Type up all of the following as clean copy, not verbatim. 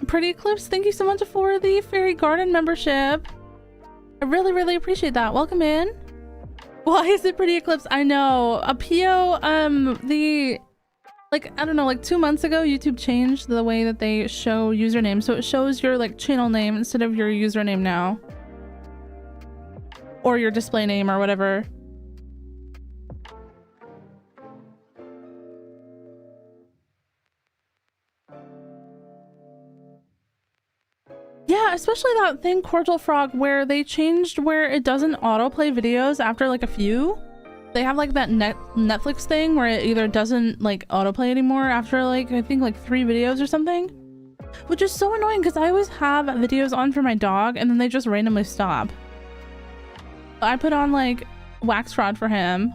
Pretty Eclipse, thank you so much for the Fairy Garden membership. I really, really appreciate that. Welcome in. Why is it Pretty Eclipse? I know. Pio, like, I don't know, like 2 months ago, YouTube changed the way that they show usernames. So it shows your like channel name instead of your username now. Or your display name or whatever. Yeah, especially that thing, Cordial Frog, where they changed where it doesn't autoplay videos after like a few. They have like that Netflix thing where it either doesn't like autoplay anymore after like, I think like 3 videos or something. Which is so annoying because I always have videos on for my dog and then they just randomly stop. I put on like wax rod for him.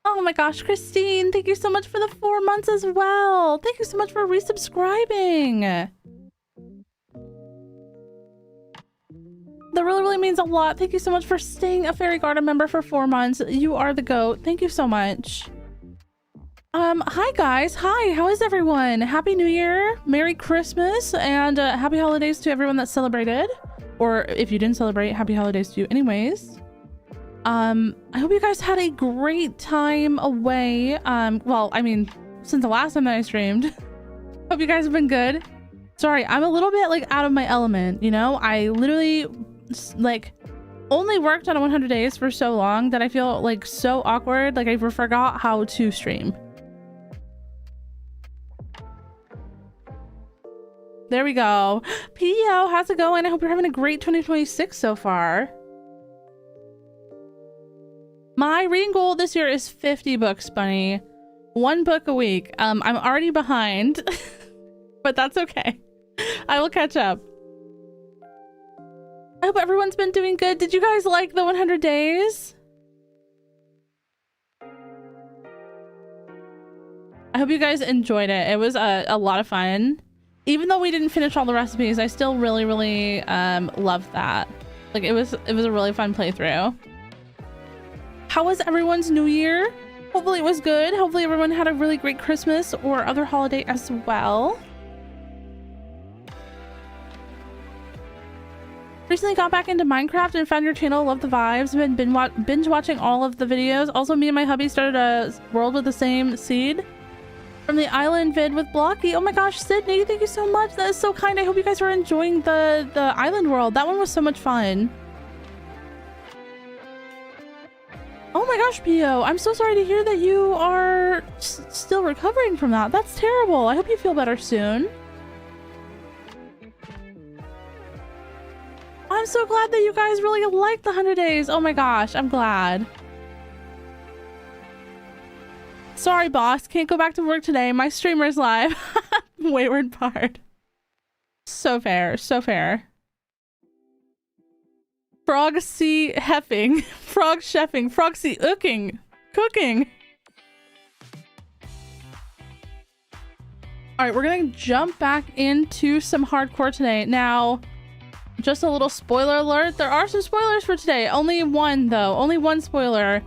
Oh my gosh, Christine, thank you so much for the 4 months as well. Thank you so much for resubscribing. That really, really means a lot. Thank you so much for staying a Fairy Garden member for 4 months. You are the GOAT. Thank you so much. Hi guys. Hi, how is everyone? Happy New Year, Merry Christmas, and happy holidays to everyone that celebrated. Or if you didn't celebrate, happy holidays to you anyways. I hope you guys had a great time away. Well, I mean, since the last time that I streamed. Hope you guys have been good. Sorry, I'm a little bit like out of my element, you know? I literally like only worked on 100 days for so long that I feel like so awkward. Like I forgot how to stream. There we go. Pio, how's it going? I hope you're having a great 2026 so far. My reading goal this year is 50 books, Bunny. 1 book a week. I'm already behind, but that's okay. I will catch up. I hope everyone's been doing good. Did you guys like the 100 days? I hope you guys enjoyed it. It was a lot of fun. Even though we didn't finish all the recipes, I still really, really loved that. Like it was a really fun playthrough. How was everyone's New Year? Hopefully it was good. Hopefully everyone had a really great Christmas or other holiday as well. Recently got back into Minecraft and found your channel. Love the vibes. Been binge watching all of the videos. Also, me and my hubby started a world with the same seed from the island vid with Blocky. Oh my gosh, Sydney, thank you so much. That is so kind. I hope you guys were enjoying the island world. That one was so much fun. Oh my gosh, Pio, I'm so sorry to hear that you are still recovering from that. That's terrible. I hope you feel better soon. I'm so glad that you guys really liked the 100 days. Oh my gosh, I'm glad. Sorry, boss. Can't go back to work today. My streamer's live. Wayward part. So fair. So fair. Frog sea heffing. Frog chefing. Frog sea cooking. Cooking. Alright, we're gonna jump back into some hardcore today. Now, just a little spoiler alert. There are some spoilers for today. Only one, though. Only one spoiler.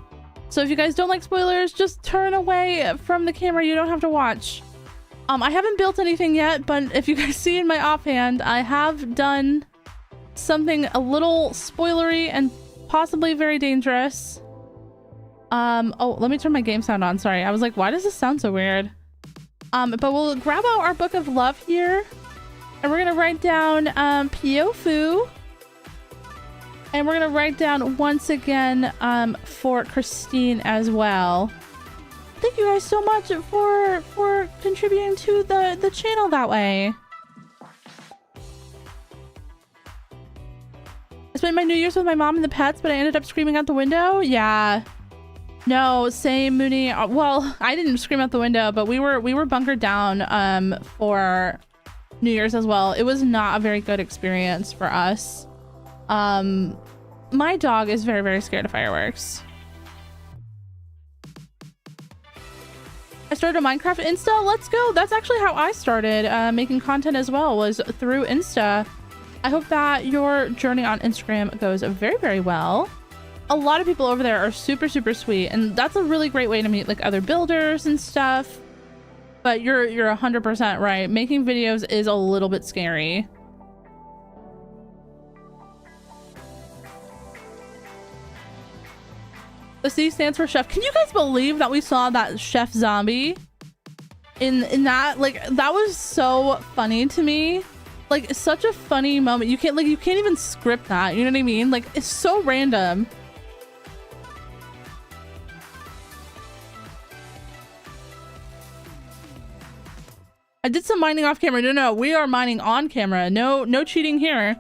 So if you guys don't like spoilers, just turn away from the camera. You don't have to watch. I haven't built anything yet, but if you guys see in my offhand, I have done something a little spoilery and possibly very dangerous. Oh, let me turn my game sound on. Sorry. I was like, why does this sound so weird? But we'll grab out our book of love here. And we're gonna write down Piofu. And we're gonna write down once again for Christine as well. Thank you guys so much for contributing to the channel that way. I spent my New Year's with my mom and the pets, but I ended up screaming out the window. Yeah. No, same, Mooney. Well, I didn't scream out the window, but we were bunkered down for New Year's as well. It was not a very good experience for us. My dog is very, very scared of fireworks. I started a Minecraft Insta. Let's go. That's actually how I started making content as well, was through Insta. I hope that your journey on Instagram goes very, very well. A lot of people over there are super, super sweet, and that's a really great way to meet like other builders and stuff. But you're 100% right. Making videos is a little bit scary. The C stands for chef. Can you guys believe that we saw that chef zombie in that? Like, that was so funny to me. Like, such a funny moment. You can't even script that. You know what I mean? Like, it's so random. I did some mining off camera. No, we are mining on camera. No cheating here.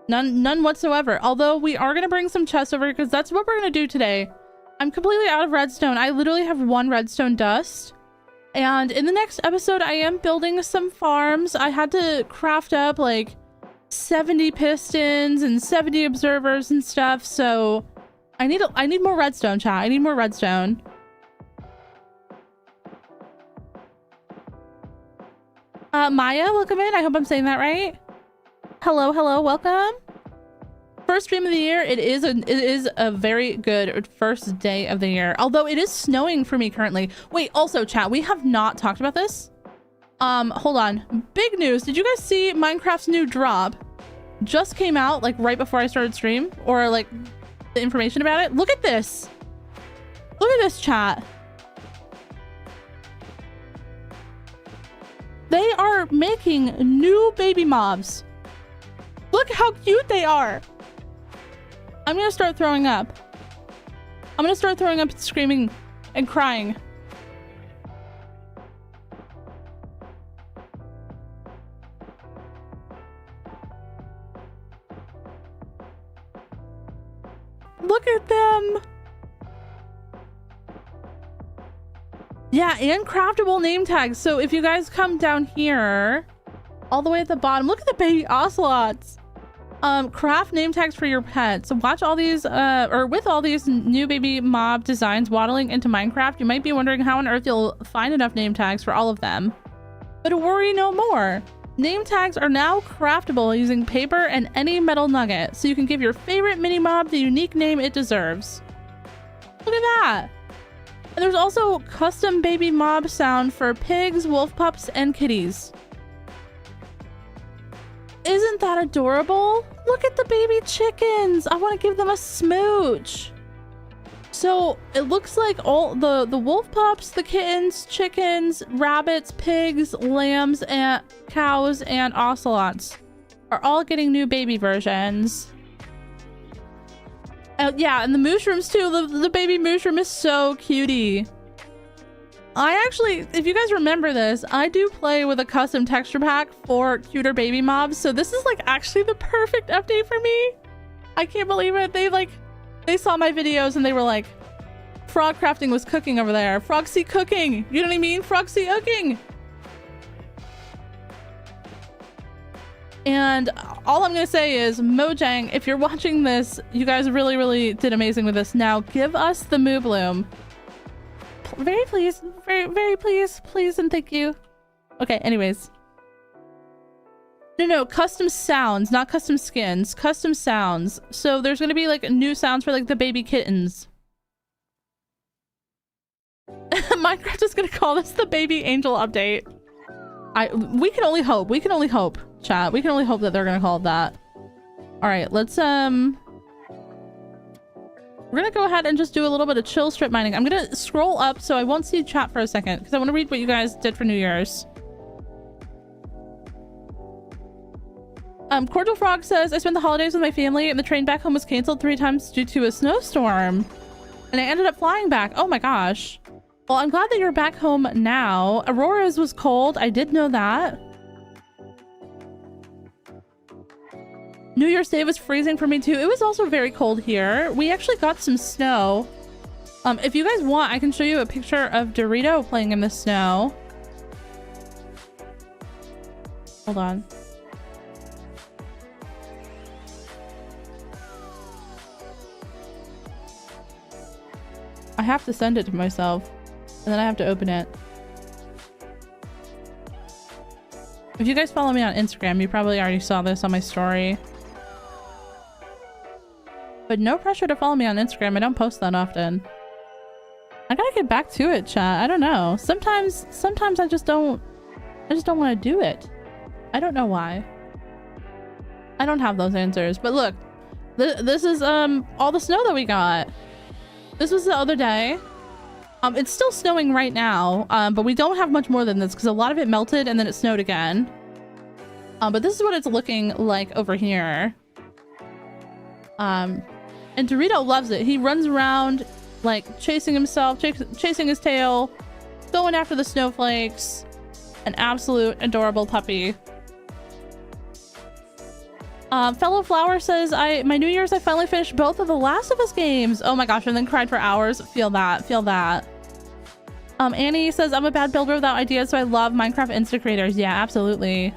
None whatsoever. Although we are gonna bring some chests over because that's what we're gonna do today. I'm completely out of redstone. I literally have 1 redstone dust. And in the next episode, I am building some farms. I had to craft up like 70 pistons and 70 observers and stuff. So I need more redstone, chat. I need more redstone. Maya, welcome in. I hope I'm saying that right. Hello, welcome. First stream of the year. It is a very good first day of the year. Although it is snowing for me currently. Wait, also chat, we have not talked about this. Hold on. Big news. Did you guys see Minecraft's new drop? Just came out like right before I started stream, or like the information about it. Look at this. Look at this, chat. They are making new baby mobs. Look how cute they are. I'm gonna start throwing up. I'm gonna start throwing up, screaming and crying. Look at them. Yeah, and craftable name tags. So if you guys come down here, all the way at the bottom, look at the baby ocelots. Craft name tags for your pets. Watch all these, or with all these new baby mob designs waddling into Minecraft, you might be wondering how on earth you'll find enough name tags for all of them. But worry no more. Name tags are now craftable using paper and any metal nugget, so you can give your favorite mini mob the unique name it deserves. Look at that. And there's also custom baby mob sound for pigs, wolf pups, and kitties. Isn't that adorable? Look at the baby chickens. I want to give them a smooch. So it looks like all the wolf pups, the kittens, chickens, rabbits, pigs, lambs, and cows, and ocelots are all getting new baby versions. Yeah, and the mushrooms too. The baby mushroom is so cutie. I actually, if you guys remember this, I do play with a custom texture pack for cuter baby mobs. So this is like actually the perfect update for me. I can't believe it. They saw my videos and they were like, frogcrafting was cooking over there. Frogsy cooking. You know what I mean? Frogsy cooking. And all I'm going to say is, Mojang, if you're watching this, you guys really, really did amazing with this. Now give us the Moo Bloom. Very please, very please and thank you. Okay, anyways. No, custom sounds, not custom skins, custom sounds. So there's gonna be like new sounds for like the baby kittens. Minecraft is gonna call this the baby angel update. We can only hope, chat. We can only hope that they're gonna call it that. All right, let's we're gonna go ahead and just do a little bit of chill strip mining. I'm gonna scroll up so I won't see chat for a second because I want to read what you guys did for New Year's. Cordial Frog says, I spent the holidays with my family and the train back home was canceled 3 times due to a snowstorm. And I ended up flying back. Oh my gosh. Well, I'm glad that you're back home now. Aurora's was cold. I did know that. New Year's Day was freezing for me too. It was also very cold here. We actually got some snow. If you guys want, I can show you a picture of Dorito playing in the snow. Hold on. I have to send it to myself, and then I have to open it. If you guys follow me on Instagram, you probably already saw this on my story. But no pressure to follow me on Instagram. I don't post that often. I gotta get back to it, chat. I don't know. Sometimes I just don't want to do it. I don't know why. I don't have those answers. But look, this is all the snow that we got. This was the other day. It's still snowing right now, but we don't have much more than this because a lot of it melted and then it snowed again. But this is what it's looking like over here. And Dorito loves it. He runs around like chasing himself, chasing his tail, going after the snowflakes. An absolute adorable puppy. Fellow Flower says, my New Year's I finally finished both of the Last of Us games. Oh my gosh, and then cried for hours. Feel that, feel that. Annie says, I'm a bad builder without ideas, so I love Minecraft Insta creators. Yeah, absolutely.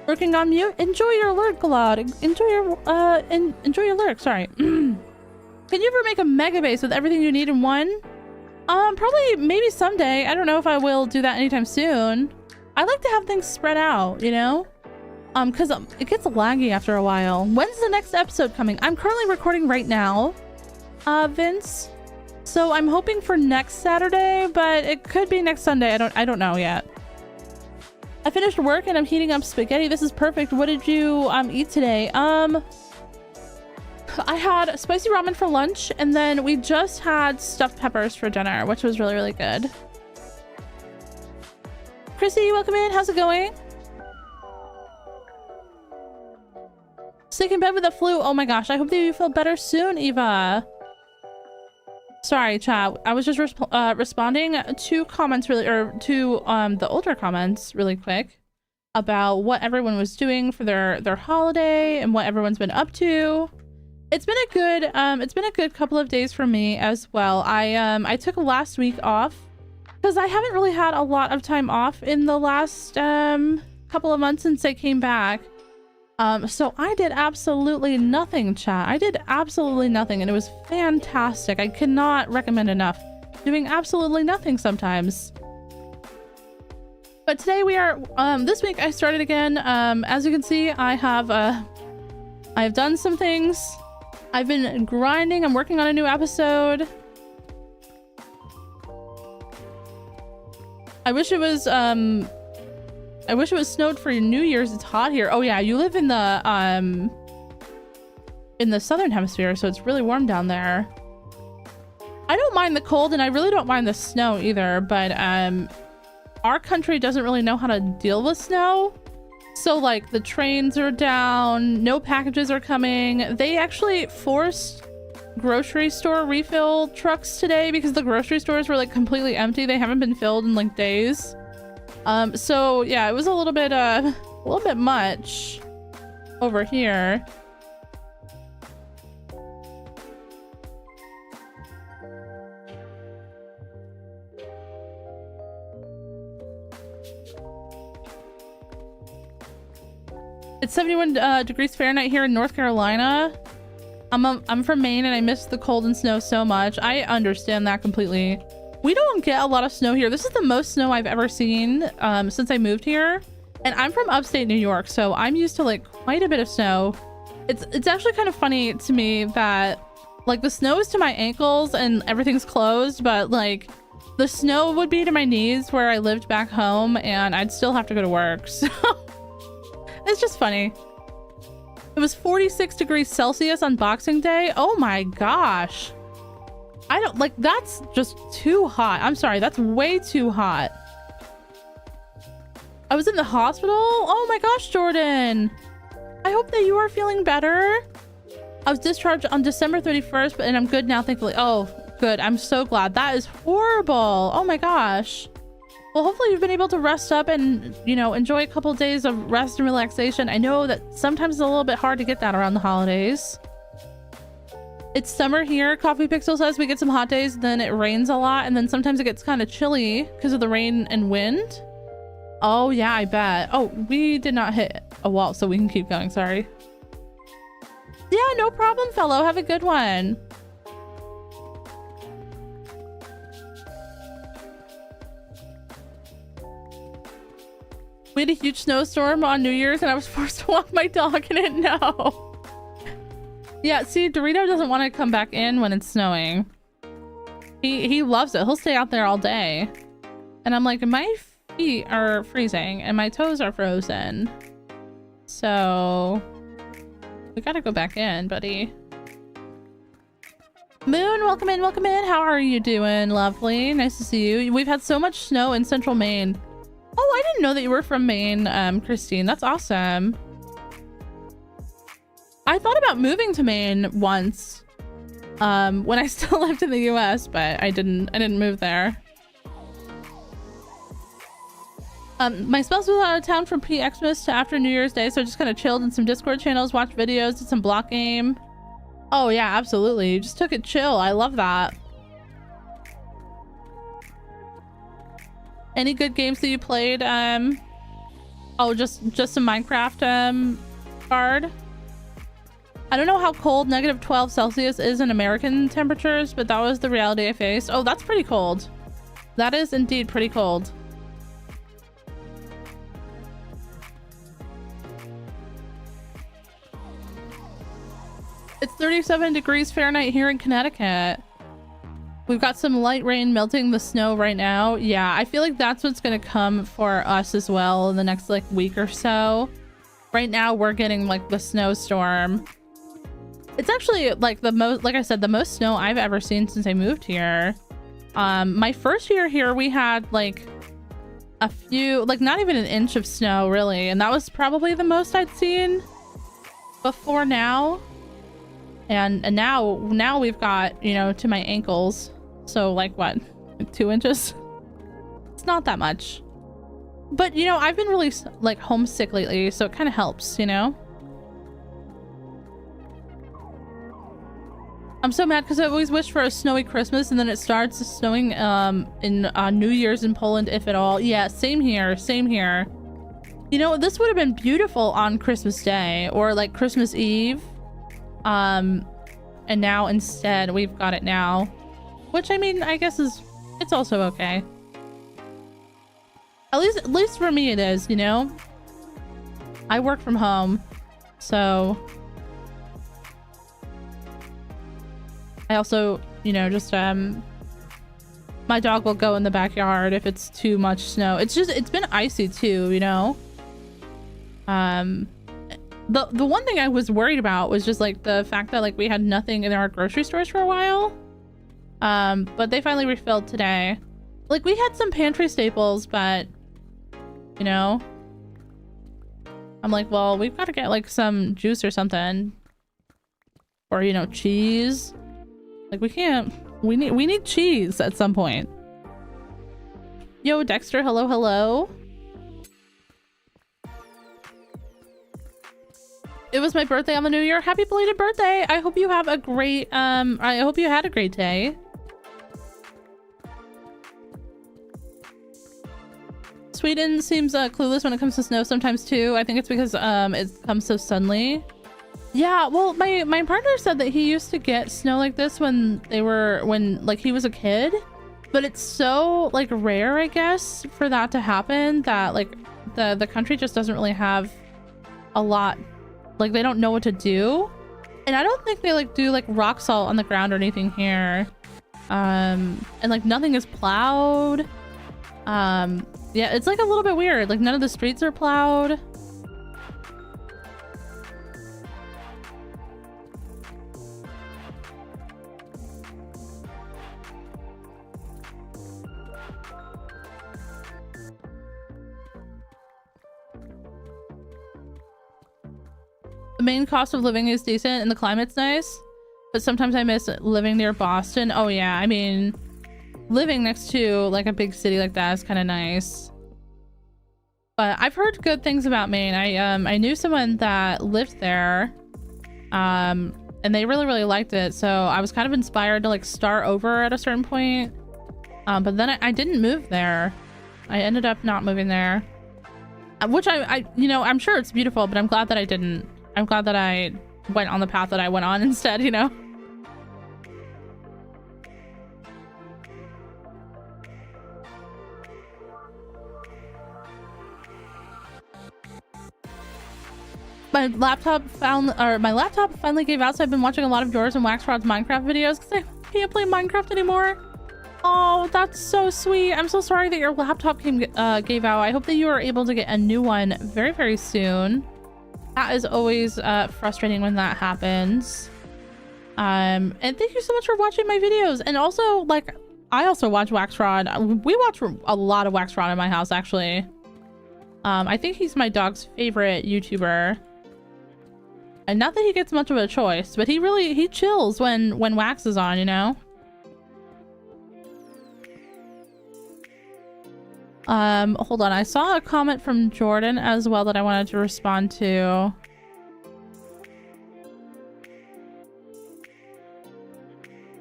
Working on mute. Enjoy your alert, Galad. Enjoy your lurk. Sorry. Can you ever make a mega base with everything you need in one? Probably, maybe someday. I don't know if I will do that anytime soon. I like to have things spread out, you know? Because it gets laggy after a while. When's the next episode coming? I'm currently recording right now, Vince. So I'm hoping for next Saturday, but it could be next Sunday. I don't know yet. I finished work and I'm heating up spaghetti. This is perfect. What did you eat today? I had spicy ramen for lunch, and then we just had stuffed peppers for dinner, which was really, really good. Chrissy, welcome in. How's it going? Sick in bed with the flu. Oh my gosh. I hope that you feel better soon, Eva. Sorry, chat. I was just responding to comments to the older comments really quick about what everyone was doing for their holiday and what everyone's been up to. It's been a good couple of days for me as well. I took last week off because I haven't really had a lot of time off in the last couple of months since I came back. So I did absolutely nothing, chat. I did absolutely nothing, and it was fantastic. I cannot recommend enough doing absolutely nothing sometimes. But today we are this week I started again. As you can see, I have done some things. I've been grinding. I'm working on a new episode. I wish it was snowed for New Year's. It's hot here. Oh yeah, you live in the southern hemisphere, so it's really warm down there. I don't mind the cold, and I really don't mind the snow either, but our country doesn't really know how to deal with snow. So like the trains are down, no packages are coming. They actually forced grocery store refill trucks today because the grocery stores were like completely empty. They haven't been filled in like days. So yeah, it was a little bit much over here. It's 71 degrees Fahrenheit here in North Carolina. I'm from Maine and I miss the cold and snow so much. I understand that completely. We don't get a lot of snow here. This is the most snow I've ever seen since I moved here. And I'm from upstate New York, so I'm used to like quite a bit of snow. It's actually kind of funny to me that like the snow is to my ankles and everything's closed, but like the snow would be to my knees where I lived back home, and I'd still have to go to work. So it's just funny. It was 46 degrees Celsius on Boxing Day. Oh my gosh. I don't like, that's just too hot. I'm sorry, that's way too hot. I was in the hospital. Oh my gosh, Jordan. I hope that you are feeling better. I was discharged on December 31st, and I'm good now, thankfully. Oh, good. I'm so glad. That is horrible. Oh my gosh. Well, hopefully you've been able to rest up and, you know, enjoy a couple of days of rest and relaxation. I know that sometimes it's a little bit hard to get that around the holidays. It's summer here. Coffee Pixel says we get some hot days, then it rains a lot, and then sometimes it gets kind of chilly because of the rain and wind. Oh yeah, I bet. Oh, we did not hit a wall, so we can keep going. Sorry. Yeah, no problem, fellow. Have a good one. We had a huge snowstorm on New Year's and I was forced to walk my dog in it. No. Yeah, see, Dorito doesn't want to come back in when it's snowing. He loves it. He'll stay out there all day. And I'm like, my feet are freezing and my toes are frozen. So we gotta go back in, buddy. Moon, welcome in, welcome in. How are you doing? Lovely. Nice to see you. We've had so much snow in central Maine. Oh, I didn't know that you were from Maine, Christine. That's awesome. I thought about moving to Maine once, when I still lived in the US, but I didn't move there. My spouse was out of town from pre-Xmas to after New Year's Day, so I just kind of chilled in some Discord channels, watched videos, did some block game. Oh yeah, absolutely. You just took it chill. I love that. Any good games that you played? Oh, just some Minecraft card. I don't know how cold -12 is in American temperatures, but that was the reality I faced. Oh, that's pretty cold. That is indeed pretty cold. It's 37 degrees Fahrenheit here in Connecticut. We've got some light rain melting the snow right now. Yeah, I feel like that's what's gonna come for us as well in the next like week or so. Right now we're getting like the snowstorm. It's actually like the most, like I said, the most snow I've ever seen since I moved here. My first year here we had like a few, like not even an inch of snow really, and that was probably the most I'd seen before now. And now we've got, you know, to my ankles. So like what, like 2 inches? It's not that much. But you know, I've been really like homesick lately, so it kind of helps, you know? I'm so mad because I always wish for a snowy Christmas and then it starts snowing in New Year's in Poland, if at all. Yeah, same here, same here. You know, this would have been beautiful on Christmas Day or like Christmas Eve. And now instead we've got it now, which I mean, I guess it's also okay. At least for me it is, you know? I work from home, so I also, you know, just my dog will go in the backyard if it's too much snow. It's been icy too, you know? The one thing I was worried about was just like the fact that like we had nothing in our grocery stores for a while. But they finally refilled today. Like we had some pantry staples, but you know, I'm like, well, we've got to get like some juice or something, or you know, cheese. Like we need cheese at some point. Yo, Dexter, hello, hello. It was my birthday on the new year. Happy belated birthday. I hope you have a great, I hope you had a great day. Sweden seems clueless when it comes to snow sometimes too. I think it's because it comes so suddenly. Yeah, well, my partner said that he used to get snow like this when like he was a kid, but it's so like rare, I guess, for that to happen that like the country just doesn't really have a lot. Like they don't know what to do, and I don't think they like do like rock salt on the ground or anything here, and like nothing is plowed. Yeah, it's like a little bit weird. Like none of the streets are plowed. The main cost of living is decent and the climate's nice, but sometimes I miss living near Boston. Oh yeah, I mean, living next to like a big city like that is kind of nice. But I've heard good things about Maine. I knew someone that lived there, and they really liked it. So I was kind of inspired to like start over at a certain point. But then I didn't move there. I ended up not moving there, which I you know, I'm sure it's beautiful, but I'm glad that I didn't. I'm glad that I went on the path that I went on instead, you know? My laptop finally gave out, so I've been watching a lot of Doors and Wax Rod's Minecraft videos because I can't play Minecraft anymore. Oh, that's so sweet. I'm so sorry that your laptop gave out. I hope that you are able to get a new one very, very soon. That is always frustrating when that happens. And thank you so much for watching my videos. And also, like, I also watch Waxrod. We watch a lot of Waxrod in my house, actually. I think he's my dog's favorite YouTuber. And not that he gets much of a choice, but he chills when Wax is on, you know? Hold on. I saw a comment from Jordan as well that I wanted to respond to.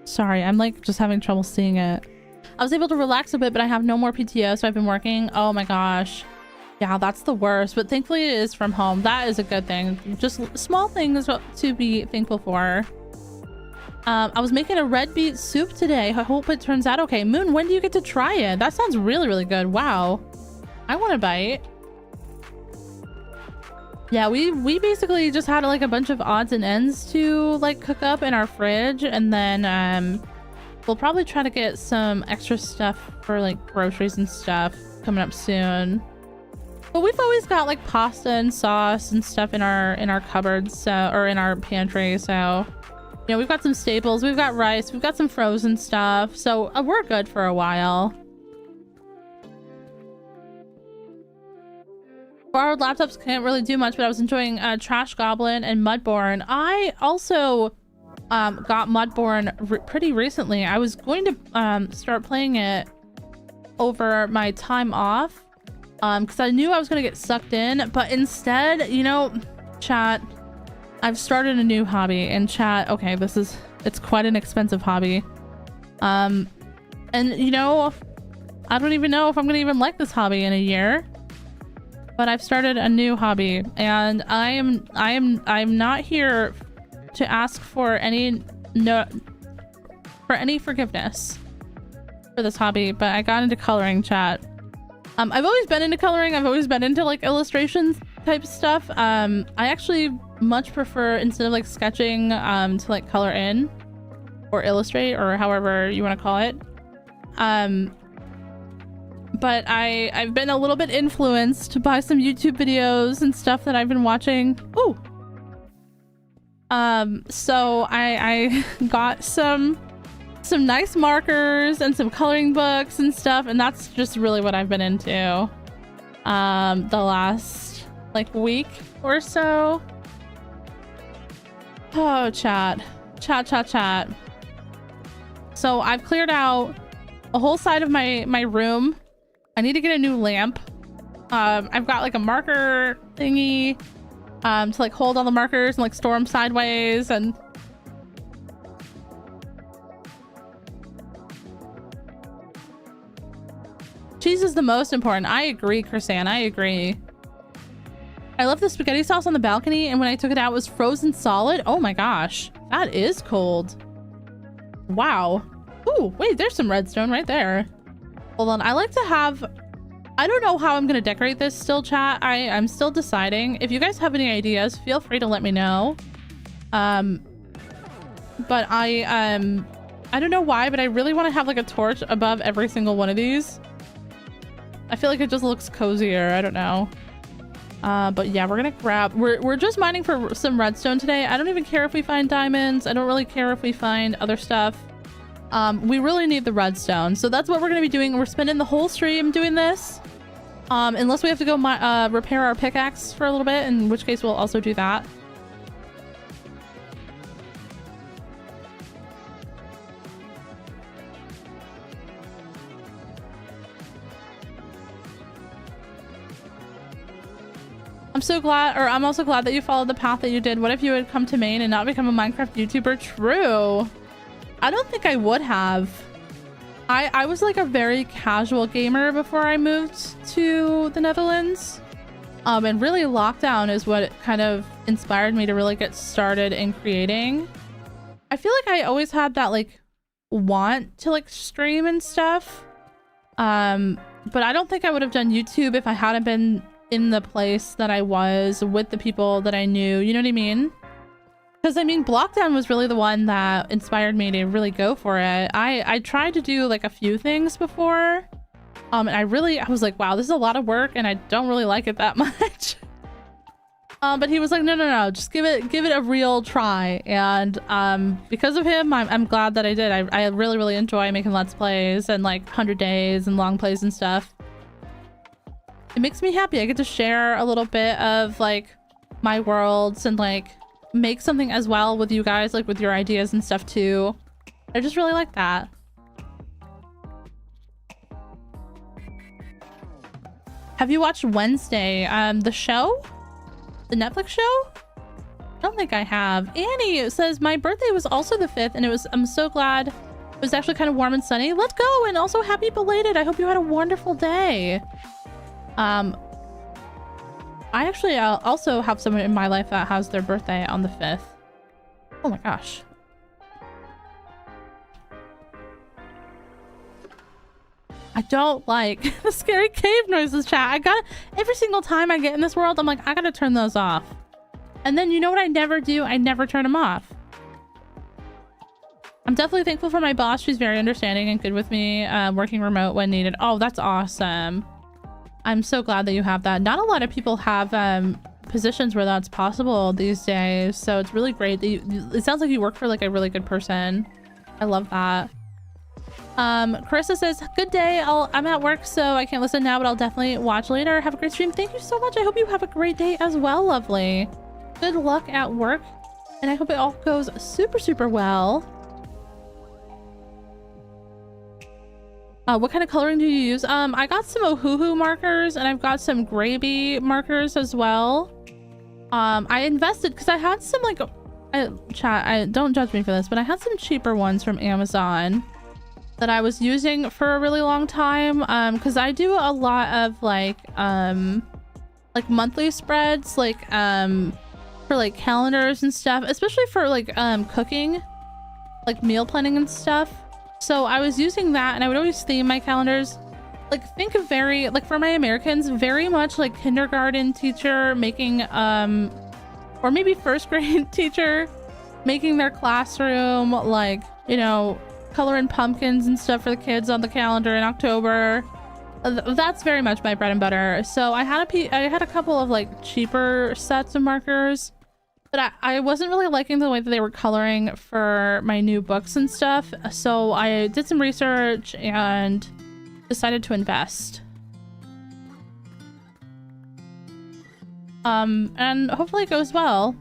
Sorry, I'm like just having trouble seeing it. I was able to relax a bit, but I have no more PTO, so I've been working. Oh my gosh. Yeah, that's the worst, but thankfully it is from home. That is a good thing. Just small things to be thankful for. I was making a red beet soup today. I hope it turns out okay. Moon, when do you get to try it? That sounds really, really good. Wow. I want a bite. Yeah, we basically just had like a bunch of odds and ends to like cook up in our fridge, and then we'll probably try to get some extra stuff for like groceries and stuff coming up soon. But we've always got like pasta and sauce and stuff in our cupboards, or in our pantry, so you know, we've got some staples, we've got rice, we've got some frozen stuff, so we're good for a while. Borrowed laptops can't really do much, but I was enjoying Trash Goblin and Mudborn. I also got Mudborn pretty recently. I was going to start playing it over my time off because I knew I was going to get sucked in, but instead, you know, chat, I've started a new hobby. And chat, okay, it's quite an expensive hobby. And you know, I don't even know if I'm gonna even like this hobby in a year. But I've started a new hobby, and I'm not here to ask for any forgiveness for this hobby, but I got into coloring, chat. I've always been into coloring. I've always been into like illustrations type stuff. I actually much prefer, instead of like sketching, to like color in or illustrate, or however you want to call it. But I've been a little bit influenced by some YouTube videos and stuff that I've been watching. Ooh. So I got some nice markers and some coloring books and stuff, and that's just really what I've been into the last like week or so. Oh, chat. So I've cleared out a whole side of my room. I need to get a new lamp. I've got like a marker thingy to like hold all the markers and like store them sideways, and cheese is the most important. I agree, Chrisanne. I agree. I left the spaghetti sauce on the balcony, and when I took it out, it was frozen solid. Oh my gosh, that is cold. Wow. Ooh, wait, there's some redstone right there. Hold on, I like to have... I don't know how I'm gonna decorate this still, chat. I'm still deciding. If you guys have any ideas, feel free to let me know. But I don't know why, but I really want to have like a torch above every single one of these. I feel like it just looks cozier. I don't know. But yeah, we're gonna grab... We're just mining for some redstone today. I don't even care if we find diamonds. I don't really care if we find other stuff. We really need the redstone, so that's what we're gonna be doing. We're spending the whole stream doing this, unless we have to go repair our pickaxe for a little bit, in which case we'll also do that. I'm also glad that you followed the path that you did. What if you had come to Maine and not become a Minecraft YouTuber? True. I don't think I would have. I was like a very casual gamer before I moved to the Netherlands. And really lockdown is what kind of inspired me to really get started in creating. I feel like I always had that like want to like stream and stuff. But I don't think I would have done YouTube if I hadn't been in the place that I was with the people that I knew. You know what I mean? Because I mean, Blockdown was really the one that inspired me to really go for it. I tried to do like a few things before, and I was like, wow, this is a lot of work, and I don't really like it that much. But he was like, no, just give it a real try. And because of him, I'm glad that I did. I really enjoy making Let's Plays and like 100 days and long plays and stuff. It makes me happy. I get to share a little bit of like my worlds and like make something as well with you guys, like with your ideas and stuff too. I just really like that. Have you watched Wednesday, the show? The Netflix show? I don't think I have. Annie says my birthday was also the 5th, and I'm so glad it was actually kind of warm and sunny. Let's go, and also happy belated. I hope you had a wonderful day. I actually also have someone in my life that has their birthday on the 5th. Oh my gosh. I don't like the scary cave noises, chat. Every single time I get in this world, I'm like, I gotta turn those off. And then you know what I never do? I never turn them off. I'm definitely thankful for my boss. She's very understanding and good with me, working remote when needed. Oh, that's awesome. I'm so glad that you have that. Not a lot of people have positions where that's possible these days. So it's really great that it sounds like you work for like a really good person. I love that. Carissa says, good day. I'm at work, so I can't listen now, but I'll definitely watch later. Have a great stream. Thank you so much. I hope you have a great day as well, lovely. Good luck at work, and I hope it all goes super well. What kind of coloring do you use? I got some Ohuhu markers, and I've got some Gravy markers as well. I invested because I had some like chat, don't judge me for this, but I had some cheaper ones from Amazon that I was using for a really long time, because I do a lot of like monthly spreads, like for like calendars and stuff, especially for like cooking, like meal planning and stuff. So I was using that, and I would always theme my calendars, like think of very, like for my Americans, very much like kindergarten teacher making or maybe first grade teacher making their classroom, like, you know, coloring pumpkins and stuff for the kids on the calendar in October. That's very much my bread and butter. So I had a couple of like cheaper sets of markers, but I wasn't really liking the way that they were coloring for my new books and stuff. So I did some research and decided to invest. And hopefully it goes well.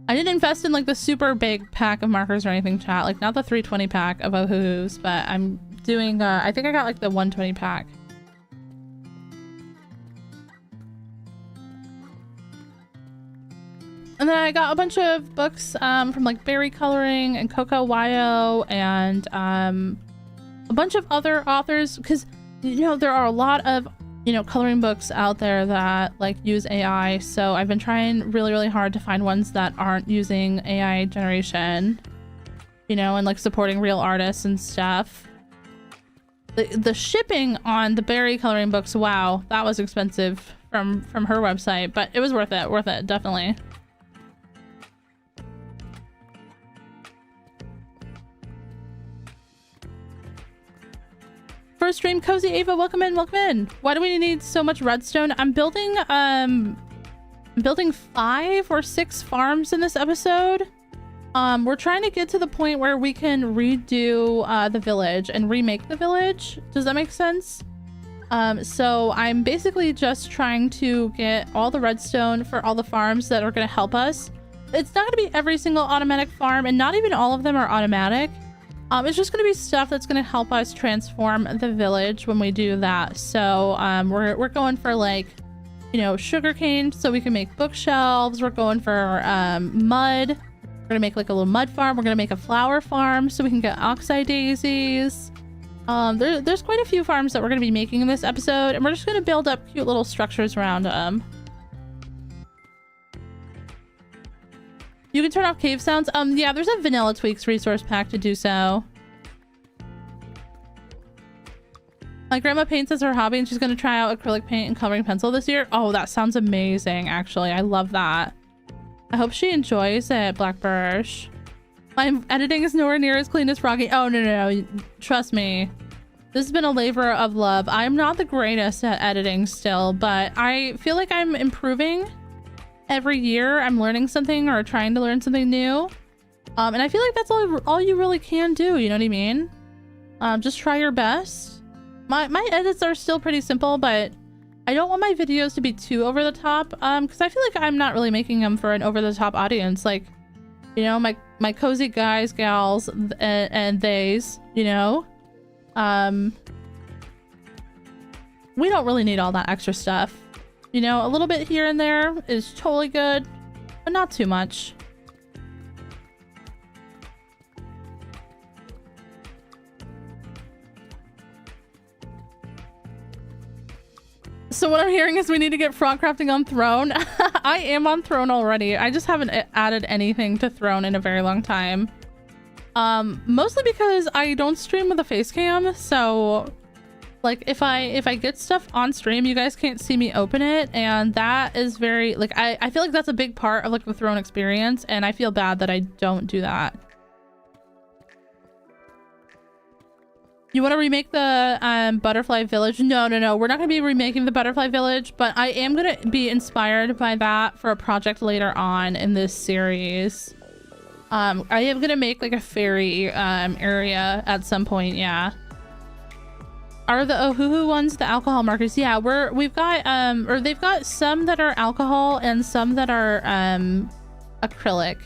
I didn't invest in like the super big pack of markers or anything, chat, like not the 320 pack of Ohuhus, but I'm doing I think I got like the 120 pack. And then I got a bunch of books from like Berry Coloring and Coco Yo and a bunch of other authors, because you know there are a lot of, you know, coloring books out there that like use AI. So I've been trying really hard to find ones that aren't using AI generation, you know, and like supporting real artists and stuff. The shipping on the Berry Coloring books, wow, that was expensive from her website, but it was worth it, definitely. First stream, Cozy Ava, welcome in. Why do we need so much redstone? I'm building 5 or 6 farms in this episode. We're trying to get to the point where we can redo the village and remake the village. Does that make sense? So I'm basically just trying to get all the redstone for all the farms that are going to help us. It's not going to be every single automatic farm, and not even all of them are automatic. It's just going to be stuff that's going to help us transform the village when we do that. So we're going for like, you know, sugarcane so we can make bookshelves. We're going for mud. We're going to make like a little mud farm. We're going to make a flower farm so we can get oxeye daisies. There's quite a few farms that we're going to be making in this episode, and we're just going to build up cute little structures around them. You can turn off cave sounds. Yeah, there's a Vanilla Tweaks resource pack to do so. My grandma paints as her hobby, and she's going to try out acrylic paint and coloring pencil this year. Oh, that sounds amazing, actually. I love that. I hope she enjoys it, Blackbirch. My editing is nowhere near as clean as Froggy. Oh, no. Trust me. This has been a labor of love. I'm not the greatest at editing still, but I feel like I'm improving. Every year I'm learning something or trying to learn something new. And I feel like that's all you really can do, you know what I mean? Just try your best. My edits are still pretty simple, but I don't want my videos to be too over the top, because I feel like I'm not really making them for an over the top audience. Like, you know, my cozy guys, gals, and theys, you know? We don't really need all that extra stuff. You know, a little bit here and there is totally good, but not too much. So what I'm hearing is we need to get frogcrafting on Throne. I am on Throne already. I just haven't added anything to Throne in a very long time. Mostly because I don't stream with a face cam, so like if I get stuff on stream, you guys can't see me open it, and that is very like I feel like that's a big part of like the Throne experience, and I feel bad that I don't do that. You want to remake the Butterfly Village? No, we're not going to be remaking the Butterfly Village, but I am going to be inspired by that for a project later on in this series. I am going to make like a fairy area at some point, yeah. Are the Ohuhu ones the alcohol markers? Yeah, we've got or they've got some that are alcohol and some that are acrylic.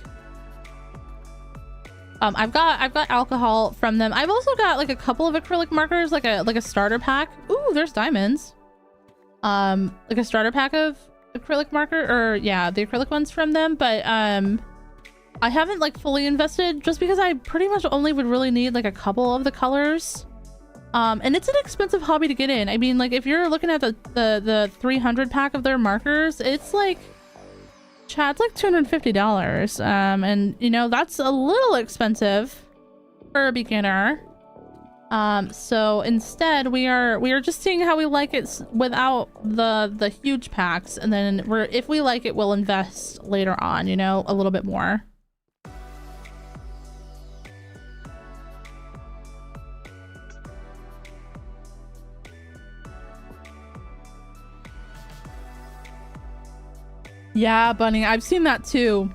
I've got alcohol from them. I've also got like a couple of acrylic markers, like a starter pack. Ooh, there's diamonds. Like a starter pack of acrylic marker, or yeah, the acrylic ones from them, but I haven't like fully invested just because I pretty much only would really need like a couple of the colors. And it's an expensive hobby to get in. I mean, like if you're looking at the 300 pack of their markers, it's like chat, it's like $250. And you know, that's a little expensive for a beginner. So instead we are just seeing how we like it without the huge packs, and then if we like it, we'll invest later on, you know, a little bit more. Yeah, Bunny, I've seen that too.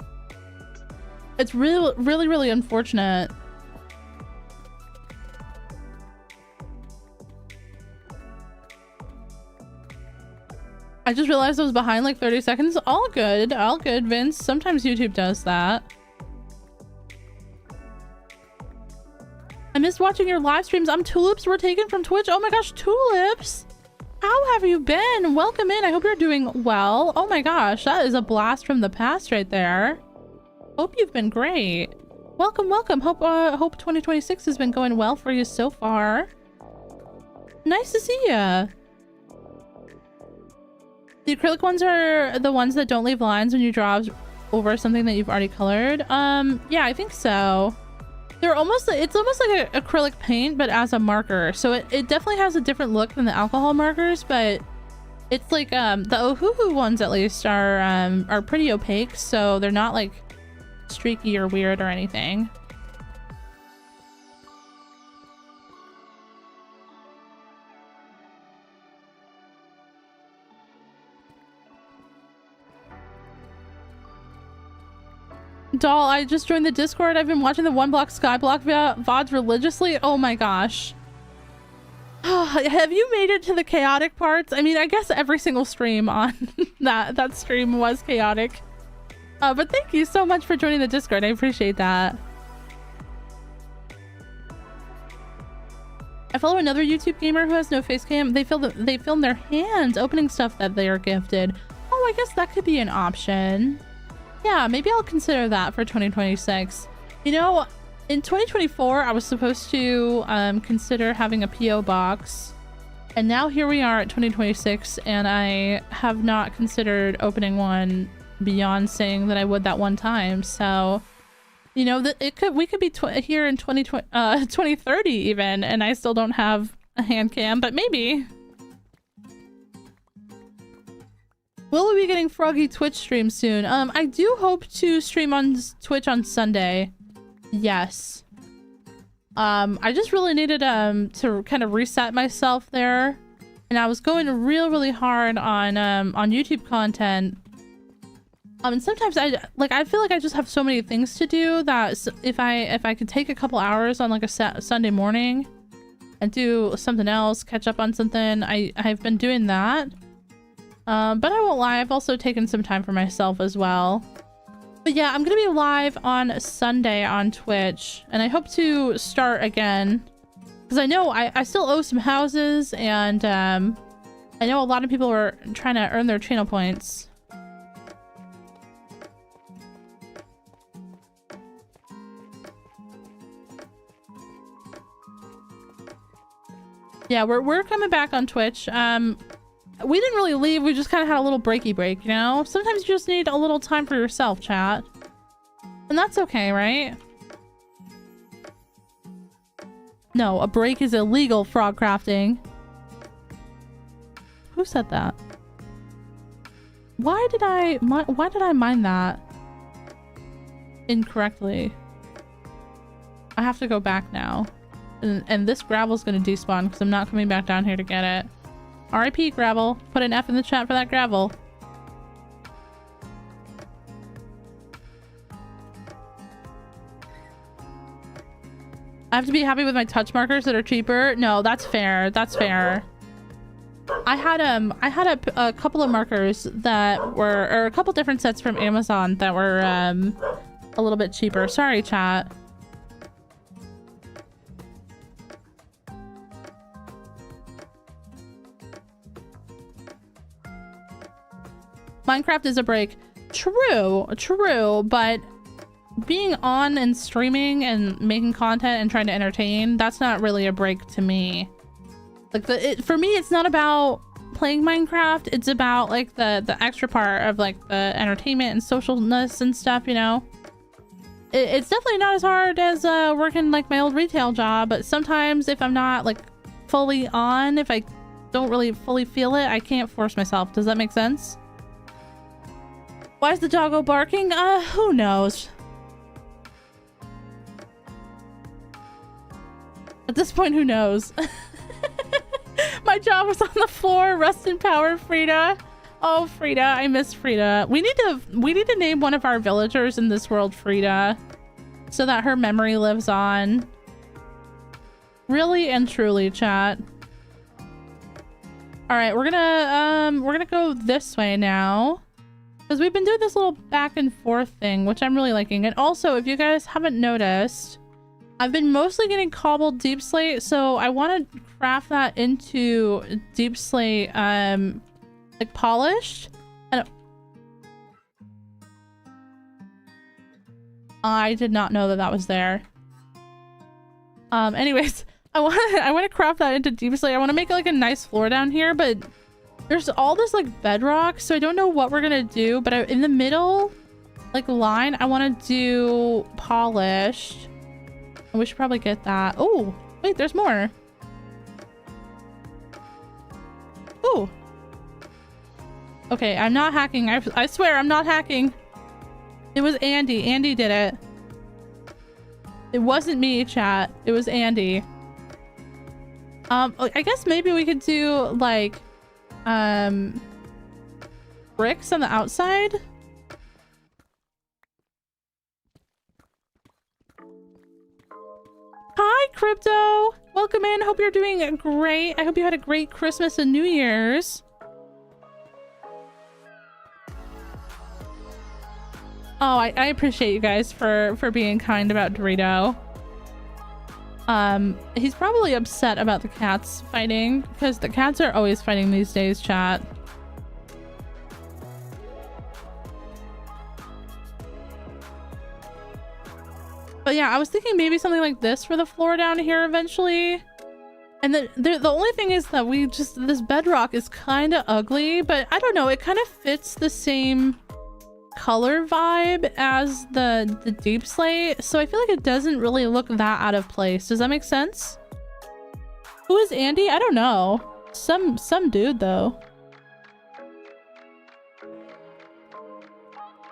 It's really unfortunate. I just realized I was behind like 30 seconds. All good, Vince. Sometimes YouTube does that. I missed watching your live streams. Tulips were taken from Twitch. Oh my gosh, Tulips! How have you been? Welcome in. I hope you're doing well. Oh my gosh, that is a blast from the past right there. Hope you've been great. Welcome. Hope 2026 has been going well for you so far. Nice to see ya. The acrylic ones are the ones that don't leave lines when you draw over something that you've already colored. Yeah, I think so. It's almost like acrylic paint, but as a marker. So it definitely has a different look than the alcohol markers, but it's like the Ohuhu ones at least are pretty opaque, so they're not like streaky or weird or anything. Doll, I just joined the Discord. I've been watching the One Block Skyblock VODs religiously. Oh my gosh. Have you made it to the chaotic parts? I mean, I guess every single stream on that stream was chaotic. But thank you so much for joining the Discord. I appreciate that. I follow another YouTube gamer who has no face cam. They film their hands opening stuff that they are gifted. Oh, I guess that could be an option. Yeah, maybe I'll consider that for 2026. You know, in 2024, I was supposed to consider having a PO box. And now here we are at 2026, and I have not considered opening one beyond saying that I would that one time. So, you know, we could be here in 2030 even, and I still don't have a hand cam, but maybe. will we be getting Froggy Twitch stream soon? I do hope to stream on Twitch on Sunday. Yes. I just really needed to kind of reset myself there, and I was going really hard on YouTube content. And sometimes I feel like I just have so many things to do that if I could take a couple hours on like a Sunday morning and do something else, catch up on something, I've been doing that. But I won't lie, I've also taken some time for myself as well. But yeah, I'm gonna be live on Sunday on Twitch, and I hope to start again, because I know I still owe some houses, and I know a lot of people are trying to earn their channel points. Yeah, we're coming back on Twitch. We didn't really leave, we just kind of had a little breaky break, you know? Sometimes you just need a little time for yourself, chat. And that's okay, right? No, a break is illegal, frogcrafting. Who said that? Why did I mine that incorrectly? I have to go back now. And this gravel's gonna despawn because I'm not coming back down here to get it. RIP gravel. Put an F in the chat for that gravel. I have to be happy with my touch markers that are cheaper. No, that's fair. That's fair. I had a couple of markers that were, or a couple different sets from Amazon that were a little bit cheaper. Sorry, chat. Minecraft is a break. True, but being on and streaming and making content and trying to entertain, that's not really a break to me. Like for me, it's not about playing Minecraft. It's about like the extra part of like the entertainment and socialness and stuff, you know? It's definitely not as hard as working like my old retail job, but sometimes if I'm not like fully on, if I don't really fully feel it, I can't force myself. Does that make sense? Why is the doggo barking? Who knows? At this point, who knows? My job was on the floor. Rest in power, Frida. Oh, Frida, I miss Frida. We need to name one of our villagers in this world Frida, so that her memory lives on. Really and truly, chat. All right, we're gonna go this way now. Because we've been doing this little back and forth thing, which I'm really liking. And also, if you guys haven't noticed, I've been mostly getting cobbled deep slate, so I want to craft that into deep slate, like polished. And I did not know that that was there. Anyways, I want to craft that into deep slate. I want to make like a nice floor down here, but there's all this like bedrock, so I don't know what we're gonna do, but in the middle like line I want to do polished, and we should probably get that. Oh wait, there's more. Oh, okay, I'm not hacking. I swear I'm not hacking. It was Andy did it. It wasn't me, chat. It was Andy. I guess maybe we could do like bricks on the outside. Hi, Crypto. Welcome in. Hope you're doing great. I hope you had a great Christmas and New Year's. Oh, I appreciate you guys for being kind about Dorito. He's probably upset about the cats fighting, because the cats are always fighting these days, chat. But yeah, I was thinking maybe something like this for the floor down here eventually. And the only thing is that this bedrock is kind of ugly, but I don't know, it kind of fits the same color vibe as the deep slate, so I feel like it doesn't really look that out of place. Does that make sense? Who is Andy? I don't know. Some dude though.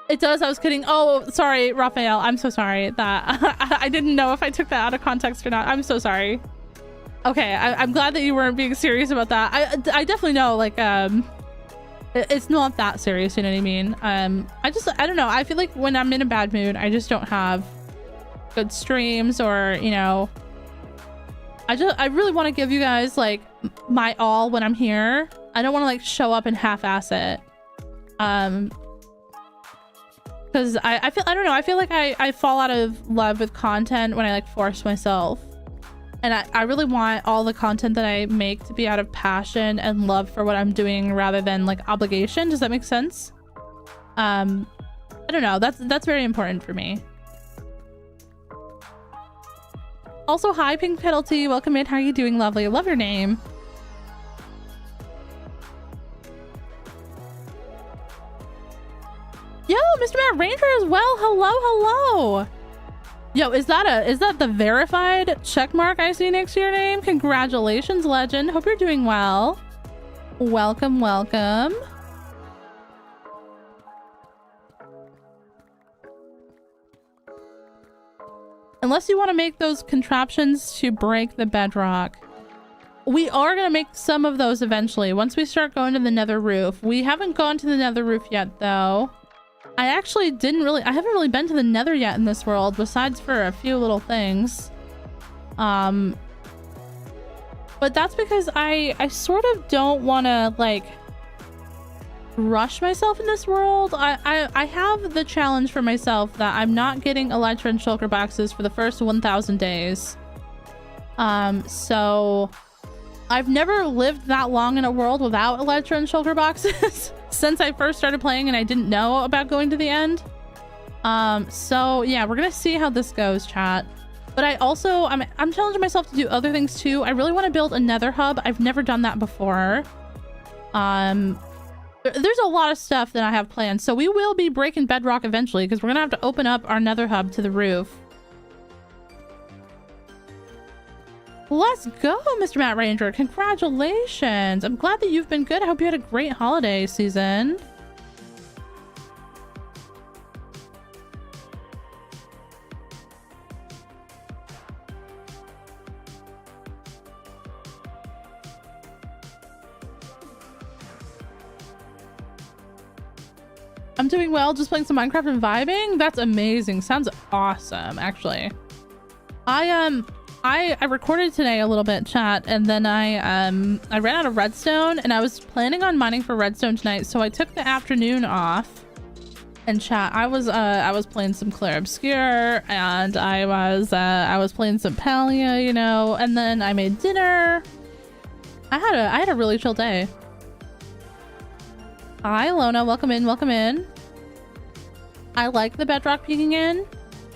It does. I was kidding. Oh, sorry, Raphael. I'm so sorry that I didn't know if I took that out of context or not. I'm so sorry. Okay, I'm glad that you weren't being serious about that. I definitely know, like, it's not that serious, you know what I mean? I don't know. I feel like when I'm in a bad mood, I just don't have good streams, or, you know, I really want to give you guys, like, my all when I'm here. I don't want to, like, show up and half-ass it. Because I don't know, I feel like I fall out of love with content when I, like, force myself. And I really want all the content that I make to be out of passion and love for what I'm doing rather than, like, obligation. Does that make sense? I don't know, that's very important for me. Also, hi, Pink Penalty. Welcome in. How are you doing, lovely? I love your name. Yo, Mr. Matt Ranger as well. Hello, hello. Yo, is that the verified check mark I see next to your name? Congratulations, legend. Hope you're doing well. Welcome, welcome. Unless you want to make those contraptions to break the bedrock. We are going to make some of those eventually once we start going to the nether roof. We haven't gone to the nether roof yet, though. I actually I haven't really been to the nether yet in this world, besides for a few little things. But that's because I sort of don't want to, like, rush myself in this world. I have the challenge for myself that I'm not getting elytra and shulker boxes for the first 1,000 days. So I've never lived that long in a world without elytra and shulker boxes since I first started playing, and I didn't know about going to the end. So yeah, we're gonna see how this goes, chat. But I'm challenging myself to do other things too. I really want to build a nether hub. I've never done that before. There's a lot of stuff that I have planned, so we will be breaking bedrock eventually, because we're gonna have to open up our nether hub to the roof. Let's go, Mr. Matt Ranger. Congratulations. I'm glad that you've been good. I hope you had a great holiday season. I'm doing well, just playing some Minecraft and vibing. That's amazing. Sounds awesome, actually. I recorded today a little bit, chat, and then I ran out of redstone, and I was planning on mining for redstone tonight, so I took the afternoon off. And chat, I was playing some Clair Obscure, and I was playing some Palia, you know, and then I made dinner. I had a really chill day. Hi, Lona. Welcome in. Welcome in. I like the bedrock peeking in.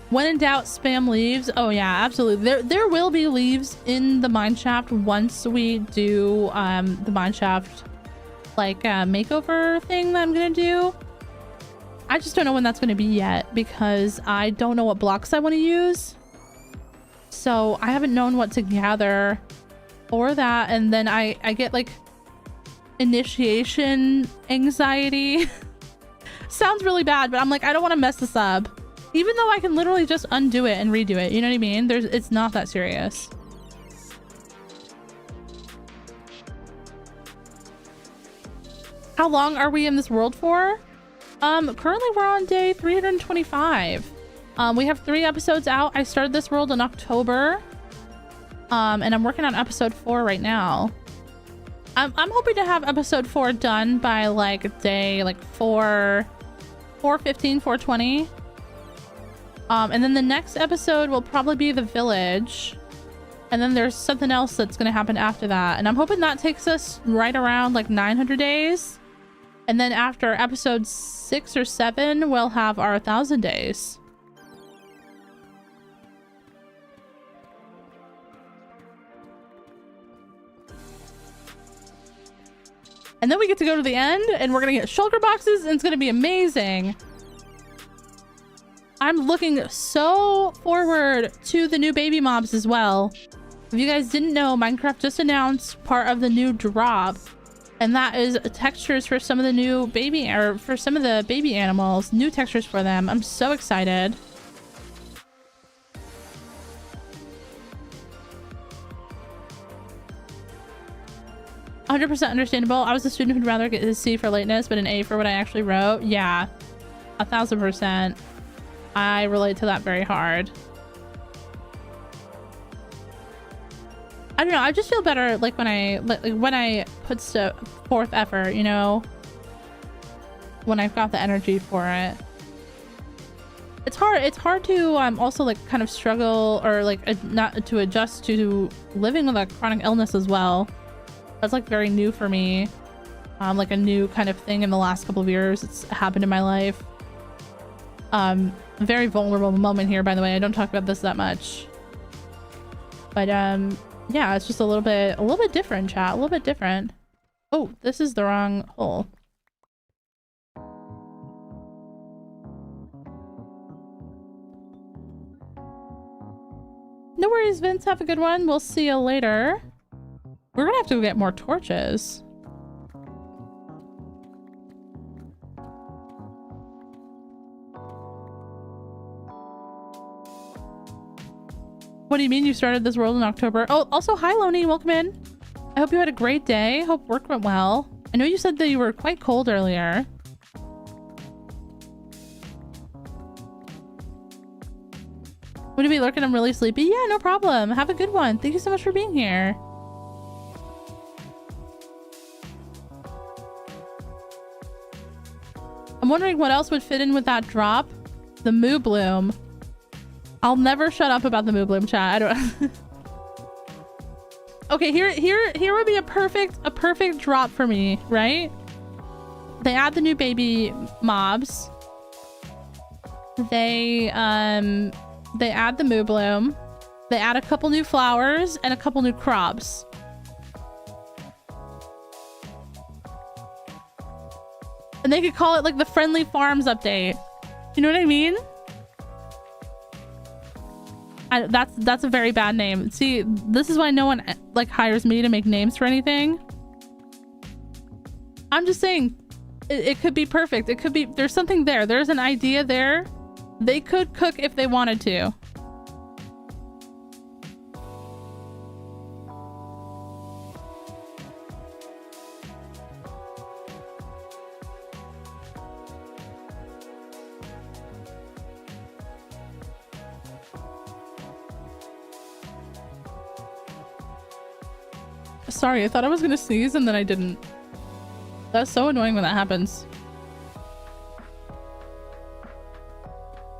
When in doubt, spam leaves. Oh yeah, absolutely. There will be leaves in the mineshaft once we do the mineshaft, like, makeover thing that I'm gonna do. I just don't know when that's gonna be yet, because I don't know what blocks I want to use. So I haven't known what to gather for that, and then I get, like, initiation anxiety. Sounds really bad, but I'm like, I don't want to mess this up. Even though I can literally just undo it and redo it, you know what I mean? It's not that serious. How long are we in this world for? Currently we're on day 325. We have 3 episodes out. I started this world in October. And I'm working on episode 4 right now. I'm hoping to have episode 4 done by, like, day, like, 4:15, 4:20. And then the next episode will probably be the village. And then there's something else that's going to happen after that. And I'm hoping that takes us right around, like, 900 days. And then after episode 6 or 7, we'll have our 1,000 days. And then we get to go to the end, and we're going to get shulker boxes, and it's going to be amazing. I'm looking so forward to the new baby mobs as well. If you guys didn't know, Minecraft just announced part of the new drop And that is textures for some of the new baby, or for some of the baby animals. New textures for them. I'm so excited. "100% understandable. I was a student who'd rather get a C for lateness, but an A for what I actually wrote." Yeah, 1000%. I relate to that very hard. I don't know. I just feel better like when I put forth effort, you know, when I've got the energy for it. It's hard to also like kind of struggle or like not to adjust to living with a chronic illness as well. That's like very new for me. Like a new kind of thing in the last couple of years. It's happened in my life. Very vulnerable moment here, by the way. I don't talk about this that much. But yeah, it's just a little bit different, chat. A little bit different. Oh, this is the wrong hole. No worries, Vince. Have a good one. We'll see you later. We're gonna have to go get more torches. What do you mean you started this world in October? Oh, also, hi, Loney. Welcome in. I hope you had a great day. Hope work went well. I know you said that you were quite cold earlier. Would you be lurking? I'm really sleepy. Yeah, no problem. Have a good one. Thank you so much for being here. I'm wondering what else would fit in with that drop. The Moo Bloom. I'll never shut up about the Moo Bloom, chat. I don't. Okay, here would be a perfect drop for me, right? They add the new baby mobs. They add the Moo Bloom. They add a couple new flowers and a couple new crops. And they could call it like the Friendly Farms update. You know what I mean? That's a very bad name. See, this is why no one like hires me to make names for anything. I'm just saying it could be perfect. It could be, there's something there. There's an idea there. They could cook if they wanted to. Sorry, I thought I was gonna sneeze and then I didn't. That's so annoying when that happens.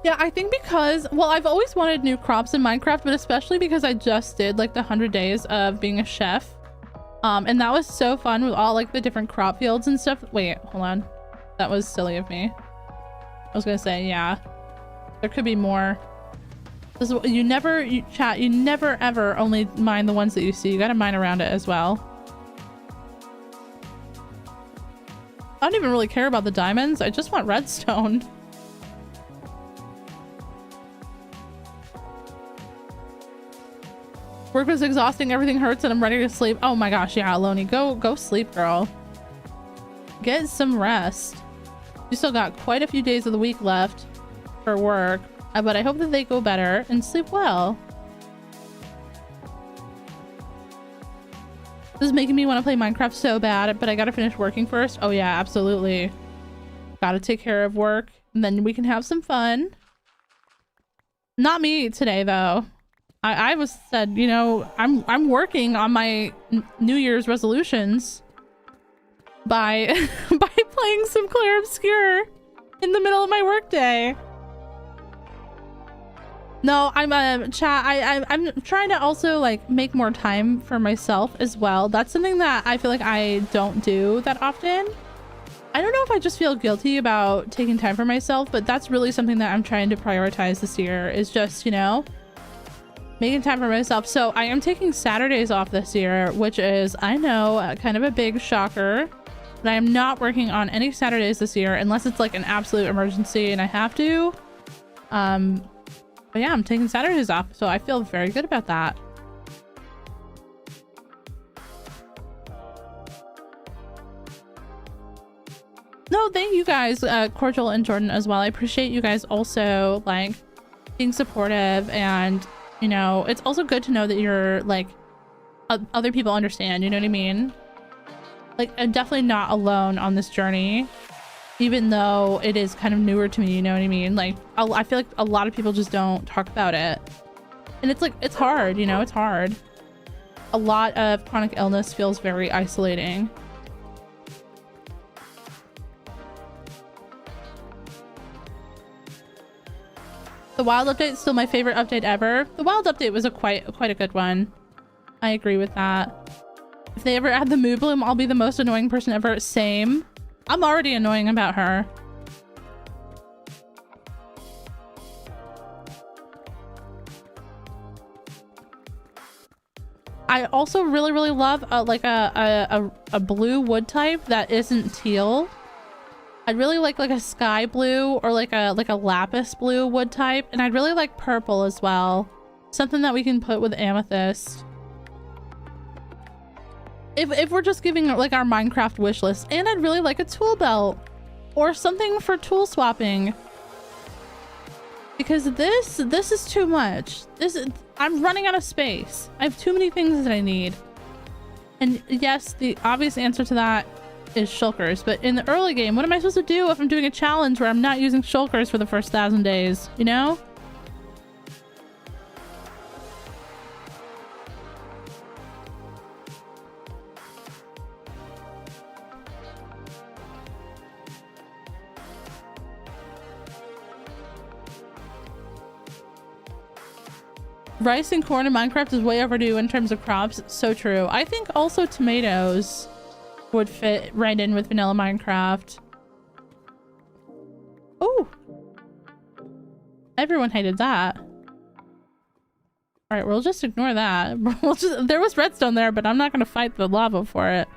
Yeah, I think because, well, I've always wanted new crops in Minecraft, but especially because I just did like the 100 days of being a chef. And that was so fun with all like the different crop fields and stuff. Wait, hold on. That was silly of me. I was gonna say, yeah, there could be more. This is, you never ever only mine the ones that you see. You gotta mine around it as well. I don't even really care about the diamonds. I just want redstone. Work was exhausting. Everything hurts and I'm ready to sleep. Oh my gosh, yeah, Loney, go sleep, girl. Get some rest. You still got quite a few days of the week left for work. But I hope that they go better and sleep well. This is making me want to play Minecraft so bad, but I gotta finish working first. Oh yeah, absolutely. Gotta take care of work and then we can have some fun. Not me today though. I was said, you know, I'm working on my New Year's resolutions by by playing some Clair Obscure in the middle of my workday. No, I'm chat. I'm trying to also like make more time for myself as well. That's something that I feel like I don't do that often. I don't know if I just feel guilty about taking time for myself, but that's really something that I'm trying to prioritize this year, is just, you know, making time for myself. So I am taking Saturdays off this year, which is, I know, kind of a big shocker. But I am not working on any Saturdays this year unless it's like an absolute emergency and I have to. But yeah, I'm taking Saturdays off, so I feel very good about that. No, thank you guys, Cordial and Jordan as well. I appreciate you guys also like being supportive, and you know, it's also good to know that you're like other people understand, you know what I mean? Like, I'm definitely not alone on this journey, even though it is kind of newer to me, you know what I mean? Like, I feel like a lot of people just don't talk about it. And it's like, it's hard, you know, it's hard. A lot of chronic illness feels very isolating. The wild update is still my favorite update ever. The wild update was quite a good one. I agree with that. If they ever add the moo bloom, I'll be the most annoying person ever. Same. I'm already annoying about her. I also really love like a blue wood type that isn't teal. I'd really like a sky blue or like a lapis blue wood type, and I'd really like purple as well. Something that we can put with amethyst. If we're just giving like our Minecraft wish list. And I'd really like a tool belt or something for tool swapping, because this is too much. I'm running out of space. I have too many things that I need. And yes, the obvious answer to that is shulkers, but in the early game, what am I supposed to do if I'm doing a challenge where I'm not using shulkers for the first 1,000 days, you know? Rice and corn in Minecraft is way overdue in terms of crops. So true. I think also tomatoes would fit right in with vanilla Minecraft. Oh, everyone hated that. All right, we'll just ignore that. There was redstone there, but I'm not going to fight the lava for it.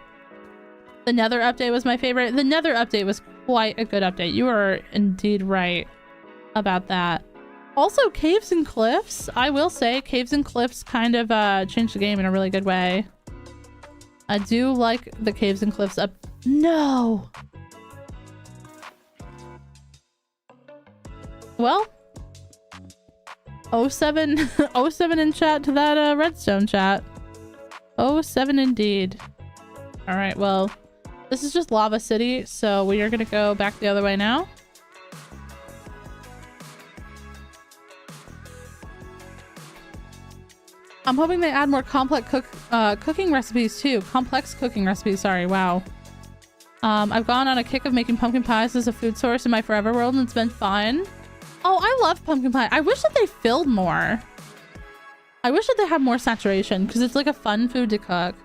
The Nether update was my favorite. The Nether update was quite a good update. You are indeed right about that. Also, caves and cliffs. I will say caves and cliffs kind of changed the game in a really good way. I do like the caves and cliffs up. No. Well, 07 in chat to that redstone chat. 07 indeed. All right, well, this is just Lava City, so we are going to go back the other way now. I'm hoping they add more complex cooking recipes too. Complex cooking recipes, sorry, wow. I've gone on a kick of making pumpkin pies as a food source in my forever world, and it's been fun. Oh, I love pumpkin pie. I wish that they filled more. I wish that they had more saturation, because it's like a fun food to cook.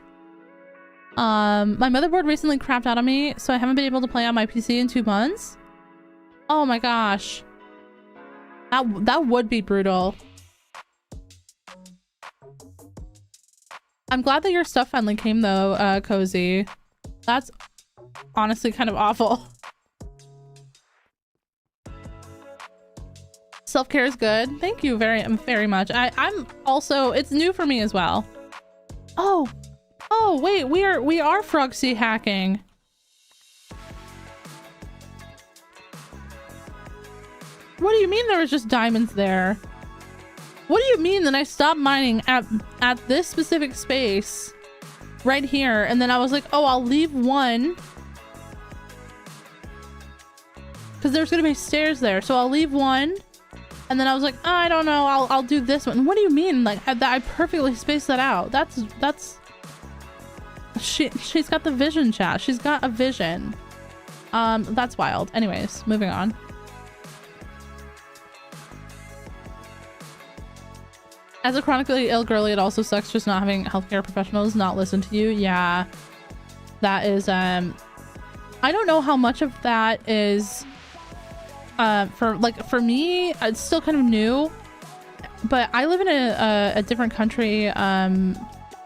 My motherboard recently crapped out on me, so I haven't been able to play on my PC in 2 months. Oh my gosh. That would be brutal. I'm glad that your stuff finally came though, Cozy. That's honestly kind of awful. Self-care is good. Thank you very much. I'm also, it's new for me as well. Oh wait, we are Frogsy hacking. What do you mean there was just diamonds there? What do you mean that I stopped mining at this specific space right here, and then I was like, oh, I'll leave one because there's gonna be stairs there, so I'll leave one, and then I was like, oh, I don't know, I'll do this one. What do you mean? Like I perfectly spaced that out. That's she's got the vision, chat. She's got a vision. That's wild. Anyways, moving on. As a chronically ill girly, it also sucks just not having healthcare professionals not listen to you. Yeah, that is, I don't know how much of that is, for me, it's still kind of new, but I live in a different country, than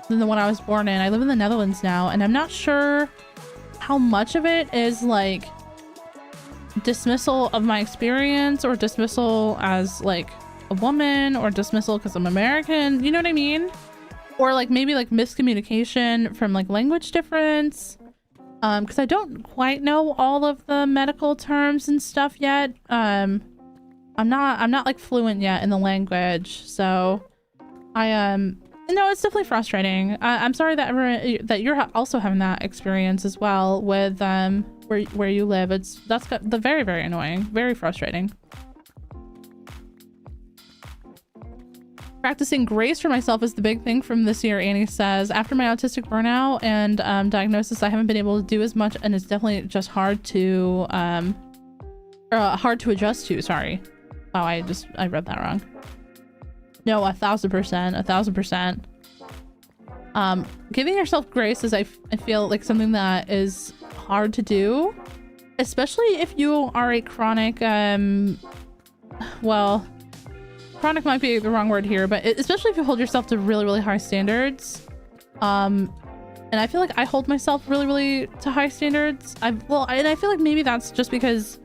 the one I was born in. I live in the Netherlands now, and I'm not sure how much of it is like dismissal of my experience or dismissal as like a woman or dismissal because I'm American, you know what I mean? Or like maybe like miscommunication from like language difference. because I don't quite know all of the medical terms and stuff yet. I'm not like fluent yet in the language, so no, it's definitely frustrating. I'm sorry that that you're also having that experience as well with where you live. That's very, very annoying, very frustrating. Practicing grace for myself is the big thing from this year, Annie says. After my autistic burnout and diagnosis, I haven't been able to do as much, and it's definitely just hard to adjust to. Sorry. Wow, I read that wrong. No, 1000%. Giving yourself grace is I feel like something that is hard to do, especially if you are a chronic well, chronic might be the wrong word here, but especially if you hold yourself to really, really high standards. And I feel like I hold myself really, really to high standards. And I feel like maybe that's just because,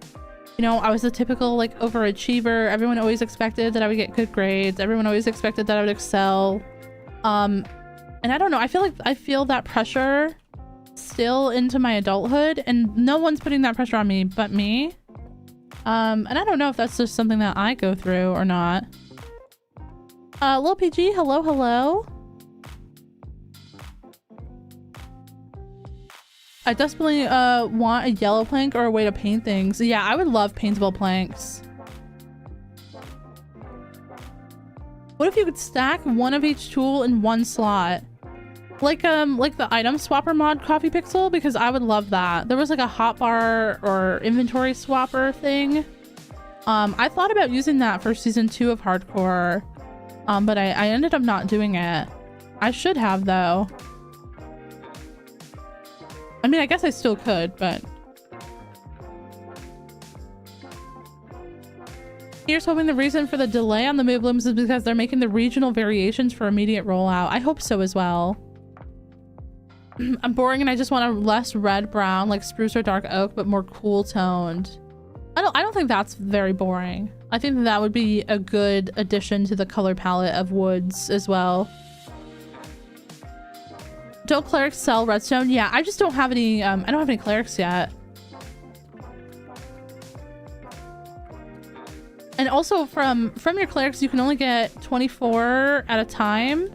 you know, I was a typical like overachiever. Everyone always expected that I would get good grades. Everyone always expected that I would excel. And I don't know, I feel like I feel that pressure still into my adulthood, and no one's putting that pressure on me but me. And I don't know if that's just something that I go through or not. Lil PG, hello. I desperately want a yellow plank or a way to paint things. Yeah, I would love paintable planks. What if you could stack one of each tool in one slot? Like the item swapper mod Coffee Pixel, because I would love that. There was like a hotbar or inventory swapper thing. I thought about using that for season 2 of Hardcore. But I ended up not doing it. I should have though. I mean, I guess I still could, but... Here's hoping the reason for the delay on the move looms is because they're making the regional variations for immediate rollout. I hope so as well. I'm boring and I just want a less red brown, like spruce or dark oak, but more cool toned. I don't think that's very boring. I think that would be a good addition to the color palette of woods as well. Don't clerics sell redstone? Yeah, I just don't have any, I don't have any clerics yet. And also from your clerics, you can only get 24 at a time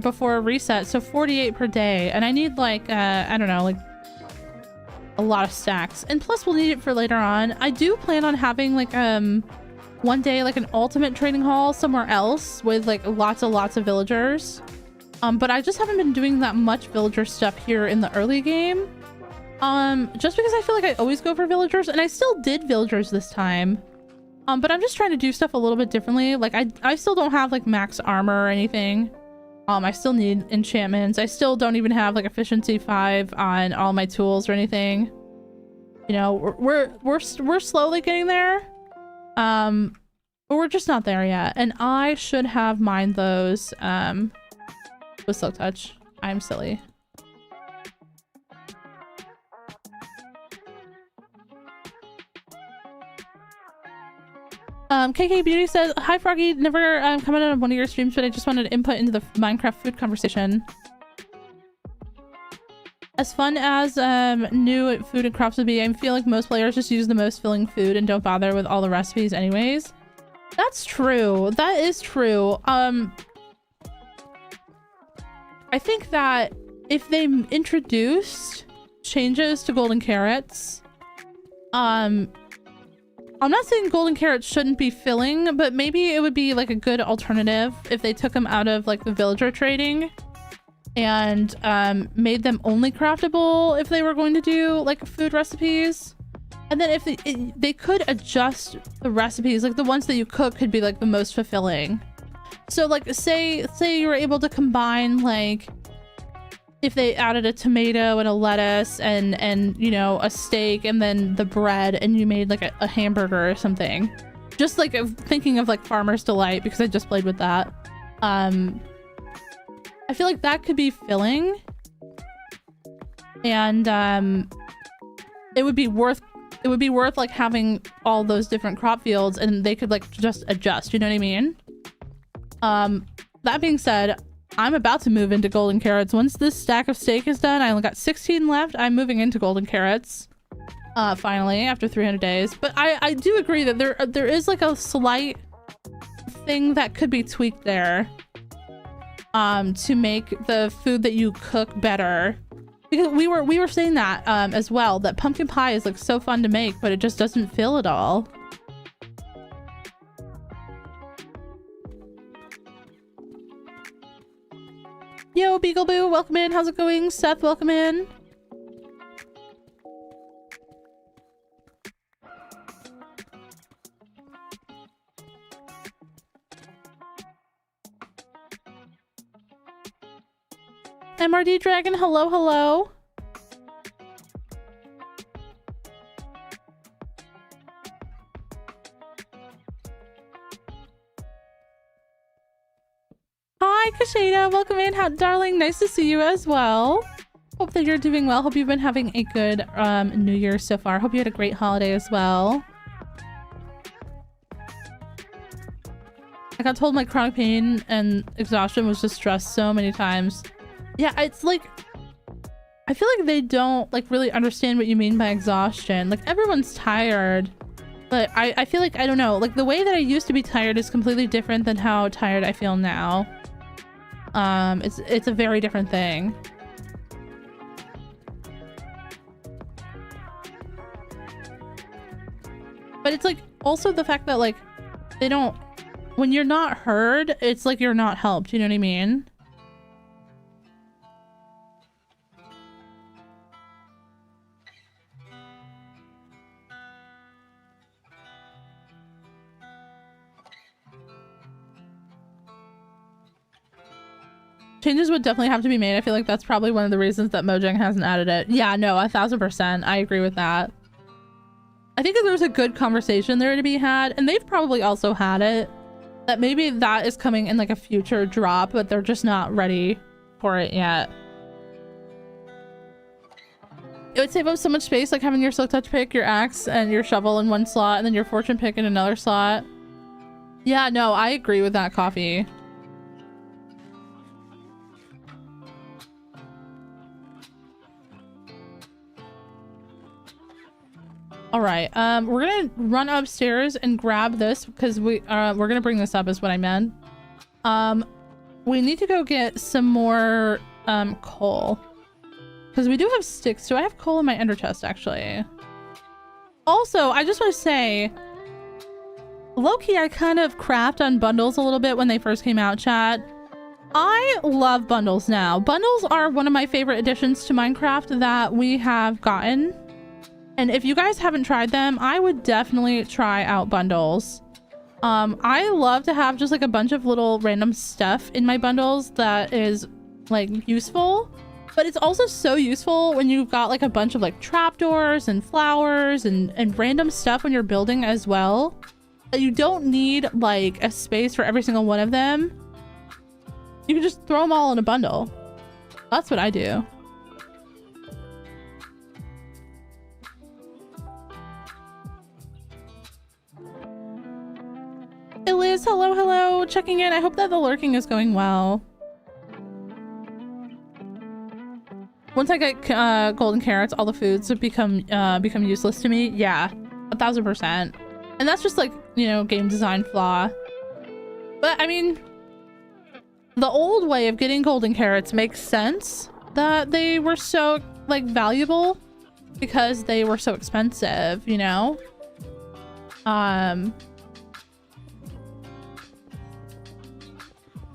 before a reset. So 48 per day. And I need like, I don't know, like a lot of stacks, and plus we'll need it for later on. I do plan on having like one day like an ultimate trading hall somewhere else with like lots of villagers, but I just haven't been doing that much villager stuff here in the early game, just because I feel like I always go for villagers, and I still did villagers this time, but I'm just trying to do stuff a little bit differently. Like I still don't have like max armor or anything. I still need enchantments. I still don't even have like efficiency 5 on all my tools or anything. You know, we're slowly getting there. But we're just not there yet. And I should have mined those with Silk Touch. I'm silly. KK Beauty says, hi Froggy, never commented on one of your streams, but I just wanted input into the Minecraft food conversation. As fun as new food and crops would be, I feel like most players just use the most filling food and don't bother with all the recipes anyways. That's true. That is true. I think that if they introduced changes to golden carrots, I'm not saying golden carrots shouldn't be filling, but maybe it would be like a good alternative if they took them out of like the villager trading and made them only craftable if they were going to do like food recipes. And then if they could adjust the recipes, like the ones that you cook could be like the most fulfilling. So like say you were able to combine, like if they added a tomato and a lettuce and you know, a steak and then the bread, and you made like a hamburger or something. Just like thinking of like Farmer's Delight, because I just played with that. I feel like that could be filling, and it would be worth like having all those different crop fields, and they could like just adjust, you know what I mean? That being said, I'm about to move into golden carrots. Once this stack of steak is done, I only got 16 left. I'm moving into golden carrots. Finally, after 300 days. But I do agree that there is like a slight thing that could be tweaked there. To make the food that you cook better. Because we were saying that as well, that pumpkin pie is like so fun to make, but it just doesn't fill at all. Yo, Beagleboo, welcome in. How's it going? Seth, welcome in. MRD Dragon, hello, hello. Hi, Kashada, welcome in. Darling, nice to see you as well. Hope that you're doing well. Hope you've been having a good New Year so far. Hope you had a great holiday as well. I got told my chronic pain and exhaustion was just stress so many times. Yeah, it's like, I feel like they don't like really understand what you mean by exhaustion. Like everyone's tired, but I feel like, I don't know, like the way that I used to be tired is completely different than how tired I feel now. It's a very different thing. But it's like also the fact that like they don't, when you're not heard, it's like you're not helped, you know what I mean? Changes would definitely have to be made. I feel like that's probably one of the reasons that Mojang hasn't added it. Yeah, no, 1000%. I agree with that. I think if there's a good conversation there to be had, and they've probably also had it, that maybe that is coming in like a future drop, but they're just not ready for it yet. It would save up so much space, like having your silk touch pick, your axe, and your shovel in one slot, and then your fortune pick in another slot. Yeah, no, I agree with that, Coffee. All right, we're gonna run upstairs and grab this because we're gonna bring this up is what I meant. We need to go get some more coal because we do have sticks. Do I have coal in my ender chest actually? Also, I just want to say, low-key, I kind of crapped on bundles a little bit when they first came out, chat. I love bundles now. Bundles are one of my favorite additions to Minecraft that we have gotten. And if you guys haven't tried them, I would definitely try out bundles. I love to have just like a bunch of little random stuff in my bundles that is like useful, but it's also so useful when you've got like a bunch of like trapdoors and flowers and random stuff when you're building as well, that you don't need like a space for every single one of them. You can just throw them all in a bundle. That's what I do. Hey Liz, hello, hello, checking in. I hope that the lurking is going well. Once I get golden carrots, all the foods would become useless to me. Yeah, 1000%. And that's just like, you know, game design flaw. But I mean, the old way of getting golden carrots makes sense that they were so like valuable because they were so expensive, you know?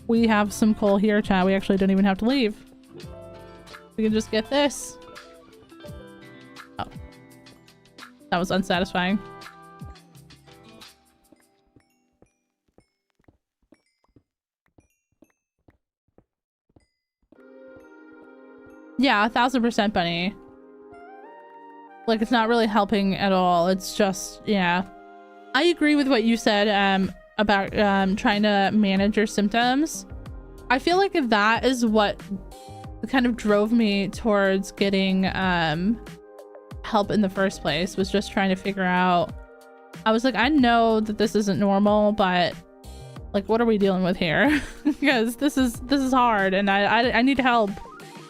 We have some coal here, chat. We actually don't even have to leave. We can just get this. Oh. That was unsatisfying. Yeah, 1000%, Bunny. Like, it's not really helping at all. It's just, yeah. I agree with what you said, about trying to manage your symptoms. I feel like that is what kind of drove me towards getting help in the first place, was just trying to figure out. I was like, I know that this isn't normal, but Like, what are we dealing with here? Because this is hard, and I need help.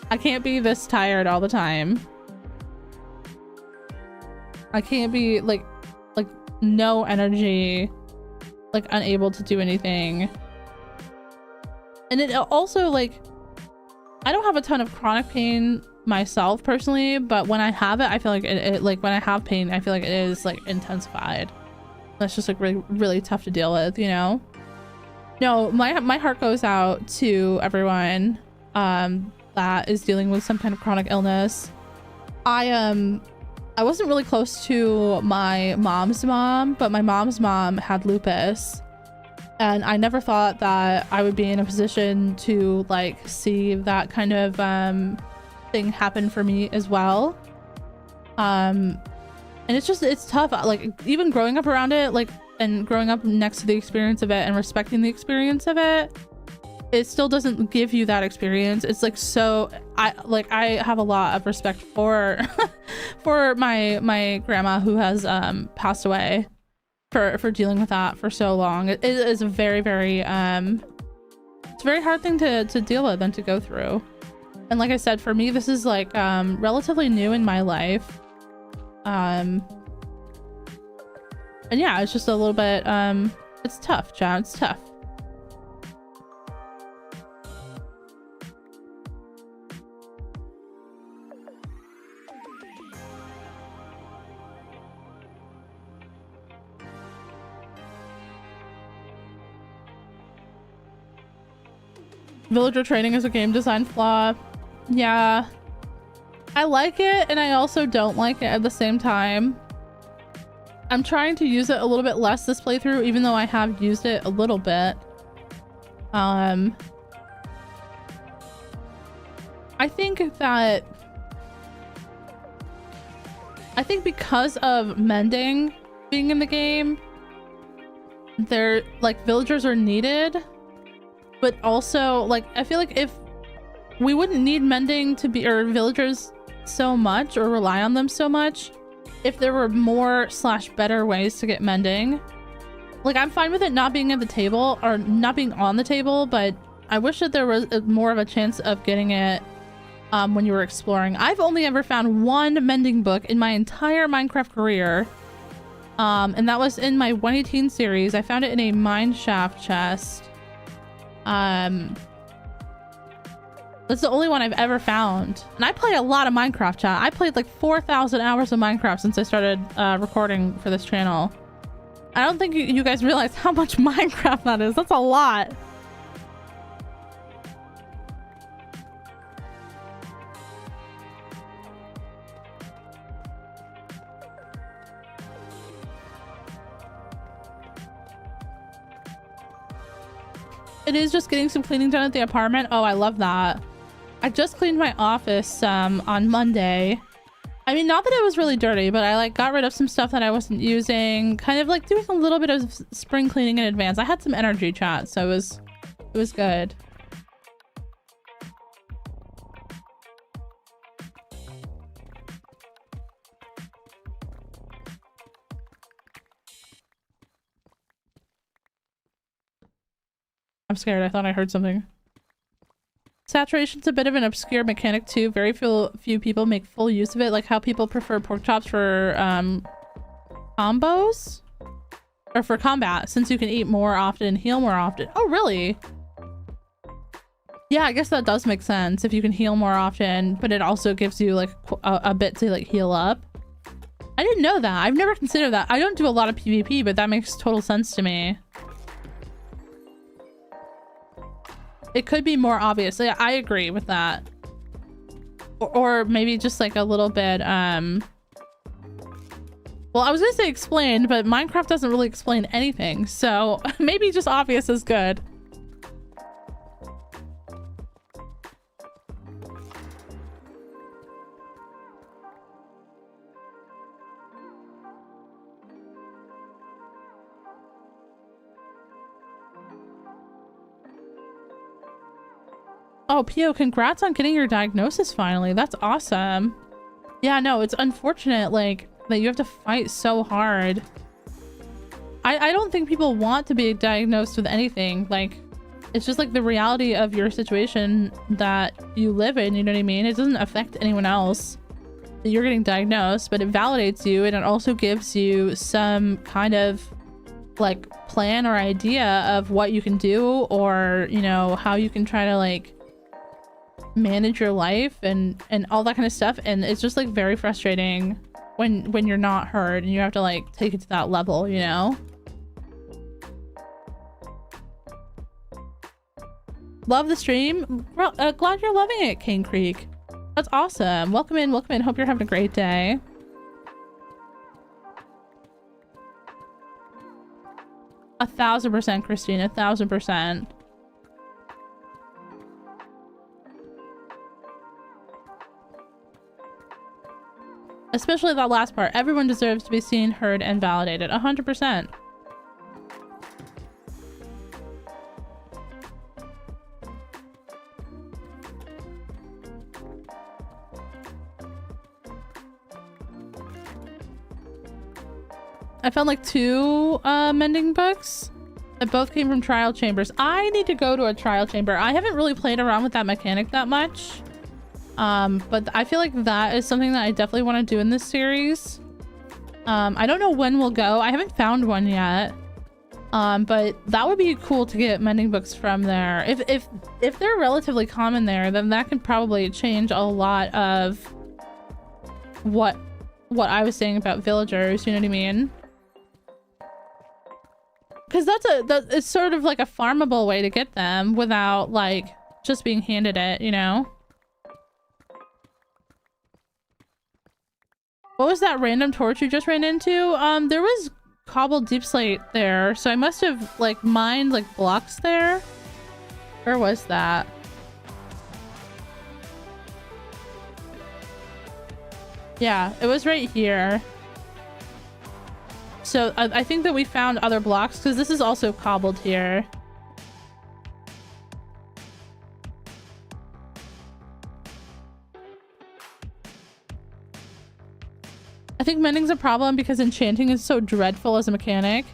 I can't be this tired all the time. I can't be like no energy, like unable to do anything. And it also, like, I don't have a ton of chronic pain myself personally, but when I have it, I feel like it like when I have pain, I feel like it is like intensified. That's just like really, really tough to deal with, you know? No, my heart goes out to everyone that is dealing with some kind of chronic illness. I wasn't really close to my mom's mom, but my mom's mom had lupus, and I never thought that I would be in a position to like see that kind of thing happen for me as well. And it's tough, like even growing up around it, like, and growing up next to the experience of it and respecting the experience of it, it still doesn't give you that experience. It's like, so I have a lot of respect for for my grandma who has passed away, for dealing with that for so long. It is a very, very it's a very hard thing to deal with and to go through. And like I said, for me, this is like relatively new in my life. And yeah, it's just a little bit it's tough, chat. It's tough. Villager training is a game design flaw. Yeah, I like it, and I also don't like it at the same time. I'm trying to use it a little bit less this playthrough, even though I have used it a little bit. I think because of mending being in the game, they're like, villagers are needed, but also like I feel like if we wouldn't need mending to be, or villagers so much, or rely on them so much, if there were more / better ways to get mending. Like, I'm fine with it not being at the table, or not being on the table, but I wish that there was more of a chance of getting it when you were exploring. I've only ever found one mending book in my entire Minecraft career, and that was in my 118 series. I found it in a mine shaft chest. That's the only one I've ever found. And I play a lot of Minecraft, chat. I played like 4,000 hours of Minecraft since I started recording for this channel. I don't think you guys realize how much Minecraft that is. That's a lot. It is just getting some cleaning done at the apartment. Oh, I love that. I just cleaned my office on Monday. I mean, not that it was really dirty, but I like got rid of some stuff that I wasn't using, kind of like doing a little bit of spring cleaning in advance. I had some energy, chat, so it was good. I'm scared. I thought I heard something. Saturation's a bit of an obscure mechanic too. Very few people make full use of it, like how people prefer pork chops for combos, or for combat, since you can eat more often and heal more often. Oh, really? Yeah, I guess that does make sense if you can heal more often, but it also gives you like a bit to like heal up. I didn't know that. I've never considered that. I don't do a lot of PvP, but that makes total sense to me. It could be more obvious. Yeah, I agree with that. Or maybe just like a little bit, well, I was gonna say explained, but Minecraft doesn't really explain anything. So maybe just obvious is good. Oh, Pio, congrats on getting your diagnosis finally. That's awesome. Yeah, no, it's unfortunate, like, that you have to fight so hard. I don't think people want to be diagnosed with anything. Like, it's just like the reality of your situation that you live in, you know what I mean? It doesn't affect anyone else that you're getting diagnosed, but it validates you, and it also gives you some kind of like plan or idea of what you can do, or, you know, how you can try to like manage your life and all that kind of stuff. And it's just like very frustrating when you're not heard and you have to like take it to that level, you know? Love the stream. Glad you're loving it, Cane Creek. That's awesome. Welcome in, welcome in. Hope you're having a great day. A 1000%, Christine. 1000%. Especially that last part. Everyone deserves to be seen, heard, and validated. 100%. I found like 2 mending books that both came from trial chambers. I need to go to a trial chamber. I haven't really played around with that mechanic that much. But I feel like that is something that I definitely want to do in this series. I don't know when we'll go. I haven't found one yet. But that would be cool to get mending books from there. If they're relatively common there, then that could probably change a lot of what I was saying about villagers, you know what I mean? Because it's sort of like a farmable way to get them without like just being handed it, you know? What was that random torch you just ran into? There was cobbled deep slate there, so I must have like mined like blocks there. Where was that? Yeah, it was right here. So I think that we found other blocks because this is also cobbled here. I think mending's a problem because enchanting is so dreadful as a mechanic.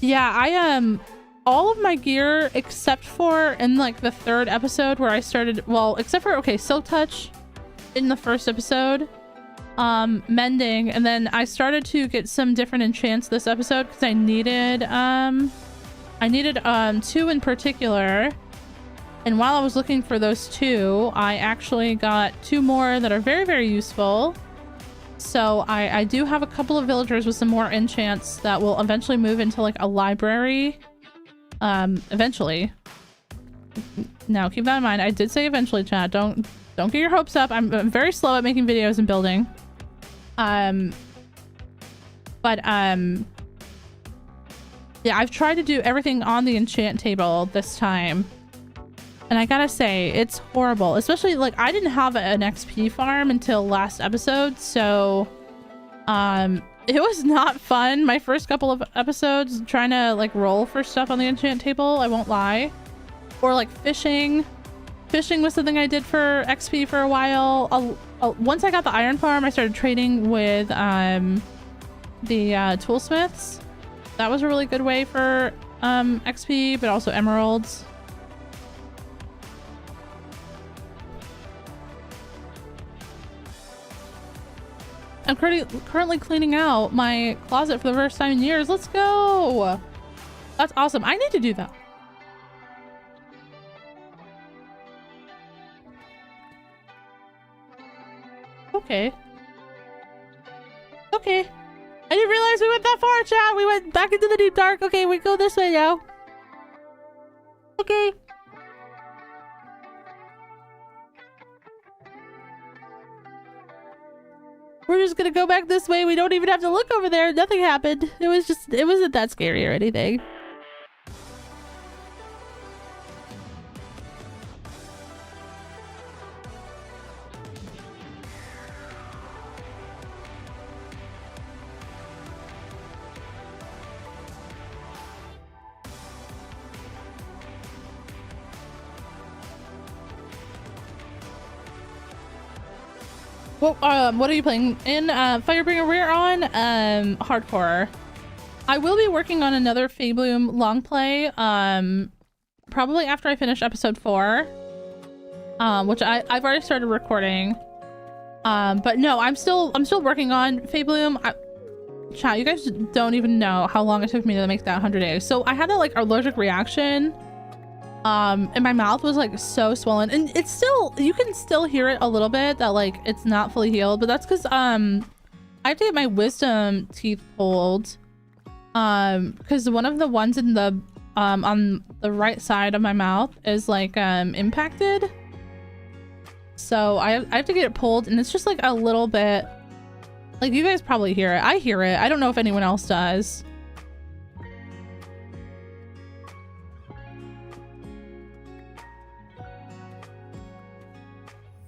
Yeah, I all of my gear except for in like the 3rd episode where I started, well, except for, okay, Silk Touch in the 1st episode, mending, and then I started to get some different enchants this episode because I needed 2 in particular. And while I was looking for those 2, I actually got 2 more that are very, very useful. So I do have a couple of villagers with some more enchants that will eventually move into like a library. Eventually. Now keep that in mind. I did say eventually, chat. Don't get your hopes up. I'm very slow at making videos and building. Yeah, I've tried to do everything on the enchant table this time. And I gotta say, it's horrible. Especially, like, I didn't have an XP farm until last episode, so... it was not fun. My first couple of episodes trying to, like, roll for stuff on the enchant table, I won't lie. Or, like, fishing. Fishing was something I did for XP for a while. Once I got the iron farm, I started trading with, the, toolsmiths. That was a really good way for, XP, but also emeralds. I'm currently cleaning out my closet for the first time in years. Let's go! That's awesome. I need to do that. Okay. Okay. I didn't realize we went that far, chat. We went back into the deep dark. Okay, we go this way now. Okay. We're just gonna go back this way. We don't even have to look over there. Nothing happened. It wasn't that scary or anything. Well, what are you playing in? Firebringer, we're on hardcore. I will be working on another Fabloom long play, probably after I finish episode 4, which I've already started recording. But no, I'm still working on Fabloom. Chat, you guys don't even know how long it took me to make that 100 days. So I had that like allergic reaction, and my mouth was like so swollen, and it's still, you can still hear it a little bit that like it's not fully healed, but that's because I have to get my wisdom teeth pulled, because one of the ones in the on the right side of my mouth is like impacted, so I have to get it pulled, and it's just like a little bit, like you guys probably hear it. I hear it. I don't know if anyone else does.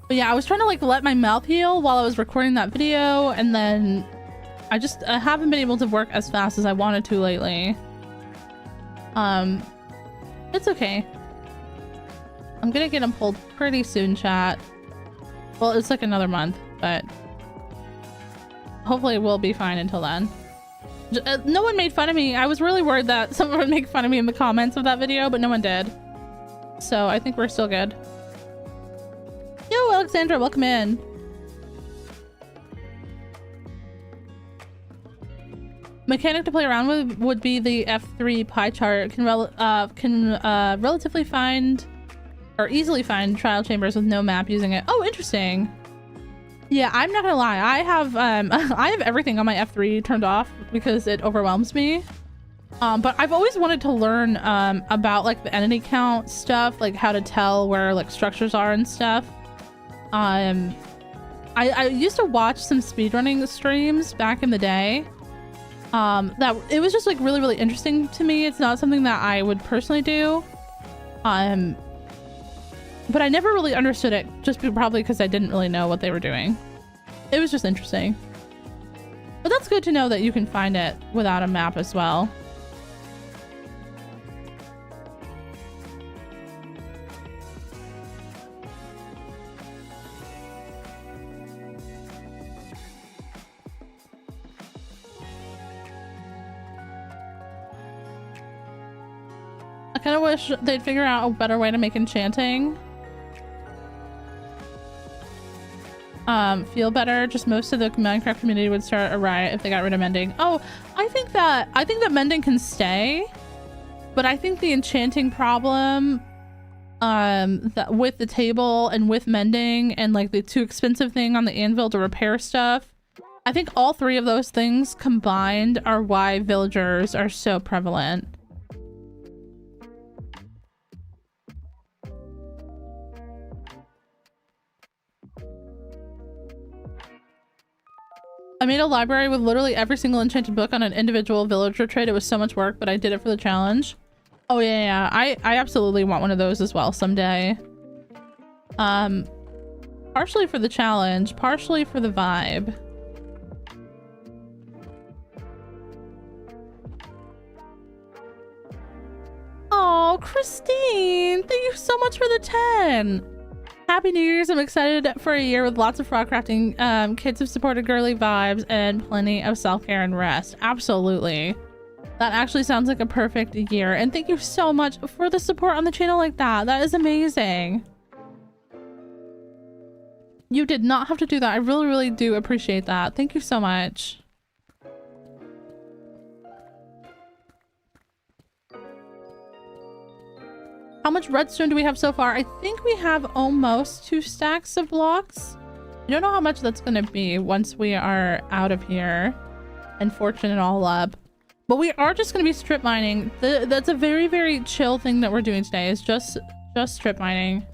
But yeah, I was trying to like let my mouth heal while I was recording that video, and then I haven't been able to work as fast as I wanted to lately. It's okay. I'm gonna get them pulled pretty soon, chat. Well, it's like another month, but hopefully we'll be fine until then. No one made fun of me. I was really worried that someone would make fun of me in the comments of that video, but no one did. So I think we're still good. Yo, Alexandra, welcome in. Mechanic to play around with would be the F3 pie chart. Can relatively find or easily find trial chambers with no map using it. Oh, interesting. Yeah, I'm not gonna lie. I have I have everything on my F3 turned off because it overwhelms me. But I've always wanted to learn about like the entity count stuff, like how to tell where like structures are and stuff. I used to watch some speedrunning streams back in the day. That it was just like really interesting to me. It's not something that I would personally do. But I never really understood it, just probably because I didn't really know what they were doing. It was just interesting. But that's good to know that you can find it without a map as well. I kind of wish they'd figure out a better way to make enchanting feel better. Just most of the Minecraft community would start a riot if they got rid of mending. Oh, I think that mending can stay, but I think the enchanting problem that with the table and with mending and like the too expensive thing on the anvil to repair stuff, I think all three of those things combined are why villagers are so prevalent. I made a library with literally every single enchanted book on an individual villager trait. It was so much work, but I did it for the challenge. Oh yeah. I absolutely want one of those as well someday. Partially for the challenge, partially for the vibe. Oh, Christine, thank you so much for the 10. Happy New Year's. I'm excited for a year with lots of frogcrafting. Kids have supported girly vibes and plenty of self-care and rest. Absolutely. That actually sounds like a perfect year. And thank you so much for the support on the channel like that. That is amazing. You did not have to do that. I really do appreciate that. Thank you so much. How much redstone do we have so far? I think we have almost 2 stacks of blocks. I don't know how much that's going to be once we are out of here and fortune it all up. But we are just going to be strip mining. That's a very chill thing that we're doing today, is just strip mining.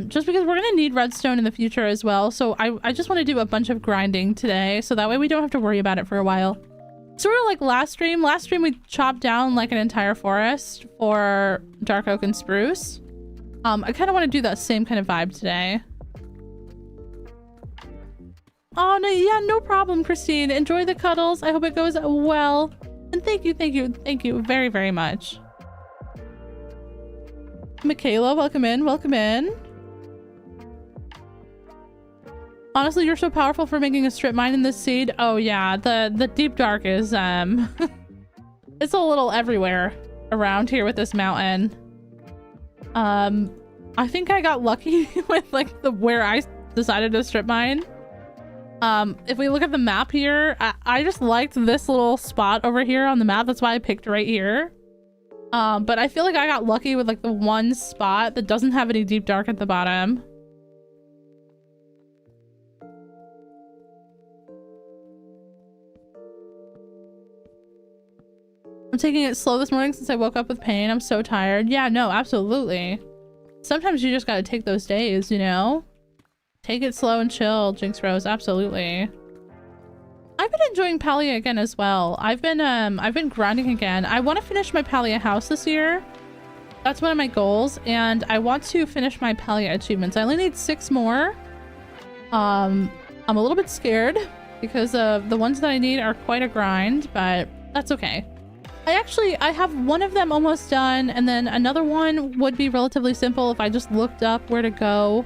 Just because we're going to need redstone in the future as well. So I just want to do a bunch of grinding today, so that way we don't have to worry about it for a while. Sort of like last stream. Last stream we chopped down like an entire forest for dark oak and spruce. I kind of want to do that same kind of vibe today. Oh no, yeah, no problem, Christine. Enjoy the cuddles. I hope it goes well. And thank you very much. Michaela, welcome in, welcome in. Honestly, you're so powerful for making a strip mine in this seed. Oh yeah, the deep dark is it's a little everywhere around here with this mountain. I think I got lucky with like where I decided to strip mine. If we look at the map here, I just liked this little spot over here on the map. That's why I picked right here. But I feel like I got lucky with like the one spot that doesn't have any deep dark at the bottom. I'm taking it slow this morning since I woke up with pain. I'm so tired. Yeah, no, absolutely. Sometimes you just gotta take those days, you know? Take it slow and chill, Jinx Rose. Absolutely. I've been enjoying Palia again as well. I've been grinding again. I want to finish my Palia house this year. That's one of my goals, and I want to finish my Palia achievements. I only need 6 more. I'm a little bit scared because the ones that I need are quite a grind, but that's okay. I have one of them almost done, and then another one would be relatively simple if I just looked up where to go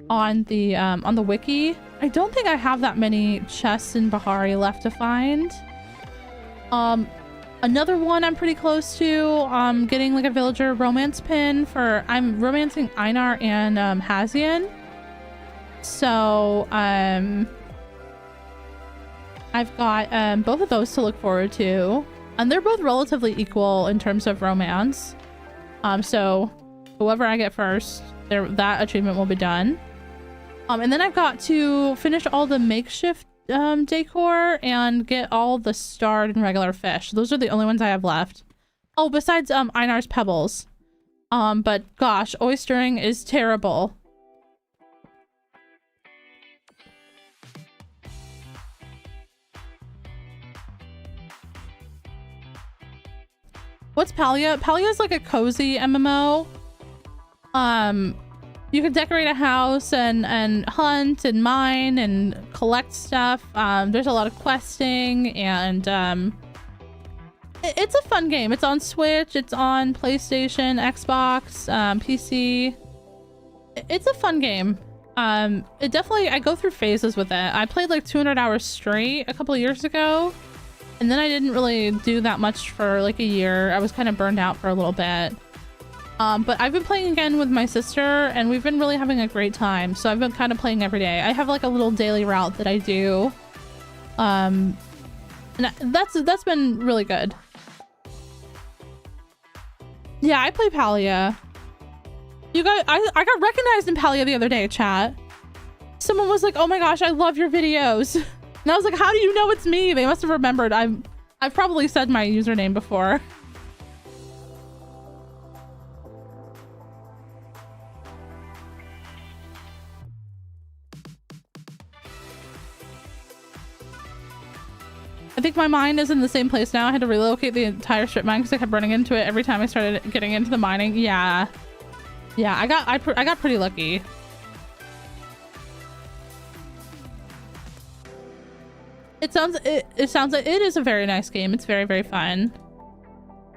on the wiki. I don't think I have that many chests in Bahari left to find. Another one I'm pretty close to getting like a villager romance pin for. I'm romancing Einar and Hazian. So I've got both of those to look forward to. And they're both relatively equal in terms of romance. So whoever I get first, that achievement will be done. And then I've got to finish all the makeshift decor and get all the starred and regular fish. Those are the only ones I have left. Oh, besides Einar's pebbles. But gosh, oystering is terrible. What's Palia? Palia is like a cozy MMO. You can decorate a house and hunt and mine and collect stuff. There's a lot of questing, and it's a fun game. It's on Switch, it's on PlayStation, Xbox, PC. It's a fun game. It definitely, I go through phases with it. I played like 200 hours straight a couple of years ago. And then I didn't really do that much for like a year. I was kind of burned out for a little bit. But I've been playing again with my sister, and we've been really having a great time. So I've been kind of playing every day. I have like a little daily route that I do. And that's been really good. Yeah, I play Palia. You guys, I got recognized in Palia the other day, chat. Someone was like, "Oh my gosh, I love your videos." And I was like, how do you know it's me? They must have remembered. I've probably said my username before. I think my mind is in the same place now. I had to relocate the entire strip mine because I kept running into it every time I started getting into the mining. Yeah. Yeah, I got pretty lucky. It sounds like it is a very nice game. It's very, very fun.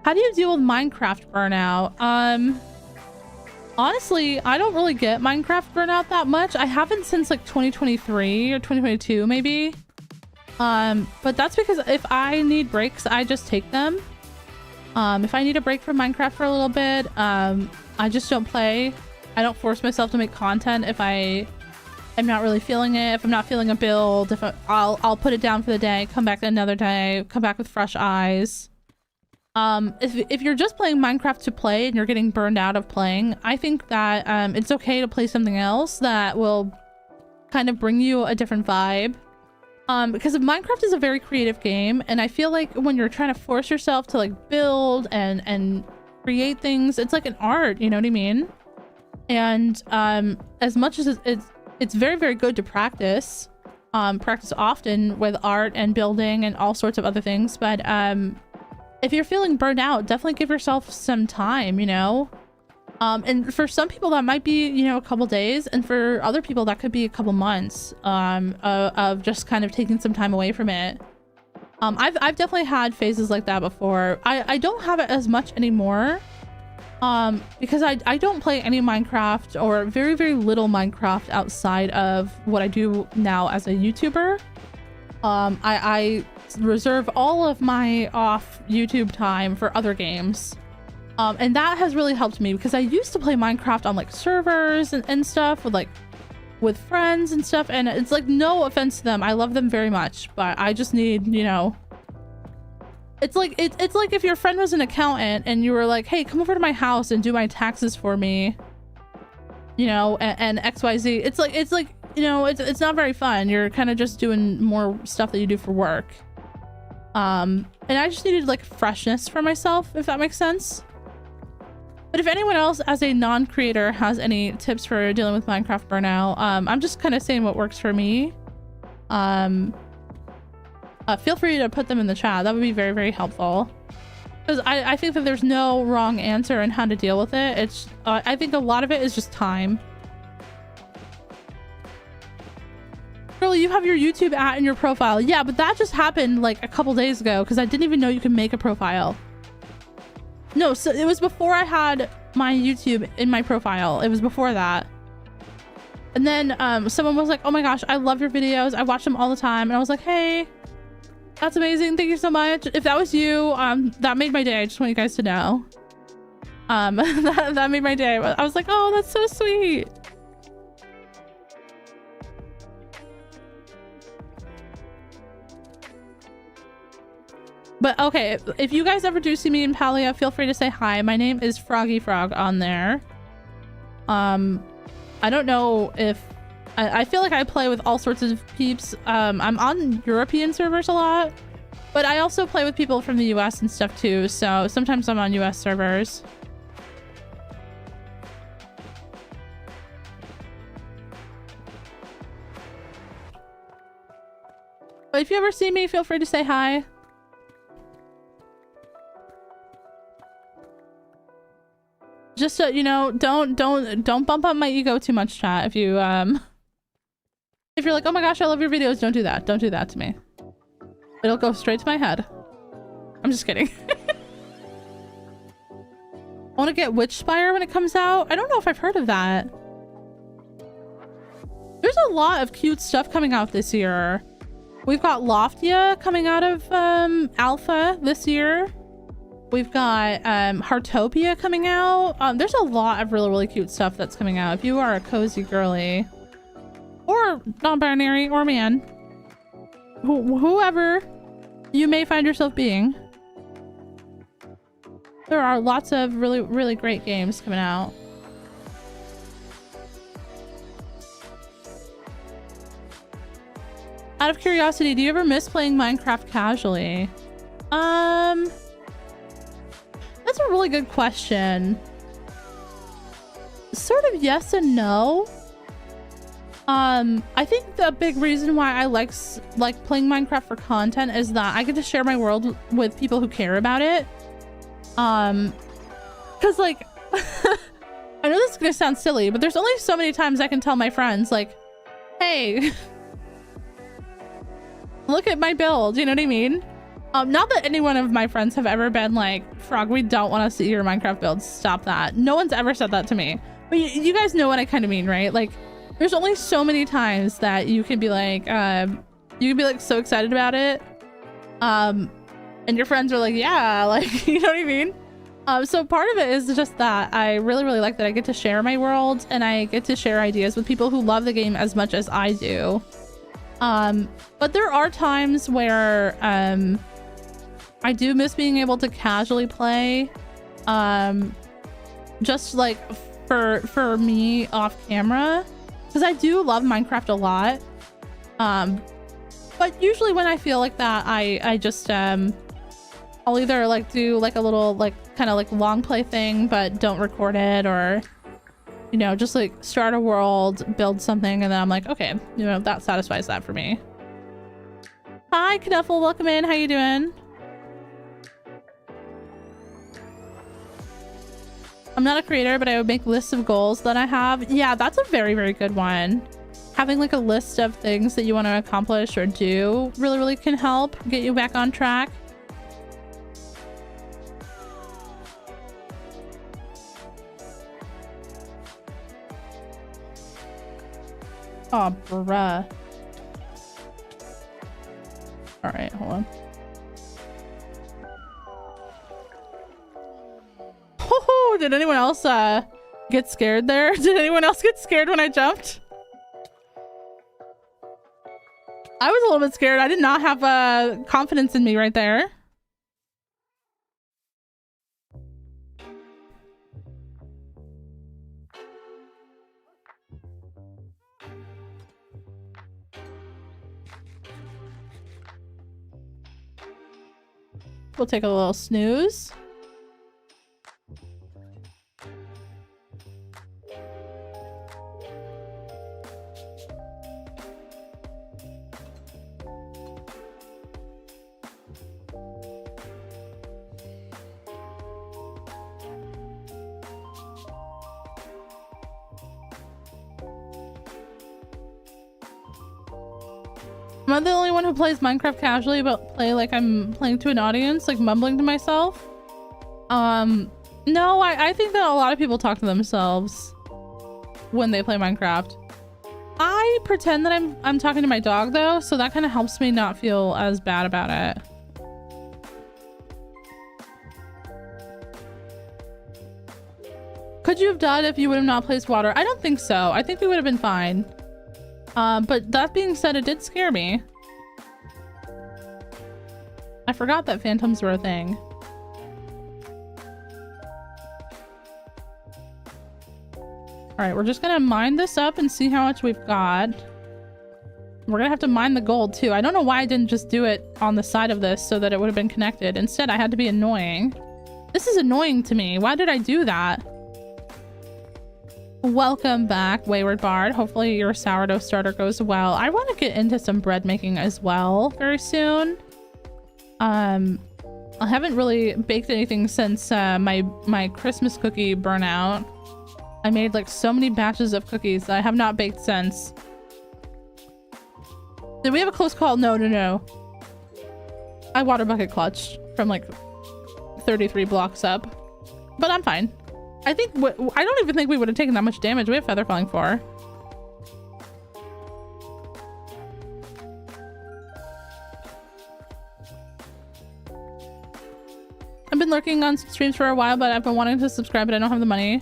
How do you deal with Minecraft burnout? Honestly, I don't really get Minecraft burnout that much. I haven't since like 2023 or 2022 maybe. But that's because if I need breaks, I just take them. If I need a break from Minecraft for a little bit, I just don't play. I don't force myself to make content if I'm not really feeling it. If I'm not feeling a build, I'll put it down for the day, come back another day, come back with fresh eyes. If you're just playing Minecraft to play and you're getting burned out of playing, I think that it's okay to play something else that will kind of bring you a different vibe. Because Minecraft is a very creative game, and I feel like when you're trying to force yourself to like build and create things, it's like an art, you know what I mean? And as much as it's very, very good to practice often with art and building and all sorts of other things, but if you're feeling burned out, definitely give yourself some time, you know? And for some people that might be, you know, a couple days, and for other people that could be a couple months of just kind of taking some time away from it. I've definitely had phases like that before. I don't have it as much anymore, Because I don't play any Minecraft or very, very little Minecraft outside of what I do now as a YouTuber. I reserve all of my off YouTube time for other games. And that has really helped me because I used to play Minecraft on like servers and stuff with friends and stuff. And it's like, no offense to them. I love them very much, but I just need, you know, it's like if your friend was an accountant and you were like, hey, come over to my house and do my taxes for me, you know, and XYZ. It's like, you know, it's not very fun. You're kind of just doing more stuff that you do for work. And I just needed like freshness for myself, if that makes sense. But if anyone else as a non-creator has any tips for dealing with Minecraft burnout, I'm just kind of saying what works for me. Feel free to put them in the chat. That would be very, very helpful. Because I think that there's no wrong answer in how to deal with it. It's I think a lot of it is just time. Girl, you have your YouTube at in your profile. Yeah, but that just happened like a couple days ago because I didn't even know you could make a profile. No, so it was before I had my YouTube in my profile. It was before that. And then someone was like, oh my gosh, I love your videos. I watch them all the time. And I was like, hey, that's amazing. Thank you so much. If that was you, that made my day. I just want you guys to know. That made my day. I was like, oh, that's so sweet. But okay, if you guys ever do see me in Palia, feel free to say hi. My name is Froggy Frog on there. I don't know if I feel like I play with all sorts of peeps. I'm on European servers a lot, but I also play with people from the US and stuff too. So sometimes I'm on US servers. But if you ever see me, feel free to say hi. Just so you know, don't bump up my ego too much, chat. If you if you're like, oh my gosh, I love your videos, don't do that. Don't do that to me. It'll go straight to my head. I'm just kidding. I want to get Witch Spire when it comes out. I don't know if I've heard of that. There's a lot of cute stuff coming out this year. We've got Loftia coming out of alpha this year. We've got Heartopia coming out. There's a lot of really, really cute stuff that's coming out. If you are a cozy girly or non-binary or man, whoever you may find yourself being, there are lots of really, really great games coming out. Out of curiosity, do you ever miss playing Minecraft casually? That's a really good question. Sort of yes and no. I think the big reason why I like playing Minecraft for content is that I get to share my world with people who care about it. Cause like, I know this is gonna sound silly, but there's only so many times I can tell my friends like, hey, look at my build, you know what I mean? Not that any one of my friends have ever been like, Frog, we don't want to see your Minecraft build. Stop that. No one's ever said that to me. But you guys know what I kind of mean, right? Like, there's only so many times that you can be like, so excited about it. And your friends are like, yeah, like, you know what I mean? So part of it is just that I really, really like that I get to share my world and I get to share ideas with people who love the game as much as I do. But there are times where, I do miss being able to casually play, just like for me off camera, because I do love Minecraft a lot. But usually when I feel like that, I just I'll either like do like a little like kind of like long play thing, but don't record it, or you know, just like start a world, build something, and then I'm like, okay, you know, that satisfies that for me. Hi Knuffle, welcome in. How you doing? I'm not a creator, but I would make lists of goals that I have. Yeah, that's a very, very good one. Having like a list of things that you want to accomplish or do really, really can help get you back on track. Oh, bruh. All right, hold on. Oh, did anyone else get scared there? Did anyone else get scared when I jumped? I was a little bit scared. I did not have confidence in me right there. We'll take a little snooze. Am I the only one who plays Minecraft casually but play like I'm playing to an audience, like mumbling to myself? No, I think that a lot of people talk to themselves when they play Minecraft. I pretend that I'm talking to my dog though, so that kind of helps me not feel as bad about it. Could you have died if you would have not placed water? I don't think so. I think we would have been fine. But that being said, it did scare me. I forgot that phantoms were a thing. Alright, we're just gonna mine this up and see how much we've got. We're gonna have to mine the gold too. I don't know why I didn't just do it on the side of this so that it would have been connected. Instead, I had to be annoying. This is annoying to me. Why did I do that? Welcome back, Wayward Bard. Hopefully your sourdough starter goes well. I want to get into some bread making as well very soon. I haven't really baked anything since my Christmas cookie burnout. I made like so many batches of cookies that I have not baked since. Did we have a close call? No. I water bucket clutched from like 33 blocks up, but I'm fine. I don't even think we would have taken that much damage. We have Feather Falling 4. I've been lurking on streams for a while, but I've been wanting to subscribe, but I don't have the money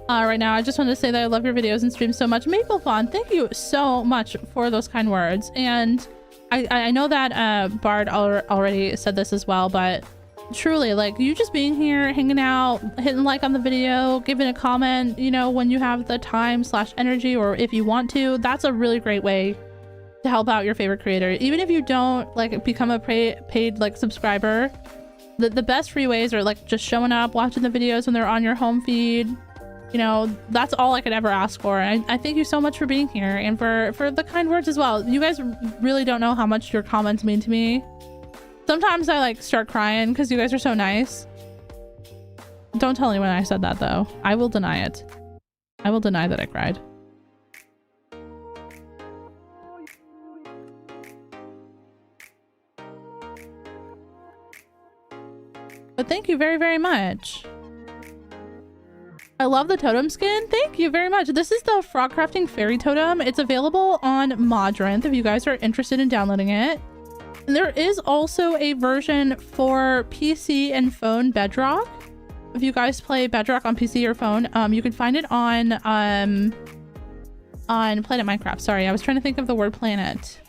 right now. I just wanted to say that I love your videos and streams so much. Maplefawn, thank you so much for those kind words. And I know that Bard already said this as well, but truly, like, you just being here, hanging out, hitting like on the video, giving a comment, you know, when you have the time / energy, or if you want to, that's a really great way to help out your favorite creator. Even if you don't like become a paid like subscriber, the best free ways are like just showing up, watching the videos when they're on your home feed. You know, that's all I could ever ask for. And I thank you so much for being here and for the kind words as well. You guys really don't know how much your comments mean to me. Sometimes I like start crying because you guys are so nice. Don't tell anyone I said that though. I will deny it. I will deny that I cried. But thank you very, very much. I love the totem skin. Thank you very much. This is the frogcrafting fairy totem. It's available on modrinth if you guys are interested in downloading it. And there is also a version for PC and phone Bedrock. If you guys play Bedrock on PC or phone, you can find it on Planet Minecraft. Sorry, I was trying to think of the word planet.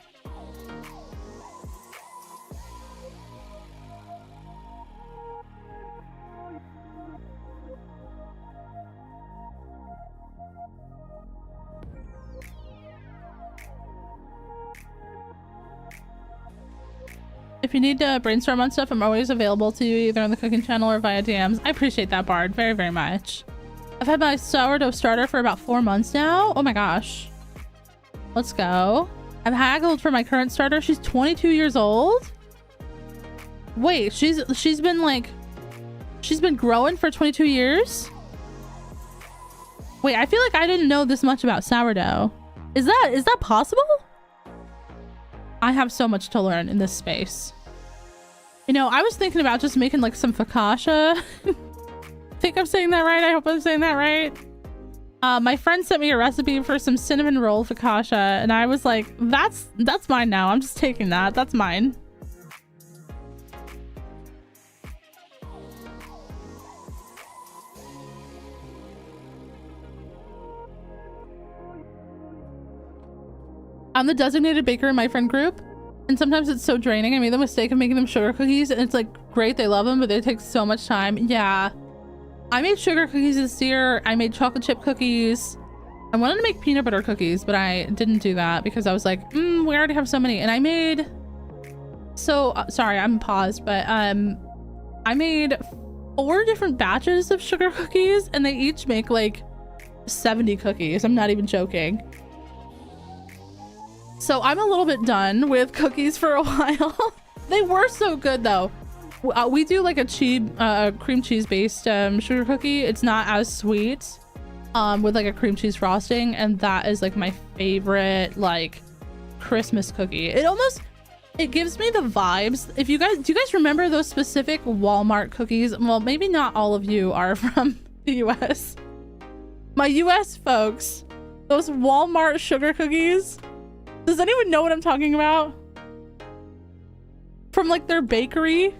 If you need to brainstorm on stuff, I'm always available to you either on the cooking channel or via DMs. I appreciate that, Bard, very, very much. I've had my sourdough starter for about 4 months now. Oh my gosh. Let's go. I've haggled for my current starter. She's 22 years old. Wait, she's been growing for 22 years? Wait, I feel like I didn't know this much about sourdough. Is that possible? I have so much to learn in this space. You know, I was thinking about just making like some focaccia. Think I'm saying that right? I hope I'm saying that right. My friend sent me a recipe for some cinnamon roll focaccia, and I was like, that's mine now. I'm just taking that. That's mine. I'm the designated baker in my friend group, and sometimes it's so draining. I made the mistake of making them sugar cookies, and it's like great, they love them, but they take so much time. Yeah, I made sugar cookies this year. I made chocolate chip cookies. I wanted to make peanut butter cookies, but I didn't do that because I was like, we already have so many. And I made, sorry, I'm paused, but I made 4 different batches of sugar cookies, and they each make like 70 cookies. I'm not even joking. So I'm a little bit done with cookies for a while. They were so good though. We do like a cream cheese based sugar cookie. It's not as sweet with like a cream cheese frosting, and that is like my favorite like Christmas cookie. It gives me the vibes. Do you guys remember those specific Walmart cookies? Well, maybe not all of you are from the US. My US folks, those Walmart sugar cookies. Does anyone know what I'm talking about? From like their bakery.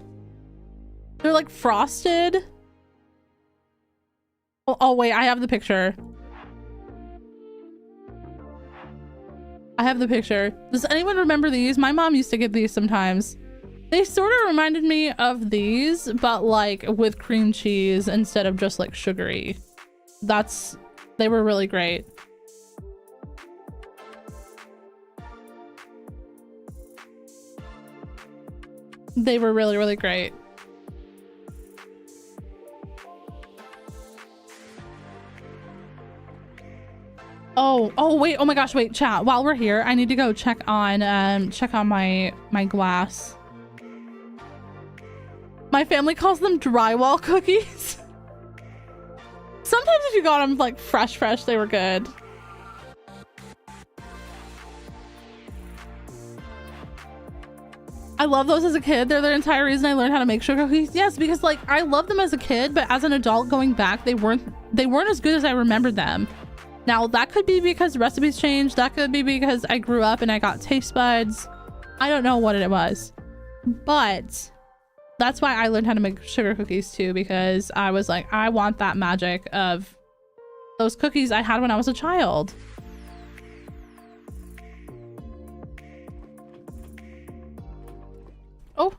They're like frosted. Oh wait, I have the picture. I have the picture. Does anyone remember these? My mom used to get these sometimes. They sort of reminded me of these, but like with cream cheese instead of just like sugary. They were really great. They were really, really great. Oh wait, oh my gosh, wait, chat. While we're here, I need to go check on my glass. My family calls them drywall cookies. Sometimes if you got them like fresh, they were good. I love those as a kid. They're the entire reason I learned how to make sugar cookies. Yes, because like I loved them as a kid, but as an adult going back, they weren't as good as I remembered them. Now that could be because recipes changed. That could be because I grew up and I got taste buds. I don't know what it was, but that's why I learned how to make sugar cookies too, because I was like, I want that magic of those cookies I had when I was a child. Oh.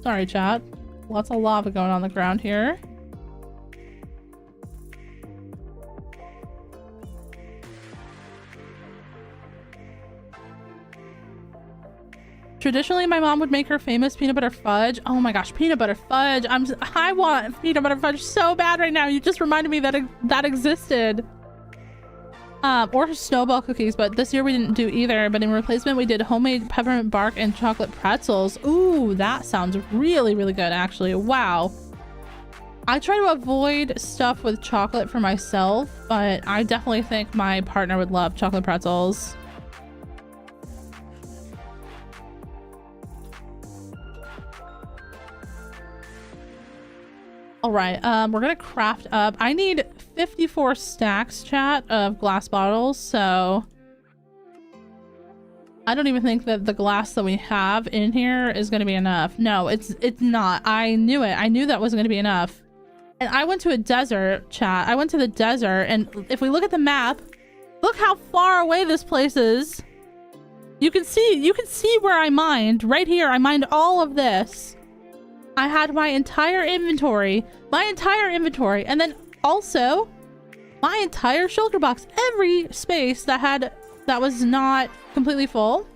Sorry, chat. Lots of lava going on the ground here. Traditionally, my mom would make her famous peanut butter fudge. Oh my gosh, peanut butter fudge. I want peanut butter fudge so bad right now. You just reminded me that that existed. Or snowball cookies, but this year we didn't do either. But in replacement, we did homemade peppermint bark and chocolate pretzels. Ooh, that sounds really, really good, actually. Wow. I try to avoid stuff with chocolate for myself, but I definitely think my partner would love chocolate pretzels. All right, we're gonna craft up. I need 54 stacks, chat, of glass bottles, so I don't even think that the glass that we have in here is gonna be enough. No, it's not. I knew it. I knew that wasn't gonna be enough. And I went to a desert, chat. I went to the desert, and if we look at the map, look how far away this place is. You can see where I mined. Right here, I mined all of this. I had my entire inventory, and then also my entire shulker box. Every space that was not completely full,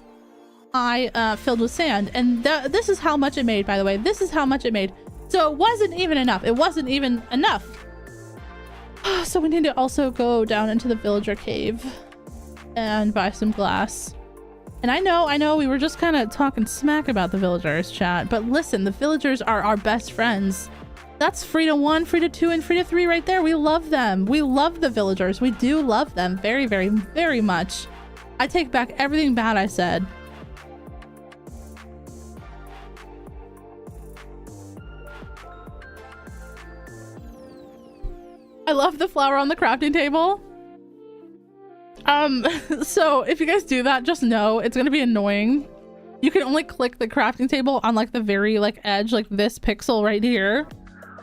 I filled with sand. And this is how much it made, by the way. This is how much it made. So it wasn't even enough. It wasn't even enough. So we need to also go down into the villager cave and buy some glass. And I know we were just kind of talking smack about the villagers, chat, but listen, the villagers are our best friends. That's Frida 1, Frida 2, and Frida 3 right there. We love them. We love the villagers. We do love them very, very, very much. I take back everything bad I said. I love the flower on the crafting table. So if you guys do that, just know it's gonna be annoying. You can only click the crafting table on like the very like edge, like this pixel right here.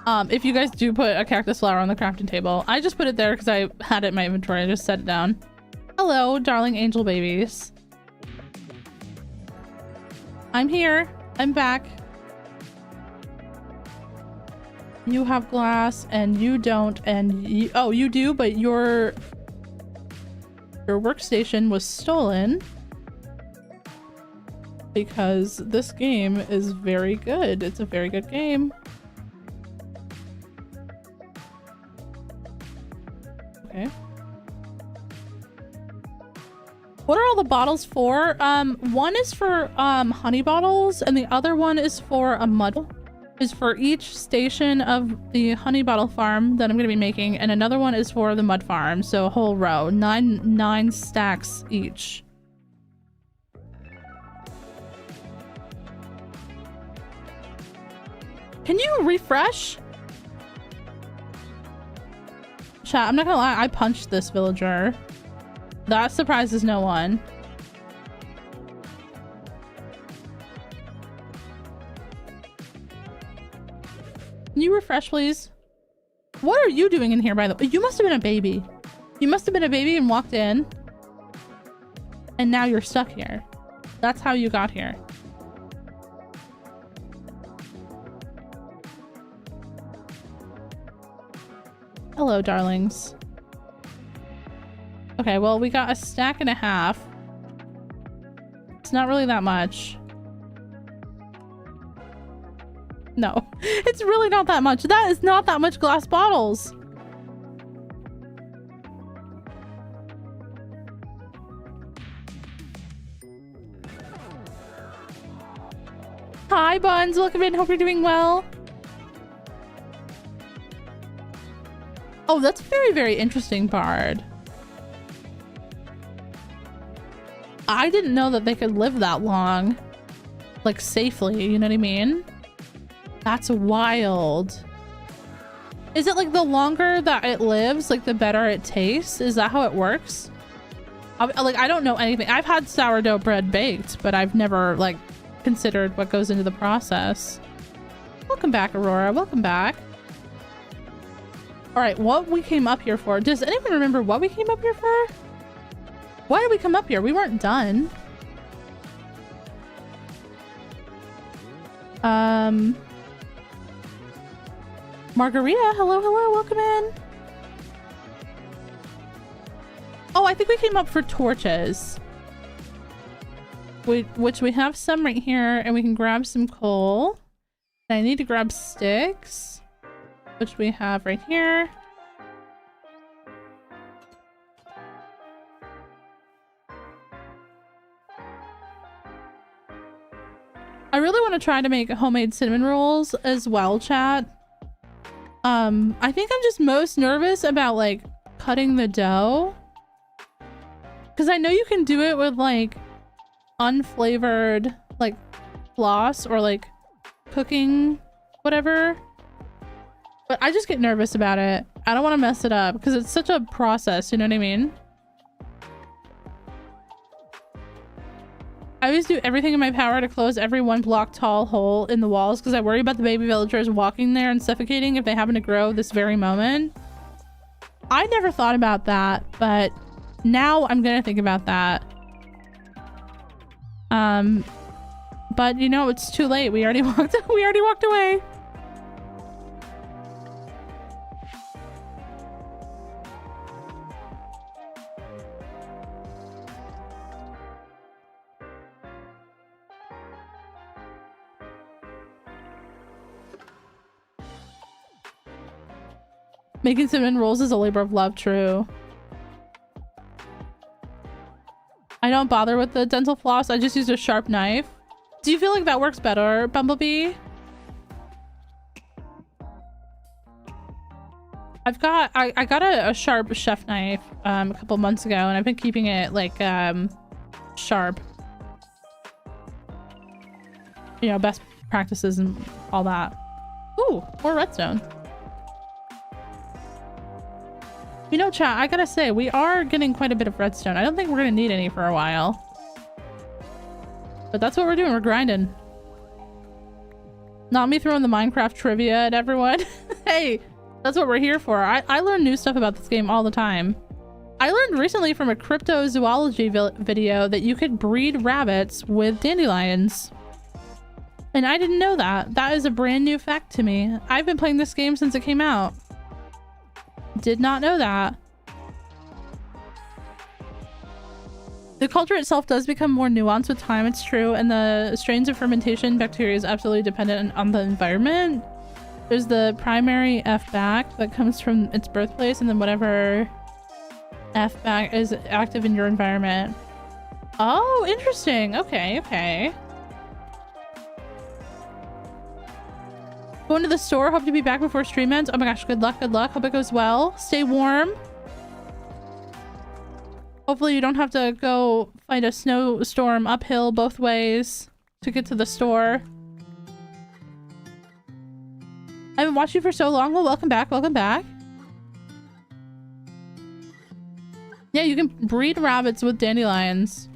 If you guys do put a cactus flower on the crafting table. I just put it there because I had it in my inventory. I just set it down. Hello, darling angel babies. I'm here. I'm back. You have glass and you don't, and you, oh, you do, but your workstation was stolen because this game is very good. It's a very good game. Okay. What are all the bottles for? One is for honey bottles and the other one is for a mud. Is for each station of the honey bottle farm that I'm going to be making, and another one is for the mud farm, so a whole row, nine stacks each. Can you refresh? Chat, I'm not gonna lie, I punched this villager. That surprises no one. Can you refresh, please? What are you doing in here, by the way? You must have been a baby. You must have been a baby and walked in. And now you're stuck here. That's how you got here. Hello, darlings. Okay, well, we got a stack and a half. It's not really that much. No, it's really not that much. That is not that much glass bottles. Hi, Buns. Welcome in. Hope you're doing well. Oh, that's very, very interesting, Bard. I didn't know that they could live that long. Like, safely, you know what I mean? That's wild. Is it like the longer that it lives, like the better it tastes? Is that how it works? Like, I don't know anything. I've had sourdough bread baked, but I've never like considered what goes into the process. Welcome back, Aurora. Welcome back. All right, what we came up here for. Does anyone remember what we came up here for? Why did we come up here? We weren't done. Margarita, hello, hello, welcome in. Oh, I think we came up for torches. Which we have some right here, and we can grab some coal. And I need to grab sticks, which we have right here. I really want to try to make homemade cinnamon rolls as well, chat. I think I'm just most nervous about like cutting the dough, because I know you can do it with like unflavored like floss or like cooking whatever, but I just get nervous about it. I don't want to mess it up because it's such a process, you know what I mean? I always do everything in my power to close every 1 block tall hole in the walls because I worry about the baby villagers walking there and suffocating if they happen to grow this very moment. I never thought about that, but now I'm gonna think about that. But you know, it's too late. We already walked away. Making cinnamon rolls is a labor of love, true. I don't bother with the dental floss. I just use a sharp knife. Do you feel like that works better, Bumblebee? I got a sharp chef knife a couple months ago, and I've been keeping it like sharp. You know, best practices and all that. Ooh, more redstone. You know, chat, I gotta say, we are getting quite a bit of redstone. I don't think we're gonna need any for a while. But that's what we're doing. We're grinding. Not me throwing the Minecraft trivia at everyone. Hey, that's what we're here for. I learn new stuff about this game all the time. I learned recently from a cryptozoology video that you could breed rabbits with dandelions. And I didn't know that. That is a brand new fact to me. I've been playing this game since it came out. Did not know that. The culture itself does become more nuanced with time, it's true, and the strains of fermentation bacteria is absolutely dependent on the environment. There's the primary F-back that comes from its birthplace, and then whatever F-back is active in your environment. Oh, interesting. Okay, okay. Going to the store, hope to be back before stream ends. Oh my gosh, good luck, good luck. Hope it goes well. Stay warm. Hopefully you don't have to go fight a snowstorm uphill both ways to get to the store. I haven't watched you for so long. Well, welcome back, welcome back. Yeah, you can breed rabbits with dandelions.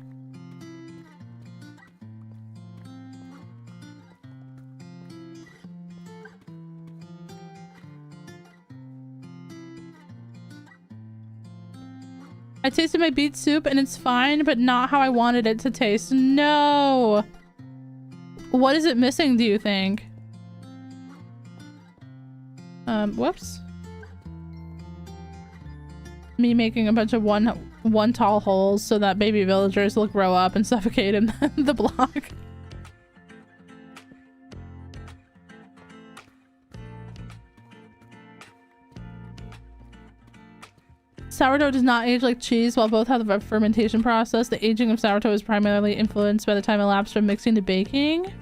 I tasted my beet soup and it's fine, but not how I wanted it to taste. No! What is it missing, do you think? Whoops. Me making a bunch of one tall holes so that baby villagers will grow up and suffocate in the block. Sourdough does not age like cheese. While both have a fermentation process, the aging of sourdough is primarily influenced by the time elapsed from mixing to baking.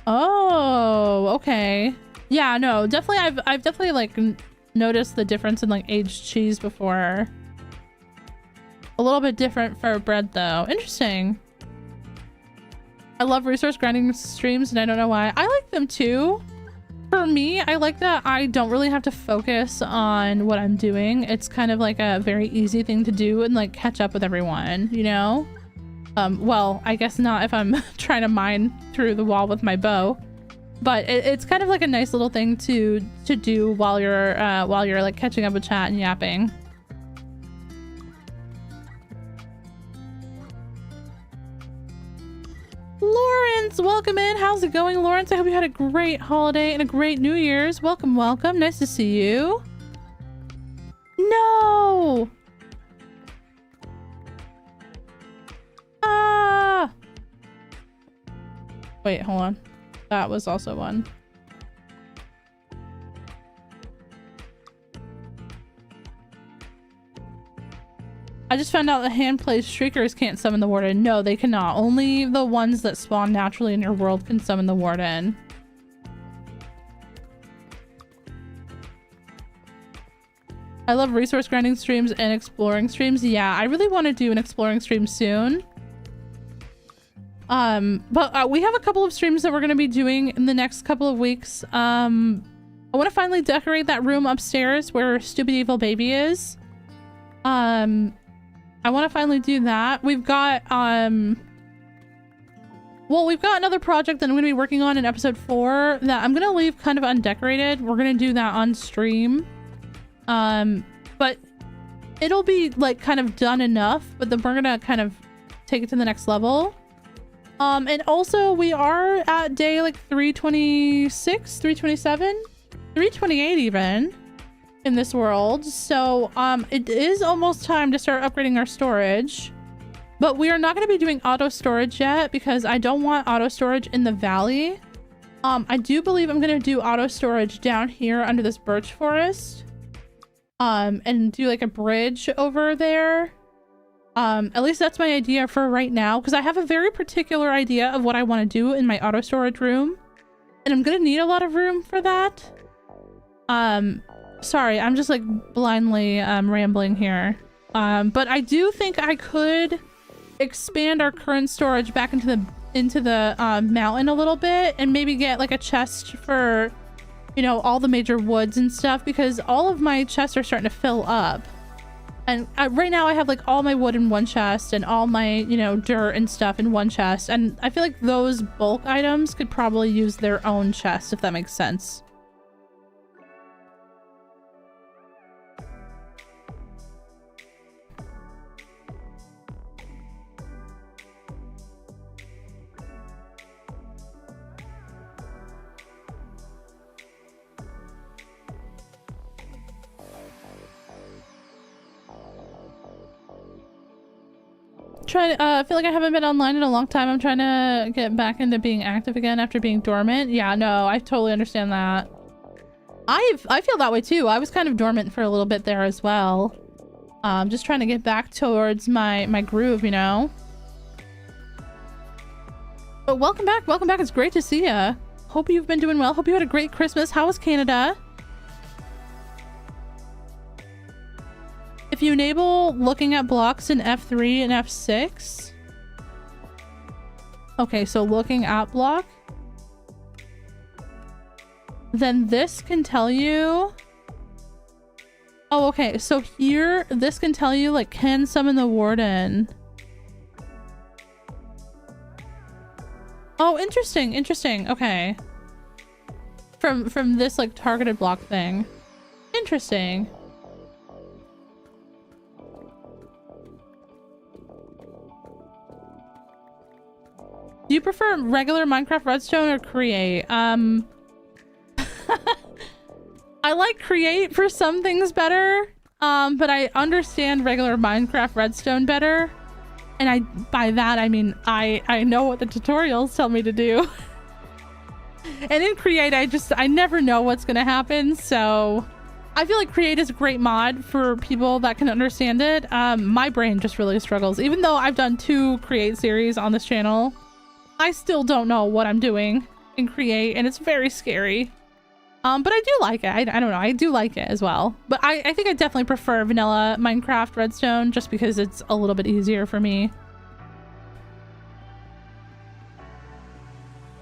Oh, okay. Yeah, no, definitely. I've definitely like noticed the difference in like aged cheese before. A little bit different for bread though. Interesting. I love resource grinding streams and I don't know why. I like them too. For me, I like that I don't really have to focus on what I'm doing. It's kind of like a very easy thing to do and like catch up with everyone, you know? Well, I guess not if I'm trying to mine through the wall with my bow, but it's kind of like a nice little thing to do while you're like catching up with chat and yapping. Lawrence, welcome in. How's it going, Lawrence? I hope you had a great holiday and a great New Year's. Welcome, welcome. Nice to see you. No! Ah! Wait, hold on. That was also one. I just found out that hand-placed shriekers can't summon the warden. No, they cannot. Only the ones that spawn naturally in your world can summon the warden. I love resource grinding streams and exploring streams. Yeah, I really want to do an exploring stream soon. But we have a couple of streams that we're going to be doing in the next couple of weeks. I want to finally decorate that room upstairs where Stupid Evil Baby is. I want to finally do that. We've got, well, we've got another project that I'm going to be working on in episode 4 that I'm going to leave kind of undecorated. We're going to do that on stream. But it'll be like kind of done enough, but then we're going to kind of take it to the next level. And also we are at day like 326, 327, 328 even. In this world, so it is almost time to start upgrading our storage, but we are not going to be doing auto storage yet because I don't want auto storage in the valley. I do believe I'm going to do auto storage down here under this birch forest, and do like a bridge over there. At least that's my idea for right now, because I have a very particular idea of what I want to do in my auto storage room, and I'm going to need a lot of room for that. Sorry, I'm just like blindly rambling here. But I do think I could expand our current storage back into the mountain a little bit and maybe get like a chest for you know, all the major woods and stuff, because all of my chests are starting to fill up. And right now I have like all my wood in one chest and all my, you know, dirt and stuff in one chest. And I feel like those bulk items could probably use their own chest, if that makes sense. I feel like I haven't been online in a long time. I'm trying to get back into being active again after being dormant. Yeah, no, I totally understand that. I feel that way too. I was kind of dormant for a little bit there as well. Just trying to get back towards my groove, you know. But welcome back. Welcome back. It's great to see ya. Hope you've been doing well. Hope you had a great Christmas. How was Canada? If you enable looking at blocks in F3 and F6. Okay, so looking at block. Then this can tell you... Oh, okay. So here, this can tell you, like, can summon the warden. Oh, interesting. Interesting. Okay. From this, like, targeted block thing. Interesting. Do you prefer regular Minecraft redstone or create? I like create for some things better, but I understand regular Minecraft redstone better. And by that, I mean, I know what the tutorials tell me to do. And in create, I never know what's gonna happen, so I feel like create is a great mod for people that can understand it. My brain just really struggles. Even though I've done 2 create series on this channel, I still don't know what I'm doing in create, and it's very scary. But I do like it. I don't know. I do like it as well. But I think I definitely prefer vanilla Minecraft redstone just because it's a little bit easier for me.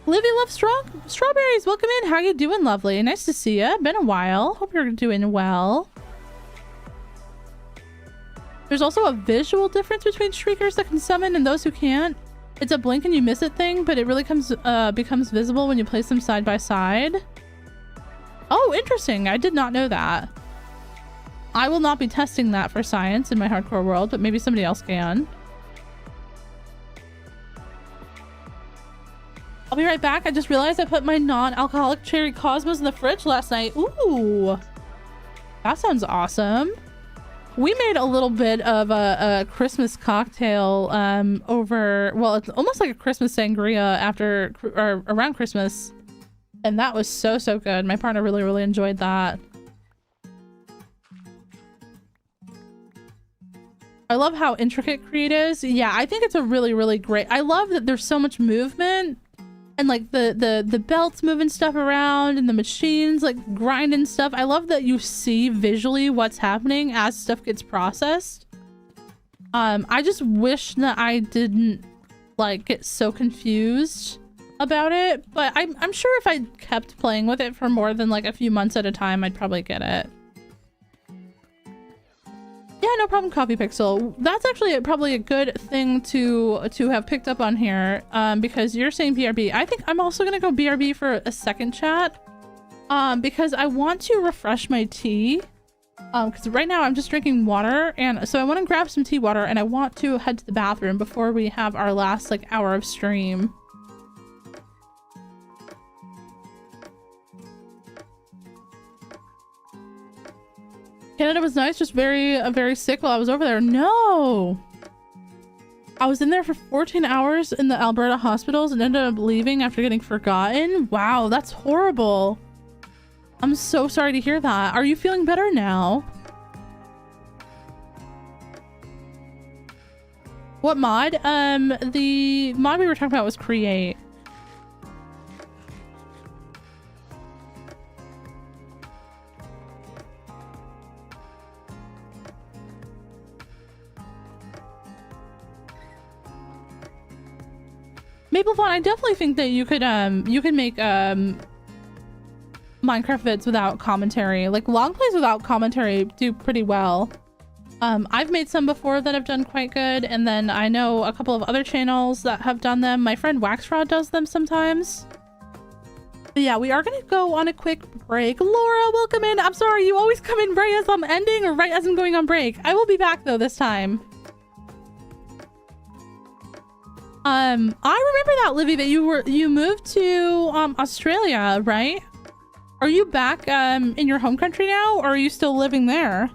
Livy loves strawberries. Welcome in. How you doing, lovely? Nice to see you. Been a while. Hope you're doing well. There's also a visual difference between streakers that can summon and those who can't. It's a blink and you miss it thing, but it really becomes visible when you place them side by side. Oh, interesting. I did not know that. I will not be testing that for science in my hardcore world, but maybe somebody else can. I'll be right back. I just realized I put my non-alcoholic cherry cosmos in the fridge last night. Ooh, that sounds awesome. We made a little bit of a Christmas cocktail over, well, it's almost like a Christmas sangria after or around Christmas. And that was so good. My partner really enjoyed that. I love how intricate create is. Yeah, I think it's a really great. I love that there's so much movement and like the belts moving stuff around and the machines like grinding stuff. I love that you see visually what's happening as stuff gets processed. I just wish that I didn't like get so confused about it, but I'm sure if I kept playing with it for more than like a few months at a time, I'd probably get it. Yeah, no problem, Coffee Pixel. That's actually probably a good thing to have picked up on here, because you're saying BRB. I think I'm also gonna go BRB for a second chat, because I want to refresh my tea, because right now I'm just drinking water, and so I want to grab some tea water, and I want to head to the bathroom before we have our last like hour of stream. Canada was nice, just very sick while I was over there. No! I was in there for 14 hours in the Alberta hospitals and ended up leaving after getting forgotten. Wow, that's horrible. I'm so sorry to hear that. Are you feeling better now? What mod? The mod we were talking about was create. Maplethon, I definitely think that you could make Minecraft vids without commentary. Like long plays without commentary do pretty well. I've made some before that have done quite good, and then I know a couple of other channels that have done them. My friend Waxrod does them sometimes. But yeah, we are gonna go on a quick break. Laura, welcome in. I'm sorry, you always come in right as I'm ending or right as I'm going on break. I will be back though this time. I remember that, Livy, that you moved to Australia, right? Are you back in your home country now, or are you still living there?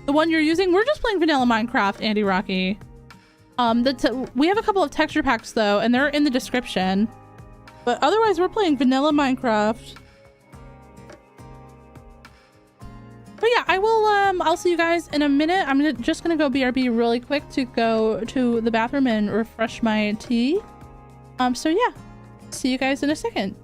The one you're using? We're just playing vanilla Minecraft, Andy Rocky. We have a couple of texture packs though, and they're in the description. But otherwise, we're playing vanilla Minecraft. But yeah, I will, I'll see you guys in a minute. I'm just gonna go BRB really quick to go to the bathroom and refresh my tea. So yeah, see you guys in a second.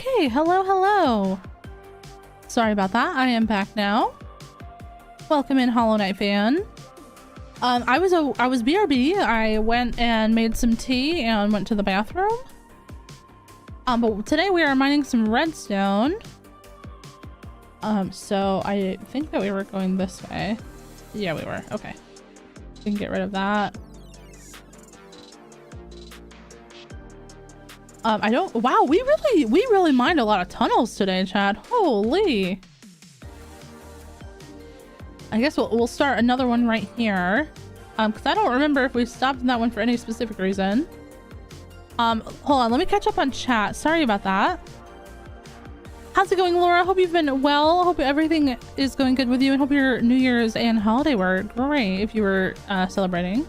Okay, hello. Sorry about that. I am back now. Welcome in, Hollow Knight fan. I was BRB. I went and made some tea and went to the bathroom. But today we are mining some redstone. So I think that we were going this way. Yeah, we were. Okay. We can get rid of that. Wow, we really mined a lot of tunnels today, Chad. Holy. I guess we'll start another one right here. Because I don't remember if we stopped in that one for any specific reason. Hold on, let me catch up on chat. Sorry about that. How's it going, Laura? Hope you've been well. Hope everything is going good with you, and hope your New Year's and holiday were great if you were celebrating.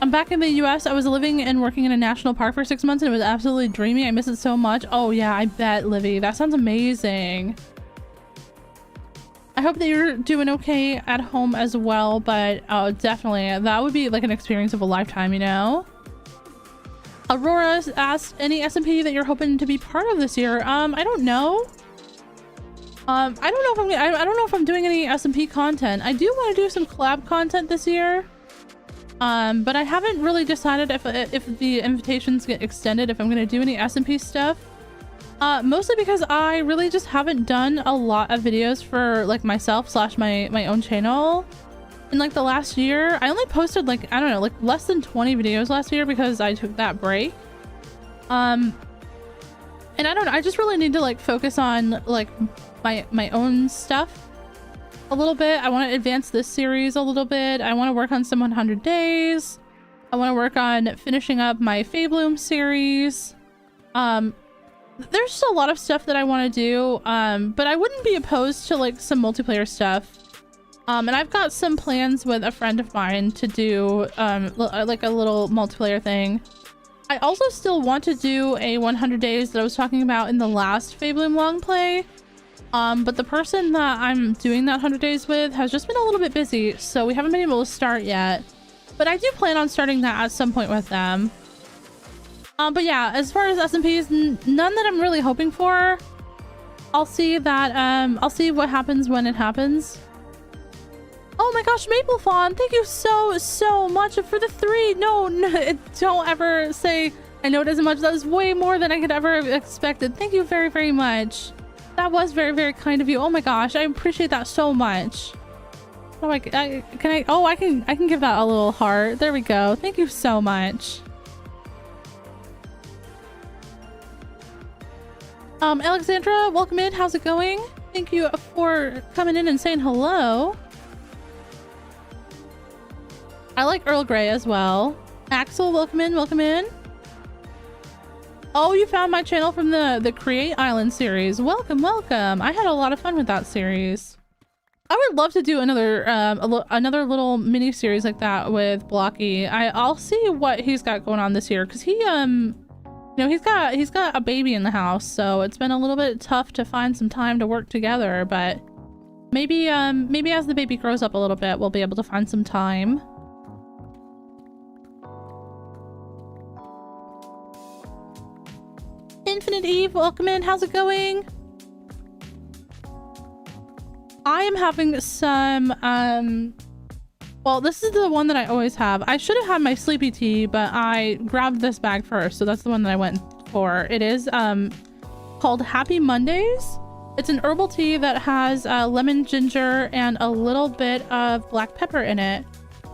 I'm back in the US. I was living and working in a national park for 6 months and it was absolutely dreamy. I miss it so much. Oh yeah, I bet, Livy. That sounds amazing. I hope that you're doing okay at home as well, but oh, definitely. That would be like an experience of a lifetime, you know? Aurora asked, any SMP that you're hoping to be part of this year? I don't know. I don't know if I'm doing any SMP content. I do want to do some collab content this year. But I haven't really decided if the invitations get extended, if I'm going to do any SMP stuff. Mostly because I really just haven't done a lot of videos for like myself / my own channel in like the last year. I only posted like, I don't know, like less than 20 videos last year because I took that break. And I don't know, I just really need to like focus on like my own stuff a little bit. I want to advance this series a little bit. I want to work on some 100 days. I want to work on finishing up my Fabloom series. There's just a lot of stuff that I want to do, but I wouldn't be opposed to like some multiplayer stuff. And I've got some plans with a friend of mine to do like a little multiplayer thing. I also still want to do a 100 days that I was talking about in the last Fabloom long play. But the person that I'm doing that 100 days with has just been a little bit busy, so we haven't been able to start yet. But I do plan on starting that at some point with them. But yeah, as far as SMPs, none that I'm really hoping for. I'll see that, I'll see what happens when it happens. Oh my gosh, Maple Fawn, thank you so much for the 3. No, don't ever say I know it isn't much. That was way more than I could ever have expected. Thank you very much. That was very kind of you. Oh my gosh, I appreciate that so much. Oh, I can give that a little heart. There we go. Thank you so much. Alexandra, welcome in. How's it going? Thank you for coming in and saying hello. I like Earl Grey as well. Axel, welcome in. Oh, you found my channel from the Create Island series. Welcome. I had a lot of fun with that series. I would love to do another little mini series like that with Blocky. I'll see what he's got going on this year, because he you know, he's got a baby in the house, so it's been a little bit tough to find some time to work together, but maybe as the baby grows up a little bit, we'll be able to find some time. Infinite Eve, welcome in. How's it going? I am having some well, this is the one that I always have. I should have had my sleepy tea, but I grabbed this bag first, so that's the one that I went for. It is called Happy Mondays. It's an herbal tea that has lemon, ginger, and a little bit of black pepper in it.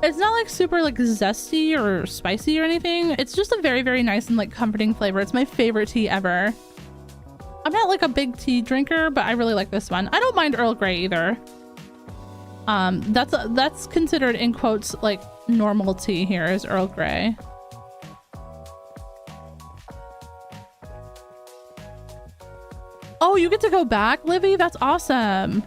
It's not like super like zesty or spicy or anything. It's just a very nice and like comforting flavor. It's my favorite tea ever. I'm not like a big tea drinker, but I really like this one. I don't mind Earl Grey either. That's considered in quotes like normal tea here is Earl Grey. Oh, you get to go back, Livy? That's awesome.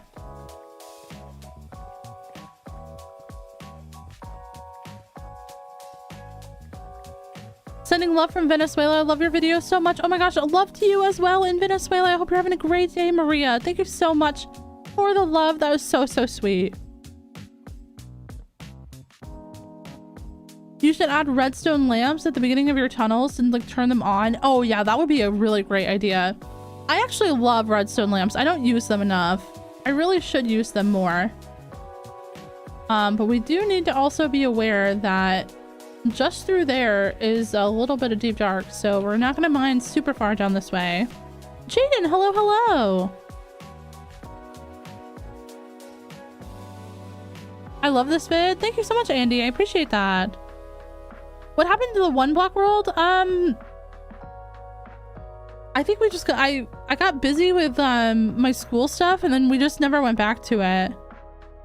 Sending love from Venezuela. I love your video so much. Oh my gosh, love to you as well in Venezuela. I hope you're having a great day, Maria. Thank you so much for the love. That was so sweet. You should add redstone lamps at the beginning of your tunnels and like turn them on. Oh yeah, that would be a really great idea. I actually love redstone lamps. I don't use them enough. I really should use them more. But we do need to also be aware that just through there is a little bit of deep dark, so we're not going to mine super far down this way. Jaden, hello, hello. I love this vid. Thank you so much, Andy. I appreciate that. What happened to the 1 block world? I think we just got, I got busy with my school stuff, and then we just never went back to it.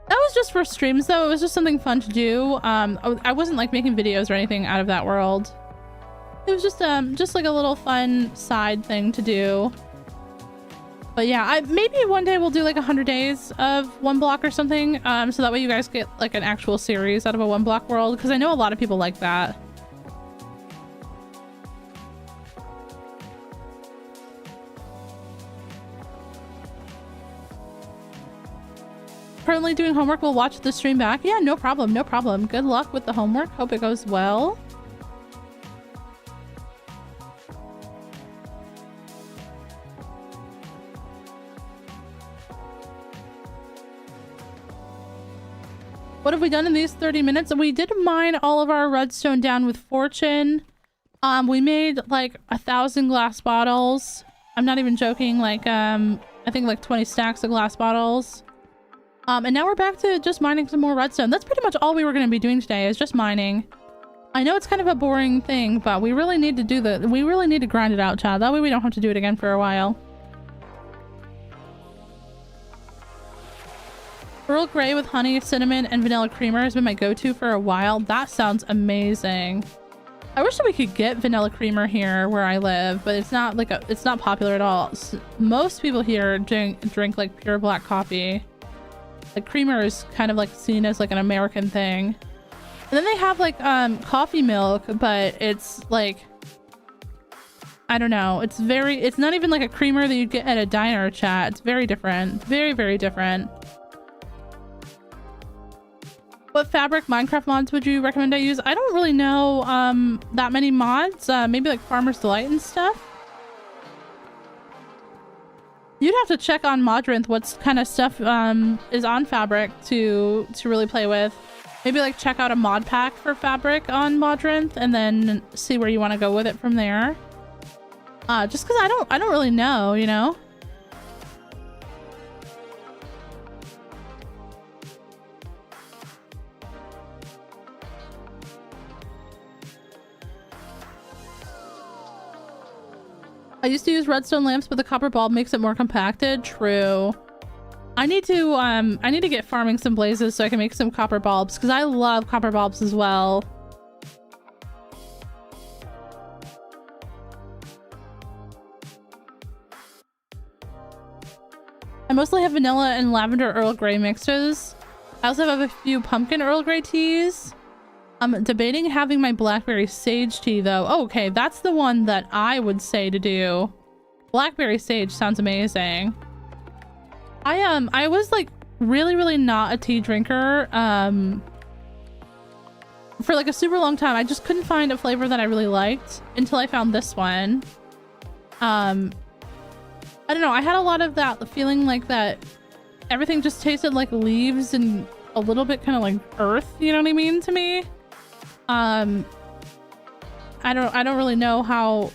That was just for streams though. It was just something fun to do. I wasn't like making videos or anything out of that world. It was just like a little fun side thing to do. But yeah, maybe one day we'll do like 100 days of 1 block or something. So that way you guys get like an actual series out of a 1 block world, because I know a lot of people like that. Currently doing homework. We'll watch the stream back. Yeah, no problem, no problem. Good luck with the homework. Hope it goes well. What have we done in these 30 minutes? We did mine all of our redstone down with fortune. We made like 1,000 glass bottles. I'm not even joking. Like I think like 20 stacks of glass bottles. And now we're back to just mining some more redstone. That's pretty much all we were going to be doing today, is just mining. I know it's kind of a boring thing, but we really need to we really need to grind it out, Chad. That way we don't have to do it again for a while. Earl Grey with honey, cinnamon, and vanilla creamer has been my go-to for a while. That sounds amazing. I wish that we could get vanilla creamer here where I live, but it's not like it's not popular at all. Most people here drink like pure black coffee. Like creamer is kind of like seen as like an American thing. And then they have like coffee milk, but it's like, I don't know. It's not even like a creamer that you'd get at a diner, chat. It's very different. Very, very different. What fabric Minecraft mods would you recommend I use? I don't really know that many mods. Maybe like Farmer's Delight and stuff. You'd have to check on Modrinth what kind of stuff is on fabric to really play with. Maybe like check out a mod pack for fabric on Modrinth and then see where you want to go with it from there. Just because I don't really know, you know? I used to use redstone lamps, but the copper bulb makes it more compacted. True. I need to get farming some blazes so I can make some copper bulbs, because I love copper bulbs as well. I mostly have vanilla and lavender Earl Grey mixes. I also have a few pumpkin Earl Grey teas. I'm debating having my blackberry sage tea though. Oh, okay, that's the one that I would say to do. Blackberry sage sounds amazing. I was like really not a tea drinker for like a super long time. I just couldn't find a flavor that I really liked until I found this one. I don't know, I had a lot of that feeling like that everything just tasted like leaves and a little bit kind of like earth, you know what I mean, to me. I don't really know how.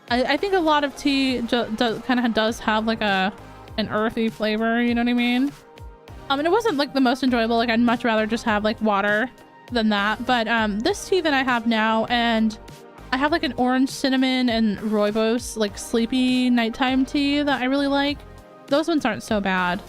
I think a lot of tea kind of does have like an earthy flavor, you know what I mean? And it wasn't like the most enjoyable. Like I'd much rather just have like water than that. But this tea that I have now, and I have like an orange cinnamon and rooibos like sleepy nighttime tea that I really like. Those ones aren't so bad.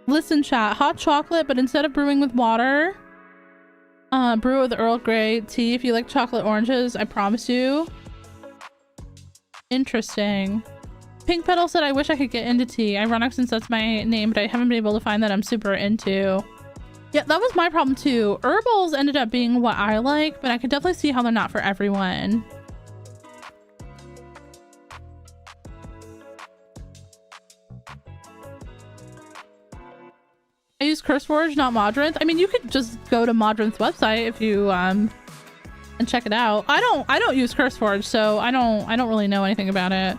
Listen, chat, hot chocolate, but instead of brewing with water, brew it with Earl Grey tea. If you like chocolate oranges, I promise you. Interesting. Pink Petal said, I wish I could get into tea. Ironic since that's my name, but I haven't been able to find that I'm super into. Yeah, that was my problem too. Herbals ended up being what I like, but I could definitely see how they're not for everyone. I use CurseForge, not Modrinth. I mean, you could just go to Modrinth's website if you and check it out. I don't use CurseForge, so I don't really know anything about it.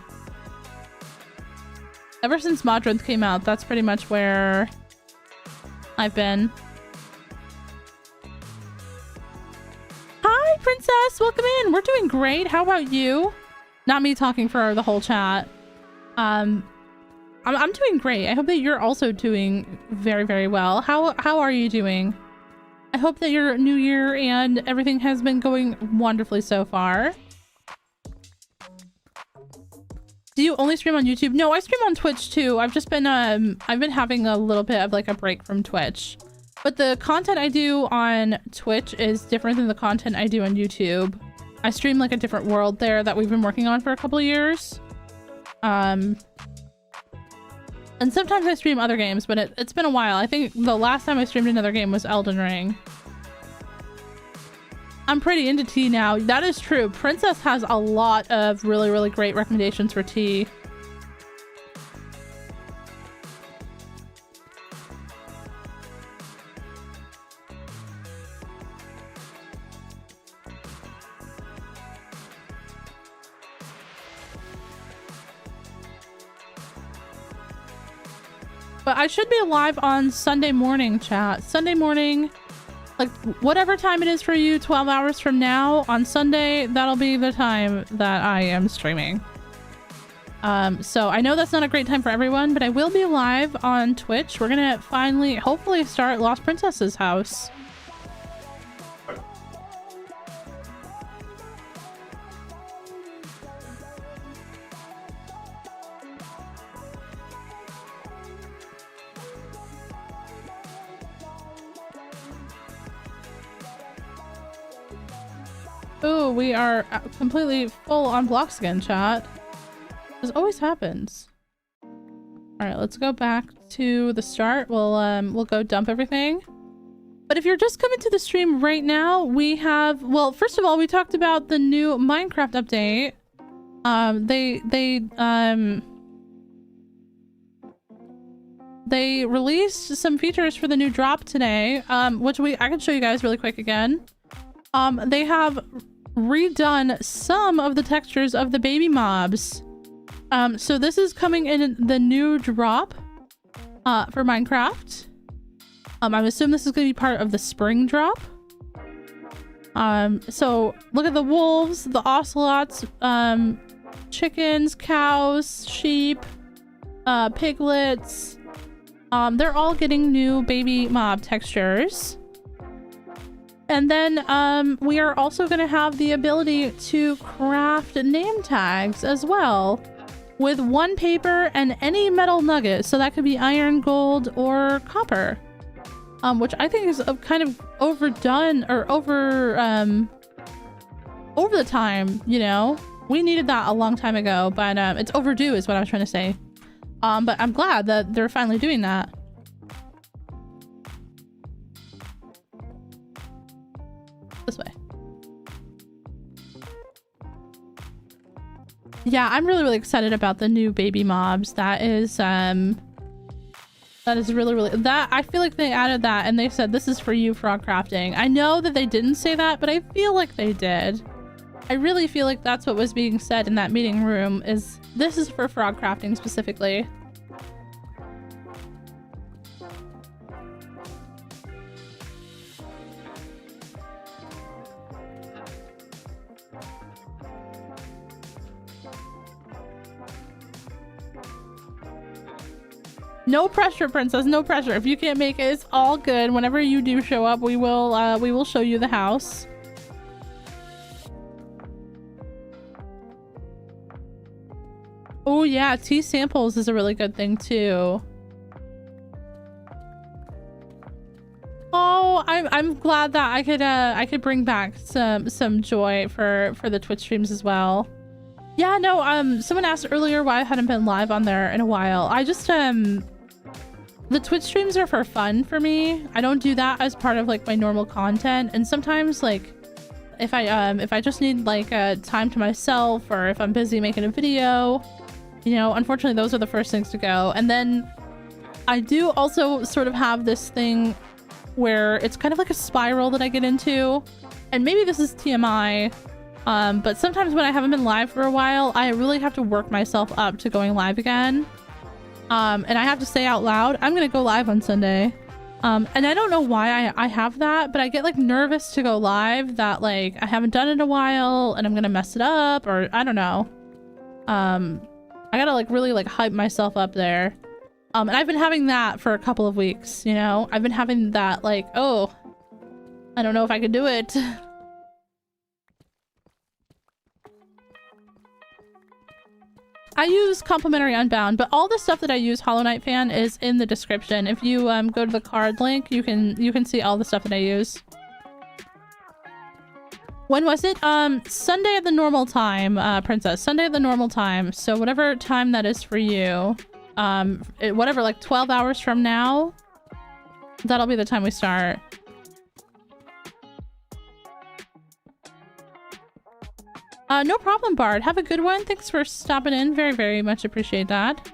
Ever since Modrinth came out, that's pretty much where I've been. Hi, Princess! Welcome in! We're doing great. How about you? Not me talking for the whole chat. I'm doing great. I hope that you're also doing very, very well. How are you doing? I hope that your new year and everything has been going wonderfully so far. Do you only stream on YouTube? No, I stream on Twitch too. I've just been I've been having a little bit of like a break from Twitch. But the content I do on Twitch is different than the content I do on YouTube. I stream like a different world there that we've been working on for a couple of years. And sometimes I stream other games, but it's been a while. I think the last time I streamed another game was Elden Ring. I'm pretty into tea now. That is true. Princess has a lot of really, really great recommendations for tea. But I should be live on Sunday morning, chat. Sunday morning, like whatever time it is for you, 12 hours from now on Sunday, that'll be the time that I am streaming. So I know that's not a great time for everyone, but I will be live on Twitch. We're gonna finally, hopefully, start Lost Princess's house. Ooh, we are completely full on blocks again, chat. This always happens. Alright, let's go back to the start. We'll go dump everything. But if you're just coming to the stream right now, we have... Well, first of all, we talked about the new Minecraft update. They released some features for the new drop today, which I can show you guys really quick again. They have redone some of the textures of the baby mobs. So this is coming in the new drop for Minecraft. I assume this is going to be part of the spring drop. So look at the wolves, the ocelots, chickens, cows, sheep, piglets. They're all getting new baby mob textures. And then we are also going to have the ability to craft name tags as well with one paper and any metal nugget. So that could be iron, gold, or copper, which I think is kind of overdone or over the time, you know? We needed that a long time ago, but it's overdue is what I was trying to say. But I'm glad that they're finally doing that. This way. Yeah, I'm really, really excited about the new baby mobs. That is really, really... I feel like they added that and they said, this is for you, frogcrafting. I know that they didn't say that, but I feel like they did. I really feel like that's what was being said in that meeting room, is this is for frogcrafting specifically. No pressure, princess, no pressure. If you can't make it, it's all good. Whenever you do show up, we will show you the house. Oh yeah, tea samples is a really good thing too. Oh, I'm glad that I could bring back some joy for the Twitch streams as well. Yeah, no, someone asked earlier why I hadn't been live on there in a while. I just The Twitch streams are for fun for me. I don't do that as part of like my normal content. And sometimes like if I just need like time to myself, or if I'm busy making a video, you know, unfortunately those are the first things to go. And then I do also sort of have this thing where it's kind of like a spiral that I get into, and maybe this is TMI, but sometimes when I haven't been live for a while, I really have to work myself up to going live again. And I have to say out loud, I'm gonna go live on Sunday. And I don't know why I have that, but I get like nervous to go live, that like I haven't done it in a while and I'm gonna mess it up, or I don't know. I gotta like really like hype myself up there. And I've been having that for a couple of weeks, you know? I've been having that like, oh, I don't know if I could do it. I use Complimentary Unbound, but all the stuff that I use Hollow Knight Fan is in the description. If you go to the card link, you can see all the stuff that I use. When was it? Sunday at the normal time, Princess. Sunday at the normal time. So whatever time that is for you. Whatever, like 12 hours from now, that'll be the time we start. No problem, Bard. Have a good one. Thanks for stopping in. Very, very much appreciate that.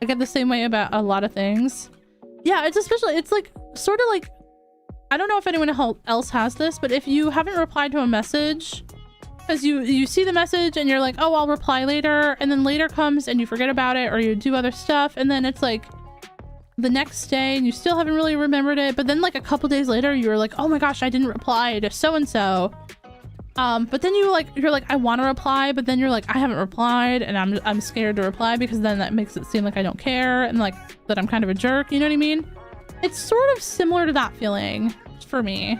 I get the same way about a lot of things. Yeah, it's especially, it's like, sort of like, I don't know if anyone else has this, but if you haven't replied to a message, because you see the message and you're like, oh, I'll reply later, and then later comes and you forget about it, or you do other stuff, and then it's like the next day and you still haven't really remembered it, but then like a couple days later you're like, oh my gosh, I didn't reply to so-and-so. But then you're like, I want to reply, but then you're like, I haven't replied, and I'm scared to reply because then that makes it seem like I don't care and like that I'm kind of a jerk, you know what I mean? It's sort of similar to that feeling for me.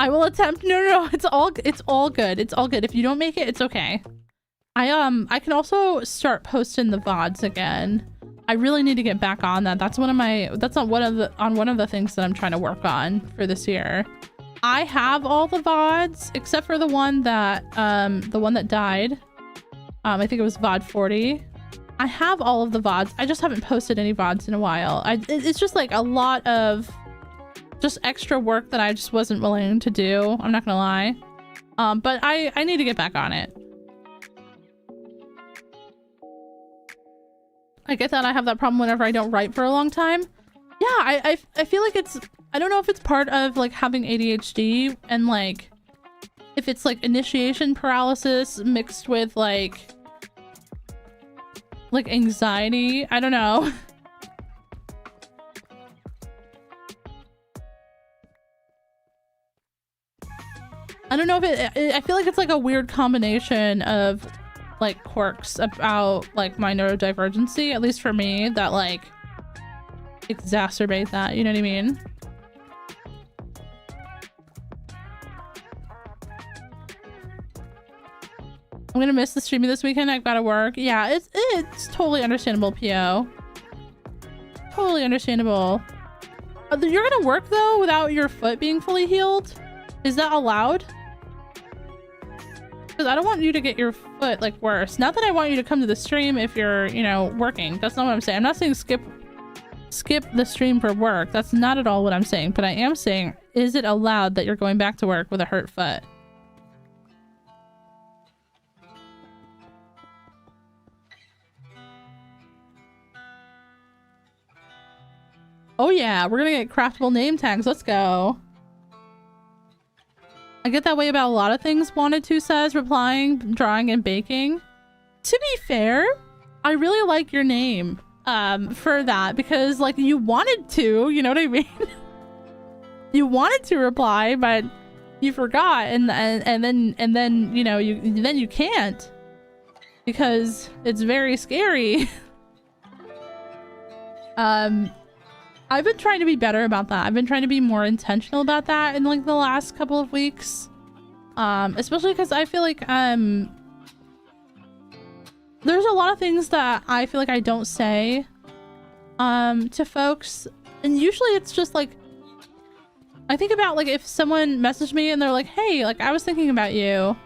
I will attempt. No, it's all good. It's all good. If you don't make it, it's okay. I can also start posting the VODs again. I really need to get back on that. That's one of the things that I'm trying to work on for this year. I have all the VODs except for the one that died. I think it was VOD 40. I have all of the VODs. I just haven't posted any VODs in a while. It's just like a lot of just extra work that I just wasn't willing to do. I'm not gonna lie. But I need to get back on it. I get that I have that problem whenever I don't write for a long time. Yeah, I feel like it's, I don't know if it's part of like having ADHD and like if it's like initiation paralysis mixed with like anxiety. I don't know. I don't know if I feel like it's like a weird combination of like quirks about like my neurodivergency, at least for me, that like exacerbate that, you know what I mean? I'm gonna miss the streaming this weekend. I've gotta work. Yeah, it's totally understandable, PO. Totally understandable. You're gonna work though without your foot being fully healed? Is that allowed? Because I don't want you to get your foot like worse. Not that I want you to come to the stream if you're, you know, working. That's not what I'm saying. I'm not saying skip the stream for work. That's not at all what I'm saying. But I am saying, is it allowed that you're going back to work with a hurt foot? Oh yeah, we're gonna get craftable name tags. Let's go. I get that way about a lot of things. Wanted to says replying, drawing, and baking. To be fair, I really like your name for that because like you wanted to, you know what I mean? You wanted to reply, but you forgot, and then you know you can't because it's very scary. I've been trying to be better about that. I've been trying to be more intentional about that in like the last couple of weeks. Especially because I feel like there's a lot of things that I feel like I don't say to folks, and usually it's just like I think about like if someone messaged me and they're like, hey, like I was thinking about you,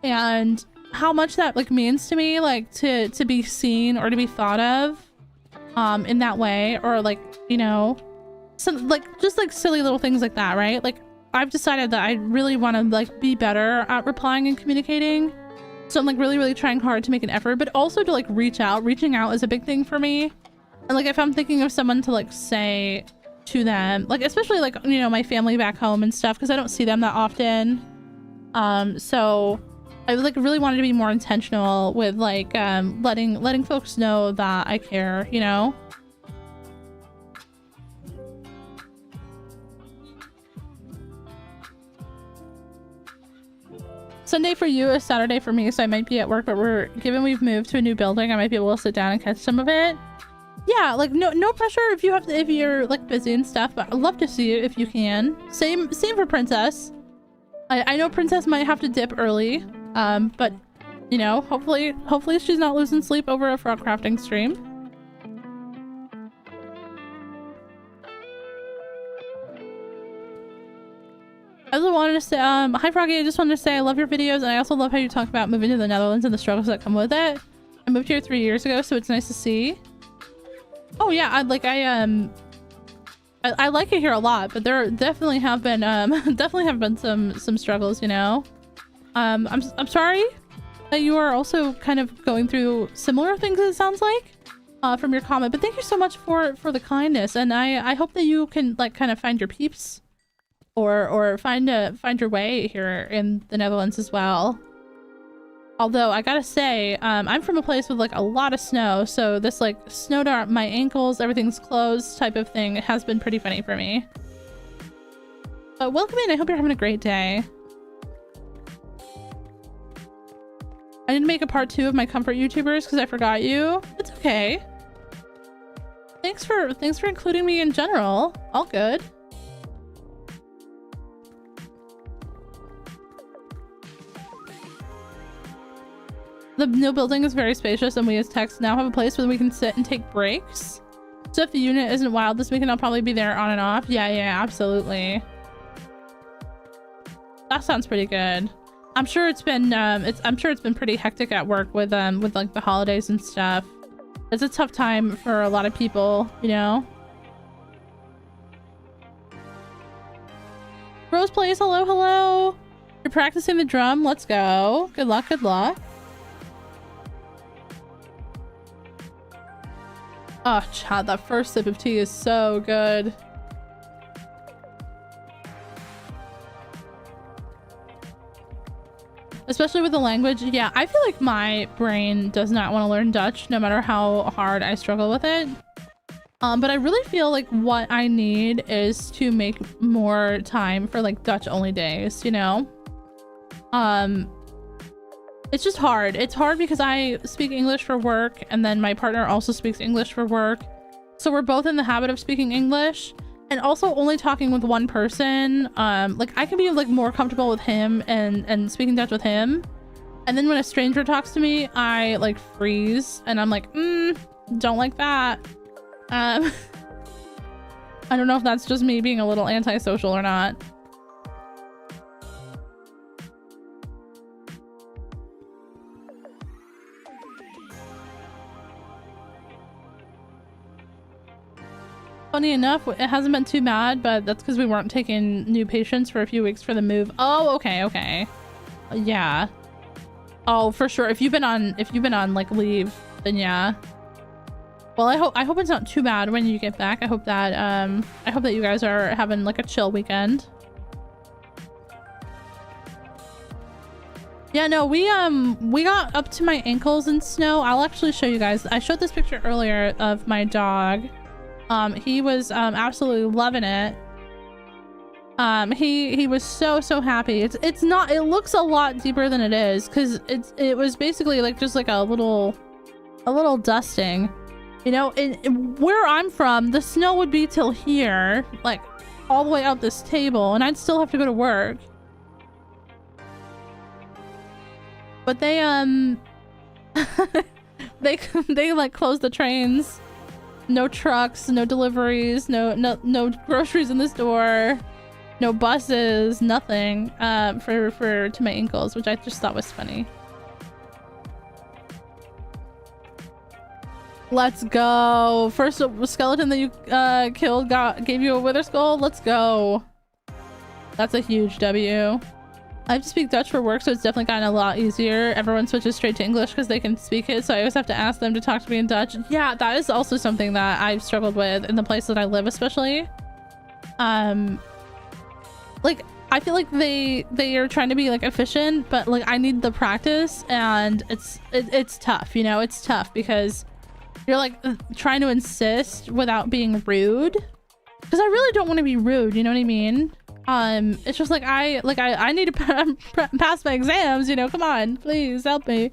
and how much that like means to me, like to be seen or to be thought of in that way, or like, you know, some like just like silly little things like that, right? Like I've decided that I really want to like be better at replying and communicating, so I'm like really trying hard to make an effort, but also to like reach out. Reaching out is a big thing for me. And like if I'm thinking of someone to like say to them, like especially like, you know, my family back home and stuff, because I don't see them that often, so I like really wanted to be more intentional with like letting folks know that I care, you know. Sunday for you is Saturday for me, so I might be at work, but given we've moved to a new building, I might be able to sit down and catch some of it. Yeah, like no pressure if you're like busy and stuff, but I'd love to see you if you can. Same for Princess. I know Princess might have to dip early, but you know, hopefully she's not losing sleep over a frogcrafting stream. I also wanted to say, hi Froggy, I just wanted to say I love your videos, and I also love how you talk about moving to the Netherlands and the struggles that come with it. I moved here 3 years ago, so it's nice to see. Oh yeah, I like it here a lot, but there definitely have been some struggles, you know. I'm sorry that you are also kind of going through similar things, it sounds like, from your comment, but thank you so much for the kindness, and I hope that you can like kind of find your peeps or find your way here in the Netherlands as well. Although I gotta say, I'm from a place with like a lot of snow, so this like snow to my ankles, everything's closed type of thing has been pretty funny for me. But welcome in, I hope you're having a great day. I didn't make a part 2 of my comfort YouTubers because I forgot you. It's okay. Thanks for including me in general. All good. The new building is very spacious, and we as techs now have a place where we can sit and take breaks. So if the unit isn't wild this weekend, I'll probably be there on and off. Yeah, absolutely. That sounds pretty good. I'm sure it's been pretty hectic at work with like the holidays and stuff. It's a tough time for a lot of people, you know. Rose plays, hello. You're practicing the drum. Let's go. Good luck. Oh, Chad, that first sip of tea is so good. Especially with the language. Yeah, I feel like my brain does not want to learn Dutch, no matter how hard I struggle with it. But I really feel like what I need is to make more time for like Dutch only days, you know? It's just hard. It's hard because I speak English for work, and then my partner also speaks English for work. So we're both in the habit of speaking English, and also only talking with one person. Like I can be like more comfortable with him and speaking Dutch with him. And then when a stranger talks to me, I like freeze and I'm like, don't like that. I don't know if that's just me being a little antisocial or not. Funny enough, it hasn't been too bad, but that's because we weren't taking new patients for a few weeks for the move. Oh, okay. Yeah. Oh, for sure. If you've been on like leave, then yeah. Well, I hope it's not too bad when you get back. I hope that you guys are having like a chill weekend. Yeah, no, we got up to my ankles in snow. I'll actually show you guys. I showed this picture earlier of my dog. He was absolutely loving it. He was so happy. It looks a lot deeper than it is, because it was basically like just like a little dusting, you know. Where I'm from, the snow would be till here, like all the way out this table, and I'd still have to go to work. But they they like close the trains. No trucks, no deliveries, no groceries in the store, no buses, nothing to my ankles, which I just thought was funny. Let's go. First skeleton that you killed gave you a wither skull. Let's go. That's a huge W. I have to speak Dutch for work, so it's definitely gotten a lot easier. Everyone switches straight to English because they can speak it, so I always have to ask them to talk to me in Dutch. Yeah, that is also something that I've struggled with in the place that I live, especially. Like, I feel like they are trying to be like efficient, but like I need the practice, and it's tough, you know. It's tough because you're like trying to insist without being rude, because I really don't want to be rude, you know what I mean? It's just like I need to pass my exams, you know. Come on, please help me.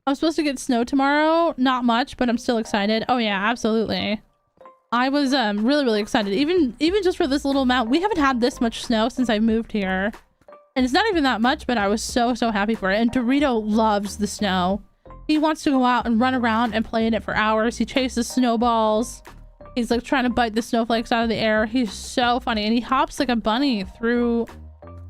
I'm supposed to get snow tomorrow. Not much, but I'm still excited. Oh yeah, absolutely. I was really excited. Even just for this little amount. We haven't had this much snow since I moved here. And it's not even that much, but I was so happy for it. And Dorito loves the snow. He wants to go out and run around and play in it for hours. He chases snowballs. He's like trying to bite the snowflakes out of the air. He's so funny. And he hops like a bunny through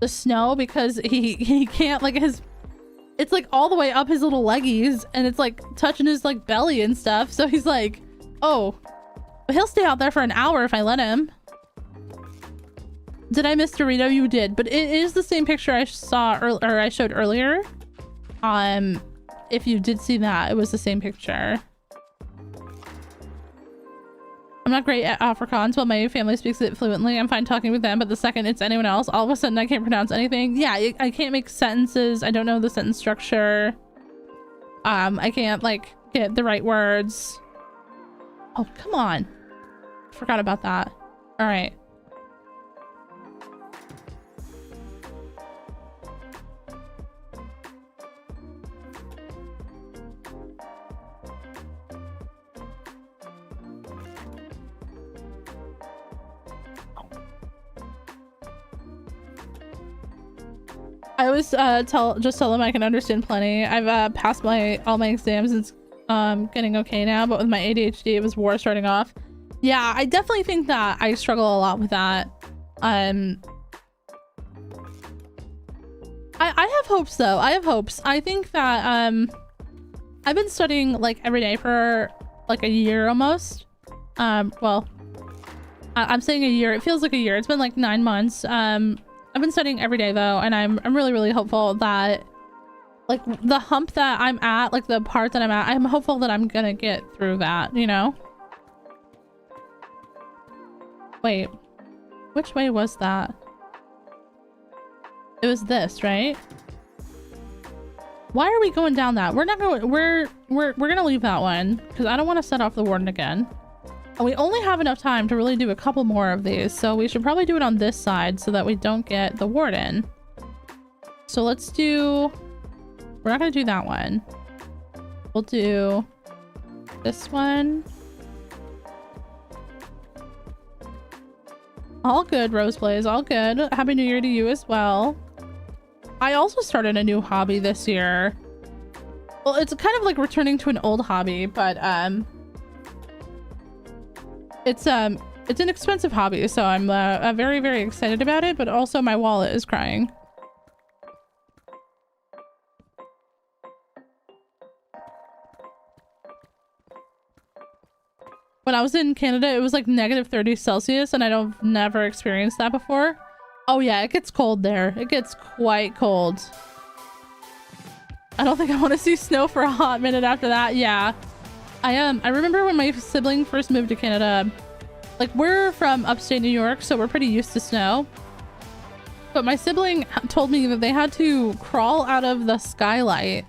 the snow because he can't, like, it's like all the way up his little leggies, and it's like touching his like belly and stuff. So he's like, oh, but he'll stay out there for an hour if I let him. Did I miss Dorito? You did, but it is the same picture I saw or I showed earlier. If you did see that, it was the same picture. I'm not great at Afrikaans, while my family speaks it fluently. I'm fine talking with them, but the second it's anyone else, all of a sudden I can't pronounce anything. Yeah, I can't make sentences. I don't know the sentence structure. I can't like get the right words. Oh, come on. Forgot about that. All right. I always just tell them I can understand plenty. I've passed all my exams and getting okay now, but with my ADHD it was war starting off. Yeah, I definitely think that I struggle a lot with that. I have hopes though. I have hopes. I think that I've been studying like every day for like a year almost. Well, I'm saying a year. It feels like a year. It's been like 9 months. I've been studying every day though, and I'm really hopeful that like the hump that I'm at, like the part that I'm at, I'm hopeful that I'm gonna get through that, you know? Wait, which way was that? It was this, right? Why are we going down that? We're not going, we're gonna leave that one because I don't want to set off the warden again. And we only have enough time to really do a couple more of these, so we should probably do it on this side so that we don't get the warden. So let's do... We're not gonna do that one. We'll do this one. All good, Roseblaze, all good. Happy New Year to you as well. I also started a new hobby this year. Well, it's kind of like returning to an old hobby, but it's an expensive hobby, so I'm very excited about it, but also my wallet is crying. When I was in Canada, it was like -30 Celsius, and I've never experienced that before. Oh yeah, it gets cold there. It gets quite cold. I don't think I want to see snow for a hot minute after that. Yeah. I remember when my sibling first moved to Canada, like we're from upstate New York, so we're pretty used to snow. But my sibling told me that they had to crawl out of the skylight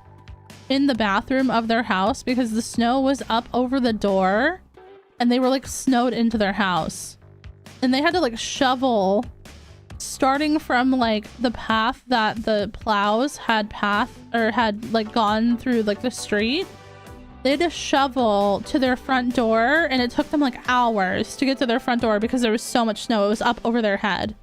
in the bathroom of their house because the snow was up over the door and they were like snowed into their house. And they had to like shovel starting from like the path that the plows had like gone through like the street. They had to shovel to their front door, and it took them like hours to get to their front door because there was so much snow. It was up over their head.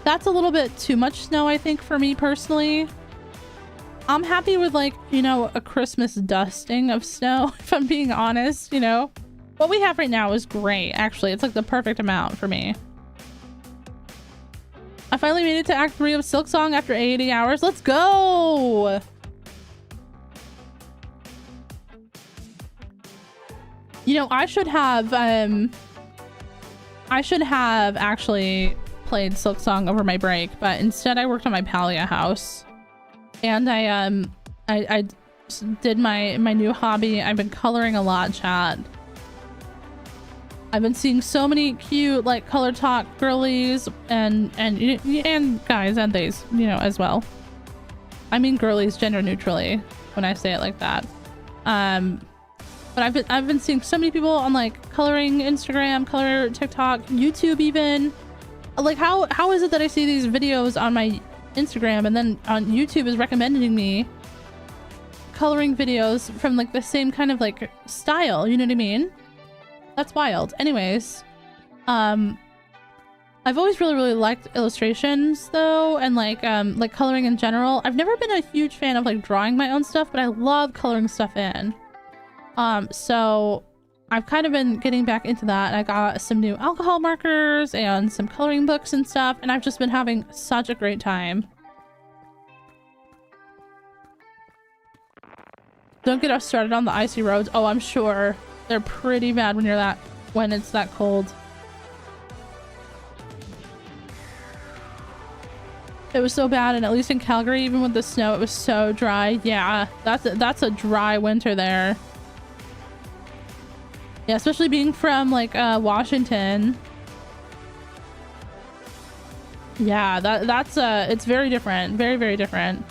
That's a little bit too much snow, I think, for me personally. I'm happy with, like, you know, a Christmas dusting of snow, if I'm being honest, you know? What we have right now is great, actually. It's like the perfect amount for me. I finally made it to Act 3 of Silksong after 80 hours. Let's go! You know, I should have actually played Silksong over my break, but instead I worked on my Palia house. And I did my new hobby. I've been coloring a lot, chat. I've been seeing so many cute, like, color talk girlies and guys and theys, you know, as well. I mean girlies gender neutrally when I say it like that. But I've been seeing so many people on, like, coloring Instagram, color TikTok, YouTube even. Like, how is it that I see these videos on my Instagram and then on YouTube is recommending me coloring videos from, like, the same kind of, like, style, you know what I mean? That's wild. Anyways, I've always really liked illustrations though, and like coloring in general. I've never been a huge fan of, like, drawing my own stuff, but I love coloring stuff in. So I've kind of been getting back into that. I got some new alcohol markers and some coloring books and stuff, and I've just been having such a great time. Don't get us started on the icy roads. Oh, I'm sure they're pretty bad when it's that cold. It was so bad, and at least in Calgary, even with the snow, it was so dry. Yeah, that's a dry winter there. Yeah, especially being from, like, Washington. Yeah, that's it's very different. Very different.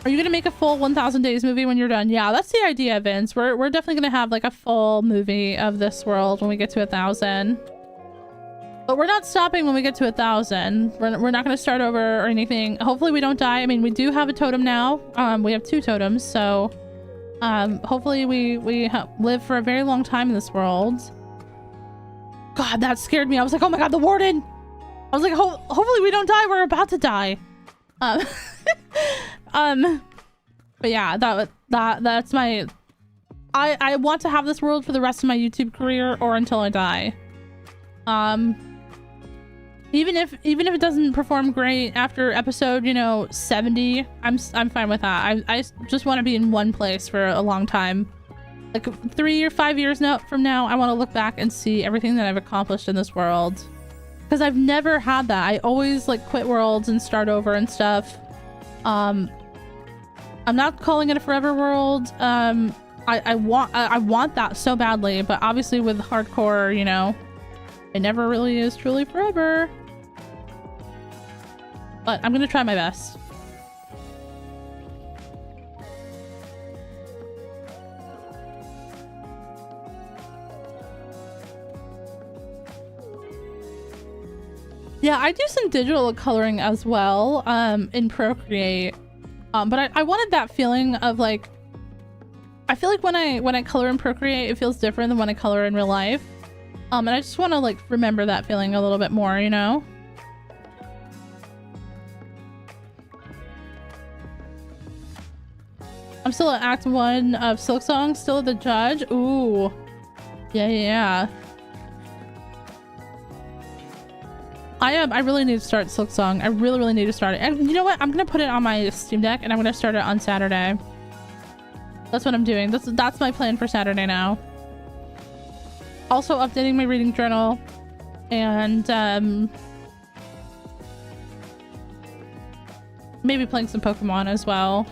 Are you gonna make a full 1000 Days movie when you're done? Yeah, that's the idea, Vince. We're definitely gonna have, like, a full movie of this world when we get to 1000. But we're not stopping when we get to 1000. We're not gonna start over or anything. Hopefully we don't die. I mean, we do have a totem now. We have 2 totems, so hopefully we live for a very long time in this world. God, that scared me. I was like, oh my god, the warden! I was like, hopefully we don't die. We're about to die. But yeah, that's my, I want to have this world for the rest of my YouTube career or until I die. Even if it doesn't perform great after episode, you know, 70, I'm fine with that. I just want to be in one place for a long time. Like 3 or 5 years from now, I want to look back and see everything that I've accomplished in this world. Because I've never had that. I always, like, quit worlds and start over and stuff. I'm not calling it a forever world. I want that so badly, but obviously with hardcore, you know, it never really is truly forever. But I'm gonna try my best. Yeah, I do some digital coloring as well, in Procreate. But I wanted that feeling of, like, I feel like when I color in Procreate, it feels different than when I color in real life. And I just want to, like, remember that feeling a little bit more, you know? I'm still at Act 1 of Silksong, still the judge. Ooh. Yeah. I really need to start Silksong. I really need to start it. And you know what? I'm gonna put it on my Steam Deck and I'm gonna start it on Saturday. That's what I'm doing. That's my plan for Saturday now. Also updating my reading journal and maybe playing some Pokemon as well.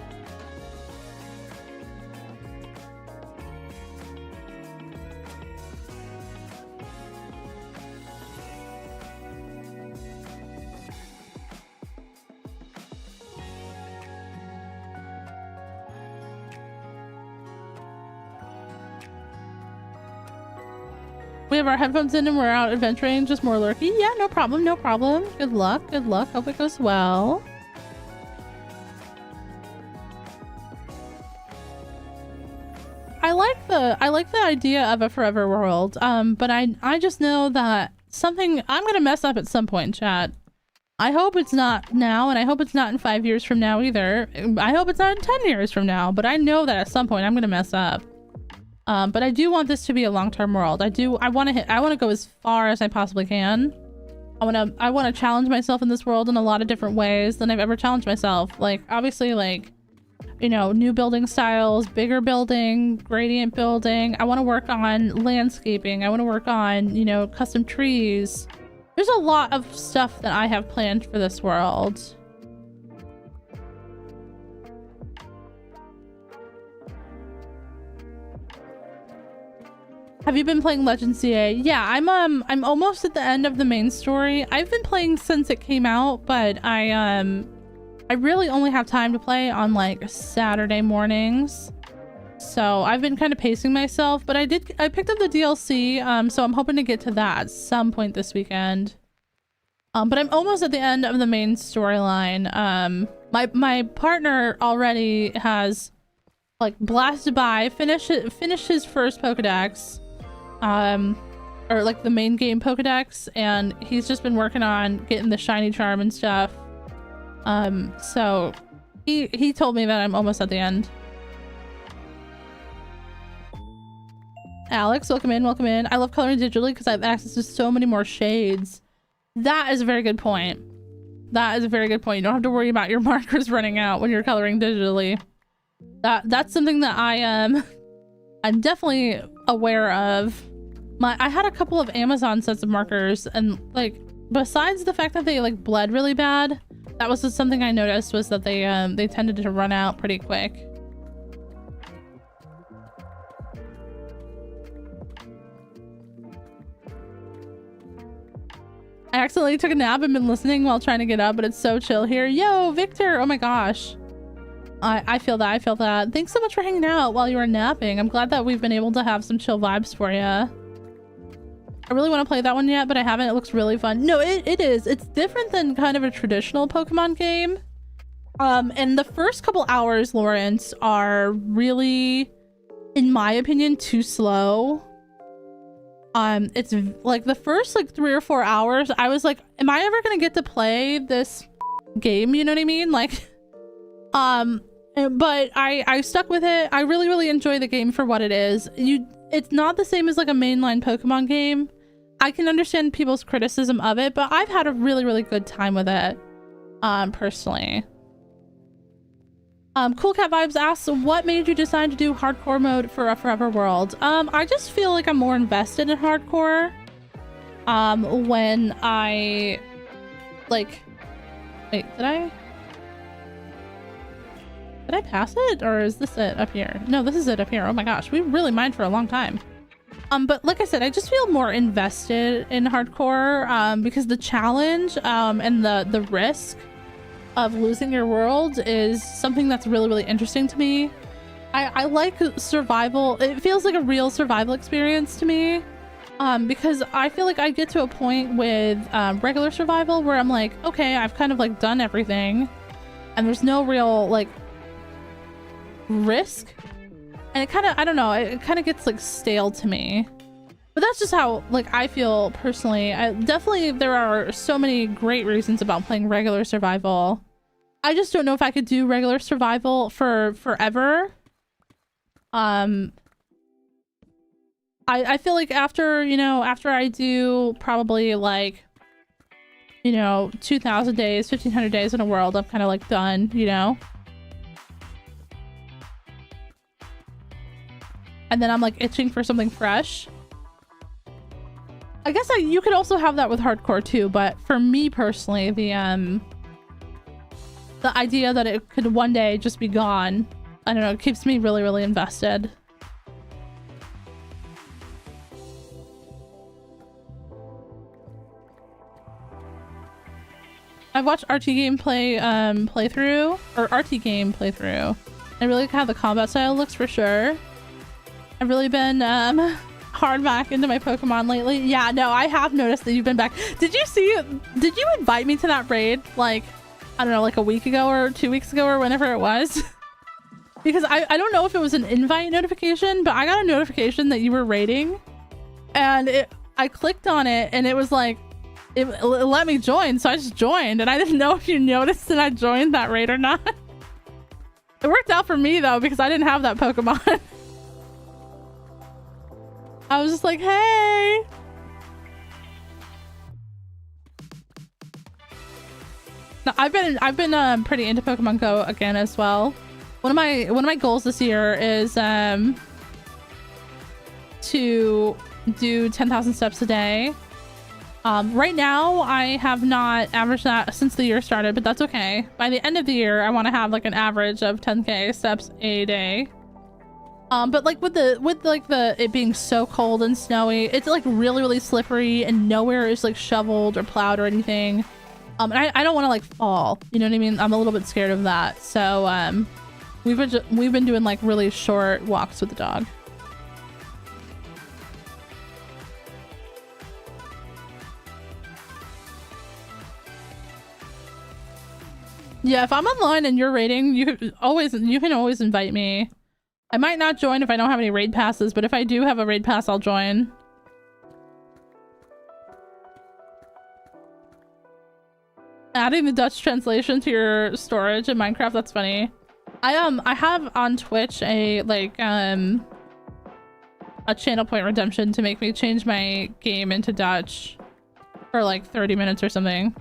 We have our headphones in and we're out adventuring, just more lurking. Yeah, no problem, no problem. Good luck, good luck. Hope it goes well. I like the idea of a forever world, but I just know that something I'm gonna mess up at some point, chat. I hope it's not now, and I hope it's not in 5 years from now either. I hope it's not in 10 years from now, but I know that at some point I'm gonna mess up. But I do want this to be a long-term world. I want to go as far as I possibly can. I want to challenge myself in this world in a lot of different ways than I've ever challenged myself. Like, obviously, like, you know, new building styles, bigger building, gradient building. I want to work on landscaping. I want to work on, you know, custom trees. There's a lot of stuff that I have planned for this world. Have you been playing Legend CA? Yeah, I'm almost at the end of the main story. I've been playing since it came out, but I really only have time to play on like Saturday mornings. So I've been kind of pacing myself, but I picked up the DLC, so I'm hoping to get to that at some point this weekend. But I'm almost at the end of the main storyline. My partner already has like blasted by, finished his first Pokedex. Or like the main game Pokedex, and he's just been working on getting the shiny charm and stuff. So he told me that I'm almost at the end. Alex, welcome in, welcome in. I love coloring digitally because I have access to so many more shades. That is a very good point. That is a very good point. You don't have to worry about your markers running out when you're coloring digitally. That's something that I'm definitely aware of. I had a couple of Amazon sets of markers, and like besides the fact that they like bled really bad, that was just something I noticed, was that they tended to run out pretty quick. I accidentally took a nap and been listening while trying to get up, but it's so chill here. Yo, Victor! Oh my gosh. I feel that, I feel that. Thanks so much for hanging out while you were napping. I'm glad that we've been able to have some chill vibes for you. I really want to play that one yet, but I haven't. It looks really fun. No, it is. It's different than kind of a traditional Pokemon game. And the first couple hours, Lawrence, are really, in my opinion, too slow. It's like the first like 3 or 4 hours, I was like, am I ever gonna get to play this game? You know what I mean? Like, but I stuck with it. I really enjoy the game for what it is. It's not the same as like a mainline Pokemon game. I can understand people's criticism of it, but I've had a really good time with it, personally. Cool Cat Vibes asks, what made you decide to do hardcore mode for a forever world? I just feel like I'm more invested in hardcore when I like, wait, did I pass it, or is this it up here? No, this is it up here. Oh my gosh, we really mined for a long time. But like I said, I just feel more invested in hardcore because the challenge and the risk of losing your world is something that's really interesting to me. I like survival. It feels like a real survival experience to me, because I feel like I get to a point with regular survival where I'm like, okay, I've kind of like done everything and there's no real like risk, and it kind of, I don't know, it kind of gets like stale to me. But that's just how like I feel personally. Definitely there are so many great reasons about playing regular survival. I just don't know if I could do regular survival for forever. I feel like after, you know, after I do probably like, you know, 2,000 days, 1,500 days in a world, I'm kind of like done, you know? And then I'm like itching for something fresh. I guess you could also have that with hardcore too, but for me personally, the idea that it could one day just be gone, I don't know, it keeps me really invested. I've watched RT gameplay playthrough, or RT game playthrough. I really like how the combat style looks for sure. I've really been hard back into my Pokemon lately. Yeah, no, I have noticed that you've been back. Did you invite me to that raid? Like, I don't know, like a week ago or 2 weeks ago or whenever it was? Because I don't know if it was an invite notification, but I got a notification that you were raiding. And I clicked on it and it was like, it let me join. So I just joined and I didn't know if you noticed that I joined that raid or not. It worked out for me though, because I didn't have that Pokemon. I was just like, hey. No, I've been pretty into Pokemon Go again as well. One of my goals this year is to do 10,000 steps a day. Right now I have not averaged that since the year started, but that's okay. By the end of the year I want to have like an average of 10k steps a day. But like with it being so cold and snowy, it's like really slippery and nowhere is like shoveled or plowed or anything. And I don't want to like fall, you know what I mean? I'm a little bit scared of that. So we've been doing like really short walks with the dog. Yeah, if I'm online and you're raiding, you can always invite me. I might not join if I don't have any raid passes, but if I do have a raid pass, I'll join. Adding the Dutch translation to your storage in Minecraft, that's funny. I have on Twitch a channel point redemption to make me change my game into Dutch for like 30 minutes or something.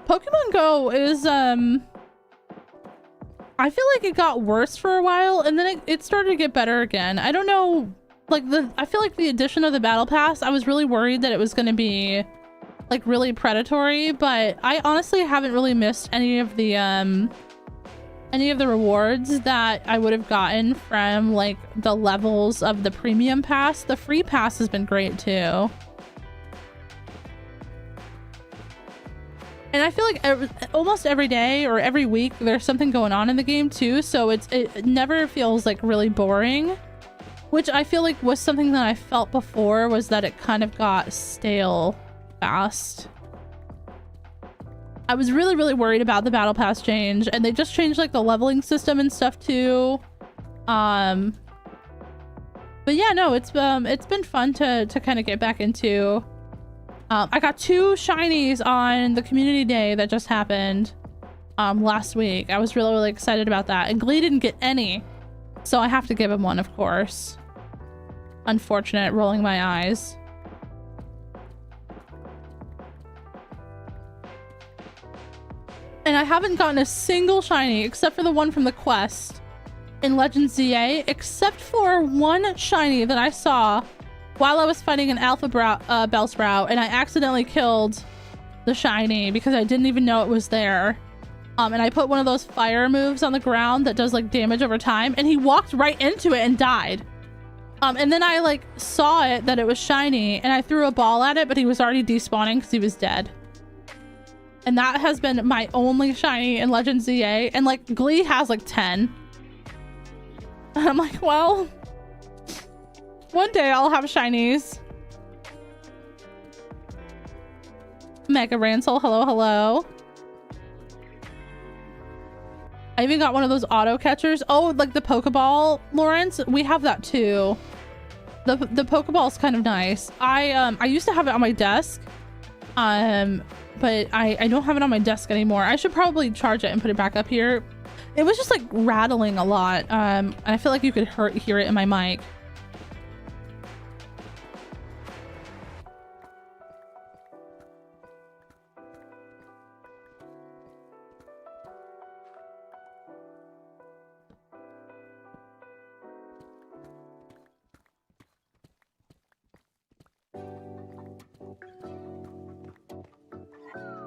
Pokemon Go is I feel like it got worse for a while and then it started to get better again. I don't know, like I feel like the addition of the battle pass, I was really worried that it was going to be like really predatory, but I honestly haven't really missed any of the rewards that I would have gotten from like the levels of the premium pass. The free pass has been great too. And I feel like almost every day or every week there's something going on in the game too, so it never feels like really boring, which I feel like was something that I felt before, was that it kind of got stale fast. I was really worried about the battle pass change, and they just changed like the leveling system and stuff too. But yeah, no, it's been fun to kind of get back into. I got 2 shinies on the community day that just happened last week. I was really excited about that, and Glee didn't get any, so I have to give him one, of course. Unfortunate, rolling my eyes. And I haven't gotten a single shiny except for the one from the quest in Legend ZA, except for one shiny that I saw while I was fighting an alpha Bellsprout, and I accidentally killed the shiny because I didn't even know it was there. And I put one of those fire moves on the ground that does like damage over time, and he walked right into it and died. And then I like saw it that it was shiny, and I threw a ball at it, but he was already despawning because he was dead. And that has been my only shiny in Legend ZA, and like Glee has like 10. And I'm like, well, one day I'll have shinies. Mega Ransel, hello. I even got one of those auto catchers. Oh, like the Pokeball, Lawrence. We have that too. The Pokeball's kind of nice. I used to have it on my desk, but I don't have it on my desk anymore. I should probably charge it and put it back up here. It was just like rattling a lot, and I feel like you could hear it in my mic.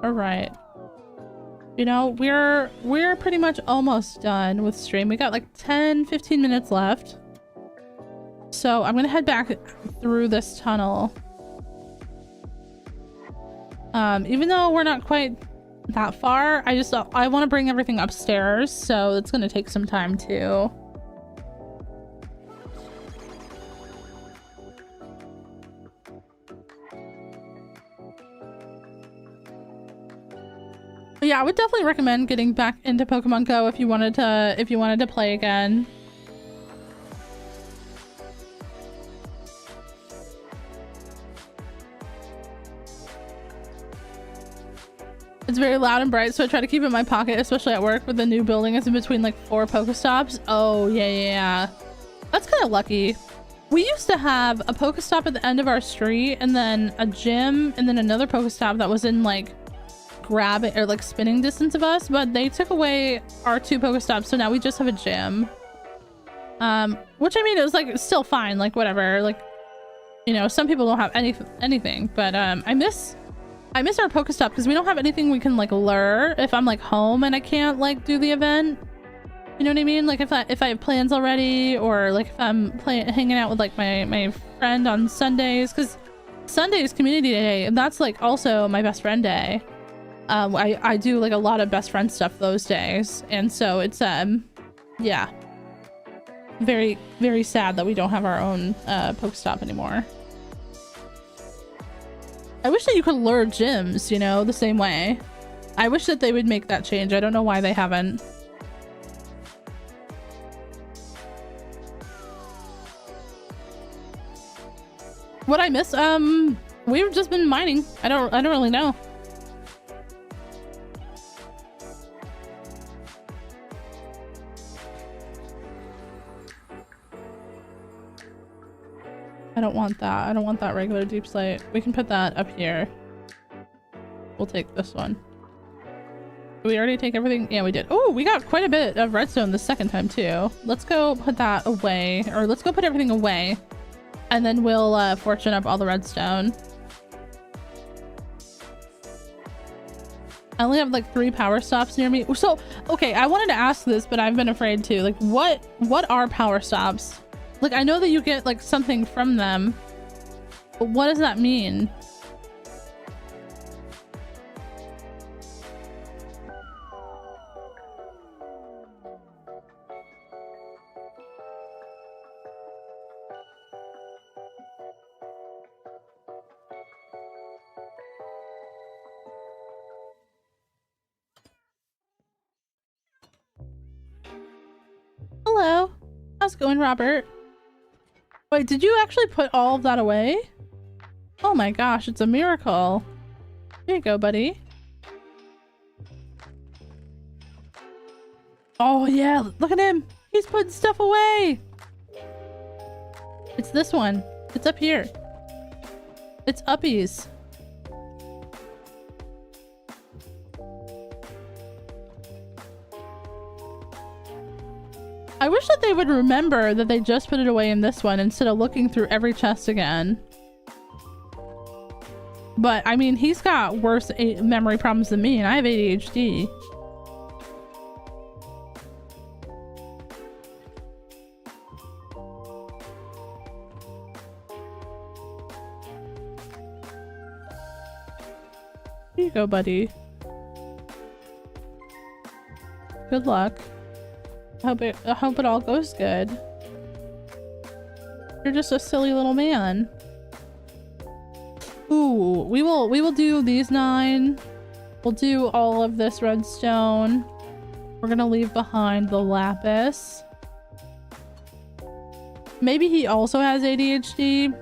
All right, you know, we're pretty much almost done with stream. We got like 10-15 minutes left, so I'm gonna head back through this tunnel. Even though we're not quite that far, I want to bring everything upstairs, so it's gonna take some time too. But yeah, I would definitely recommend getting back into Pokemon Go if you wanted to play again. It's very loud and bright, so I try to keep it in my pocket, especially at work, with the new building is in between like 4 Pokestops. Oh, yeah. That's kind of lucky. We used to have a Pokestop at the end of our street, and then a gym, and then another Pokestop that was in like grabbing or like spinning distance of us, but they took away our 2 Pokestops, so now we just have a gym. Which I mean, it was like still fine, like whatever, like, you know, some people don't have anything, but I miss our Pokestop because we don't have anything we can like lure if I'm like home and I can't like do the event. You know what I mean? Like if I have plans already, or like if I'm hanging out with like my friend on Sundays, because Sunday is community day, and that's like also my best friend day. I do like a lot of best friend stuff those days, and so it's yeah, very, very sad that we don't have our own Pokestop anymore. I wish that you could lure gyms, you know, the same way. I wish that they would make that change. I don't know why they haven't. What I miss? We've just been mining. I don't really know. I don't want that. I don't want that regular deep slate. We can put that up here. We'll take this one. Did we already take everything? Yeah, we did. Oh, we got quite a bit of redstone the second time too. Let's go put that away, or let's go put everything away, and then we'll fortune up all the redstone. I only have like 3 power stops near me. So, okay, I wanted to ask this, but I've been afraid to. Like, what are power stops? Like, I know that you get like something from them, but what does that mean? Hello. How's it going, Robert? Wait, did you actually put all of that away? Oh my gosh, it's a miracle. Here you go, buddy. Oh yeah, look at him. He's putting stuff away. It's this one. It's up here. It's uppies. I wish that they would remember that they just put it away in this one instead of looking through every chest again. But I mean, he's got worse memory problems than me, and I have ADHD. Here you go, buddy. Good luck. I hope it all goes good. You're just a silly little man. Ooh, we will do these 9. We'll do all of this redstone. We're gonna leave behind the lapis. Maybe he also has ADHD.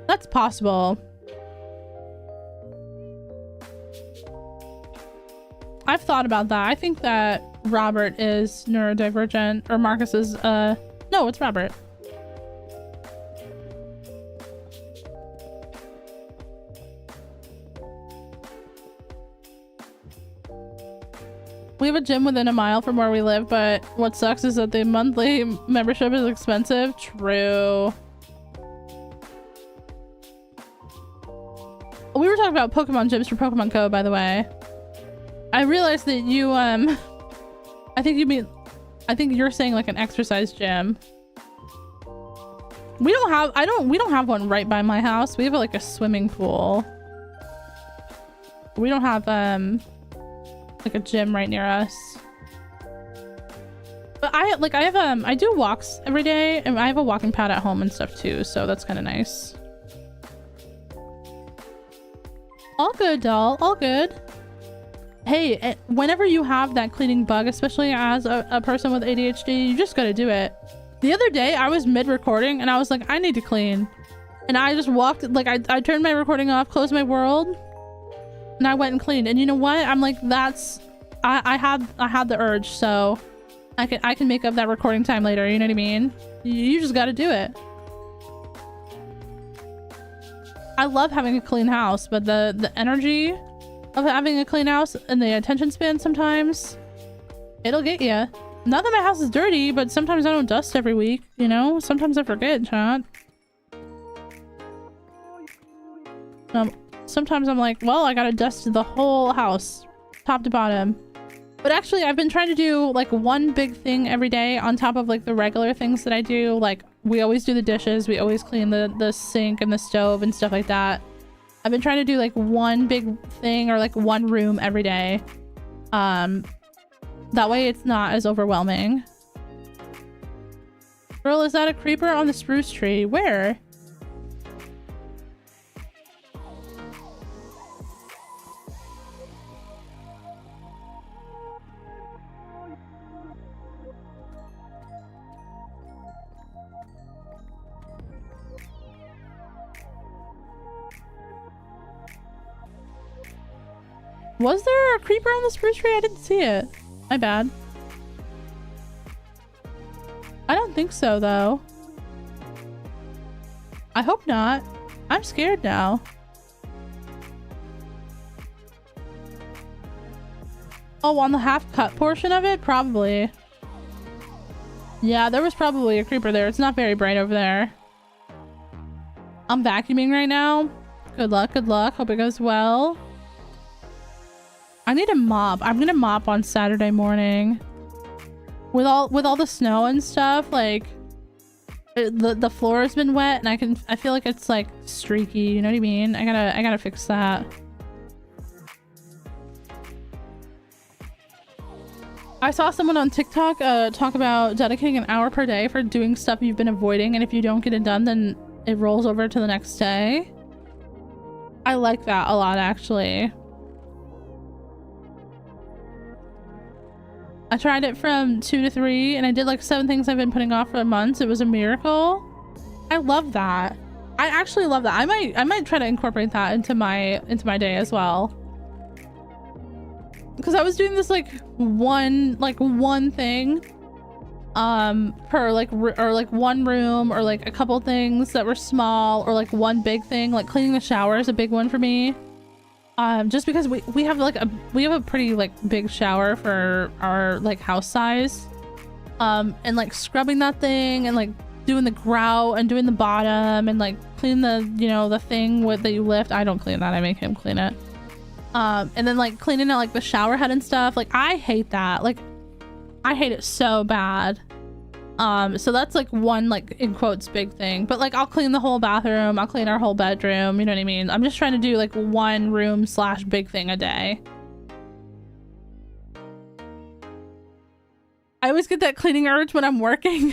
That's possible. I've thought about that. I think that Robert is neurodivergent, or Marcus is no, it's Robert. We have a gym within a mile from where we live, but what sucks is that the monthly membership is expensive. True. We were talking about Pokemon gyms for Pokemon Go, by the way. I realized that you I think you're saying like an exercise gym. We don't have one right by my house. We have like a swimming pool. We don't have like a gym right near us. But I do walks every day, and I have a walking pad at home and stuff too, so that's kind of nice. All good, doll. All good. hey, whenever you have that cleaning bug, especially as a person with ADHD, you just gotta do it. The other day, I was mid-recording and I was like, I need to clean. And I just walked, like, I turned my recording off, closed my world, and I went and cleaned. And you know what? I'm like, I had the urge, so I can make up that recording time later, you know what I mean? You just gotta do it. I love having a clean house, but the energy of having a clean house and the attention span sometimes, it'll get you. Not that my house is dirty, but sometimes I don't dust every week, you know? Sometimes I forget, chat. Sometimes I'm like, well, I gotta dust the whole house, top to bottom. But actually, I've been trying to do like one big thing every day on top of like the regular things that I do. Like, we always do the dishes, we always clean the sink and the stove and stuff like that. I've been trying to do like one big thing or like one room every day. That way it's not as overwhelming. Girl, is that a creeper on the spruce tree? Where? Was there a creeper on the spruce tree? I didn't see it. My bad. I don't think so, though. I hope not. I'm scared now. Oh, on the half-cut portion of it? Probably. Yeah, there was probably a creeper there. It's not very bright over there. I'm vacuuming right now. Good luck, good luck. Hope it goes well. I need a mop. I'm gonna mop on Saturday morning. With all the snow and stuff, like the floor has been wet and I feel like it's like streaky, you know what I mean? I gotta fix that. I saw someone on TikTok talk about dedicating an hour per day for doing stuff you've been avoiding, and if you don't get it done, then it rolls over to the next day. I like that a lot, actually. I tried it from 2 to 3 and I did like 7 things I've been putting off for months. It was a miracle. I love that. I actually love that. I might try to incorporate that into my day as well. Because I was doing this like one thing per like or like one room or like a couple things that were small, or like one big thing. Like cleaning the shower is a big one for me. Just because we have a pretty like big shower for our like house size, and like scrubbing that thing and like doing the grout and doing the bottom and like cleaning the, you know, the thing that you lift. I don't clean that, I make him clean it. And then like cleaning out like the shower head and stuff. Like I hate that. Like I hate it so bad. So that's like one, like in quotes, big thing. But like I'll clean the whole bathroom, I'll clean our whole bedroom, you know what I mean? I'm just trying to do like one room / big thing a day. I always get that cleaning urge when I'm working.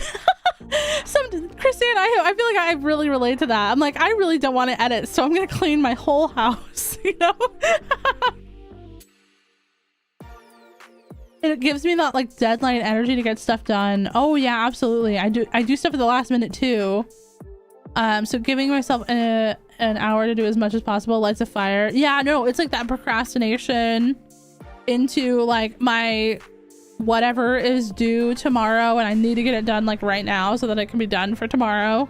Christine, I feel like I really relate to that. I'm like, I really don't want to edit, so I'm gonna clean my whole house, you know? It gives me that like deadline energy to get stuff done. Oh yeah, absolutely. I do stuff at the last minute too. So giving myself an hour to do as much as possible lights a fire. Yeah, no, it's like that procrastination into like my whatever is due tomorrow and I need to get it done like right now so that it can be done for tomorrow.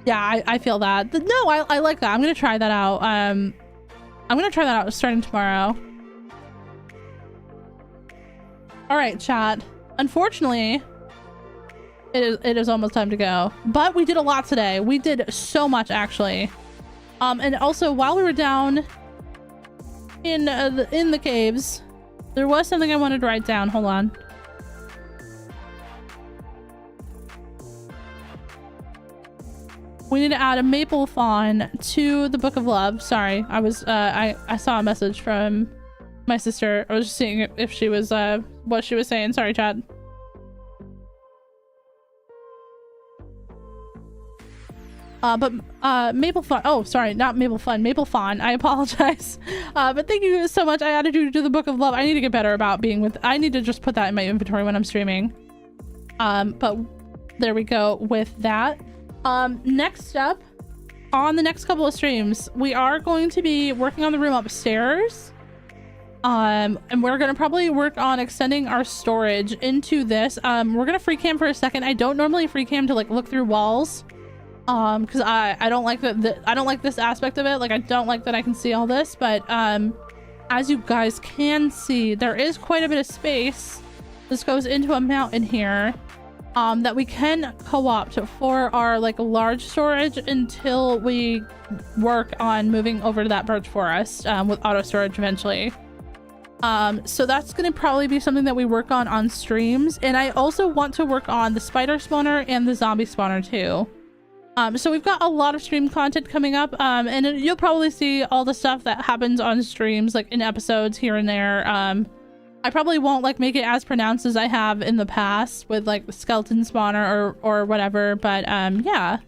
Yeah, I feel that. No, I like that. I'm gonna try that out. I'm gonna try that out starting tomorrow. All right, chat. Unfortunately, it is almost time to go. But we did a lot today. We did so much, actually. And also, while we were down in the caves, there was something I wanted to write down. Hold on. We need to add a maple fawn to the Book of Love. Sorry, I saw a message from my sister. I was just seeing if she was what she was saying. Sorry, chat. Maple Fawn, oh sorry, not Maple Fun, Maple Fawn, I apologize. But thank you so much. I added you to the Book of Love. I need to get better about being with, I need to just put that in my inventory when I'm streaming. But there we go with that. Next up, on the next couple of streams, we are going to be working on the room upstairs. And we're gonna probably work on extending our storage into this. We're gonna free cam for a second. I don't normally free cam to like look through walls. Because I don't like I don't like this aspect of it. Like I don't like that I can see all this, but as you guys can see, there is quite a bit of space. This goes into a mountain here that we can co-opt for our like large storage until we work on moving over to that birch forest with auto storage eventually. So that's gonna probably be something that we work on streams, and I also want to work on the spider spawner and the zombie spawner too. So we've got a lot of stream content coming up, and you'll probably see all the stuff that happens on streams, like in episodes here and there. I probably won't like make it as pronounced as I have in the past with like the skeleton spawner or whatever, but yeah.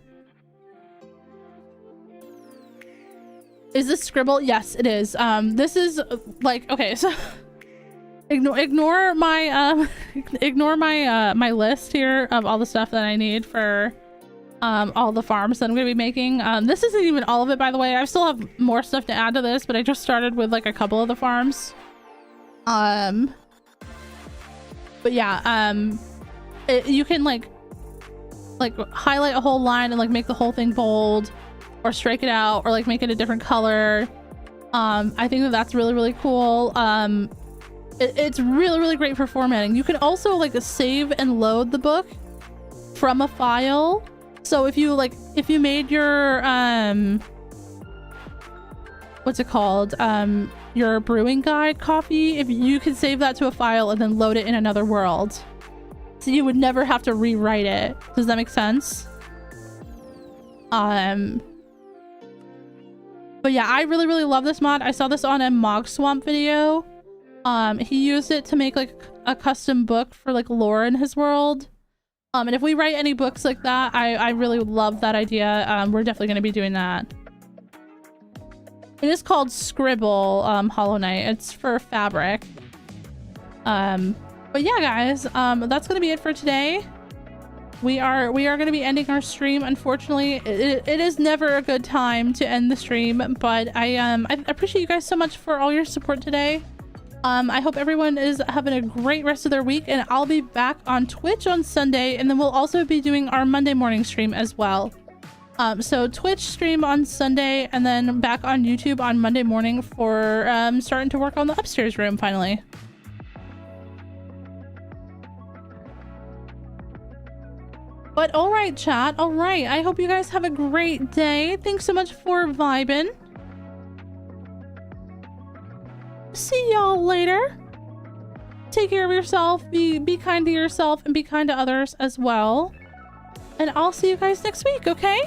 Is this scribble? Yes, it is. This is like, okay, so ignore my my list here of all the stuff that I need for all the farms that I'm gonna be making. This isn't even all of it, by the way. I still have more stuff to add to this, but I just started with like a couple of the farms. But yeah, you can like highlight a whole line and like make the whole thing bold, or strike it out, or like make it a different color. I think that that's really, really cool. It's really, really great for formatting. You can also like save and load the book from a file. So if you made your what's it called, your brewing guide coffee, if you could save that to a file and then load it in another world, so you would never have to rewrite it. Does that make sense? But yeah, I really, really love this mod. I saw this on a Mog Swamp video. He used it to make like a custom book for like lore in his world. And if we write any books like that, I really would love that idea. We're definitely going to be doing that. It is called Scribble, Hollow Knight. It's for fabric. But yeah, guys, that's going to be it for today. We are going to be ending our stream. Unfortunately, it is never a good time to end the stream, but I appreciate you guys so much for all your support today. I hope everyone is having a great rest of their week, and I'll be back on Twitch on Sunday, and then we'll also be doing our Monday morning stream as well. So Twitch stream on Sunday, and then back on YouTube on Monday morning for starting to work on the upstairs room finally. But all right, chat. All right. I hope you guys have a great day. Thanks so much for vibing. See y'all later. Take care of yourself. Be kind to yourself and be kind to others as well. And I'll see you guys next week, okay?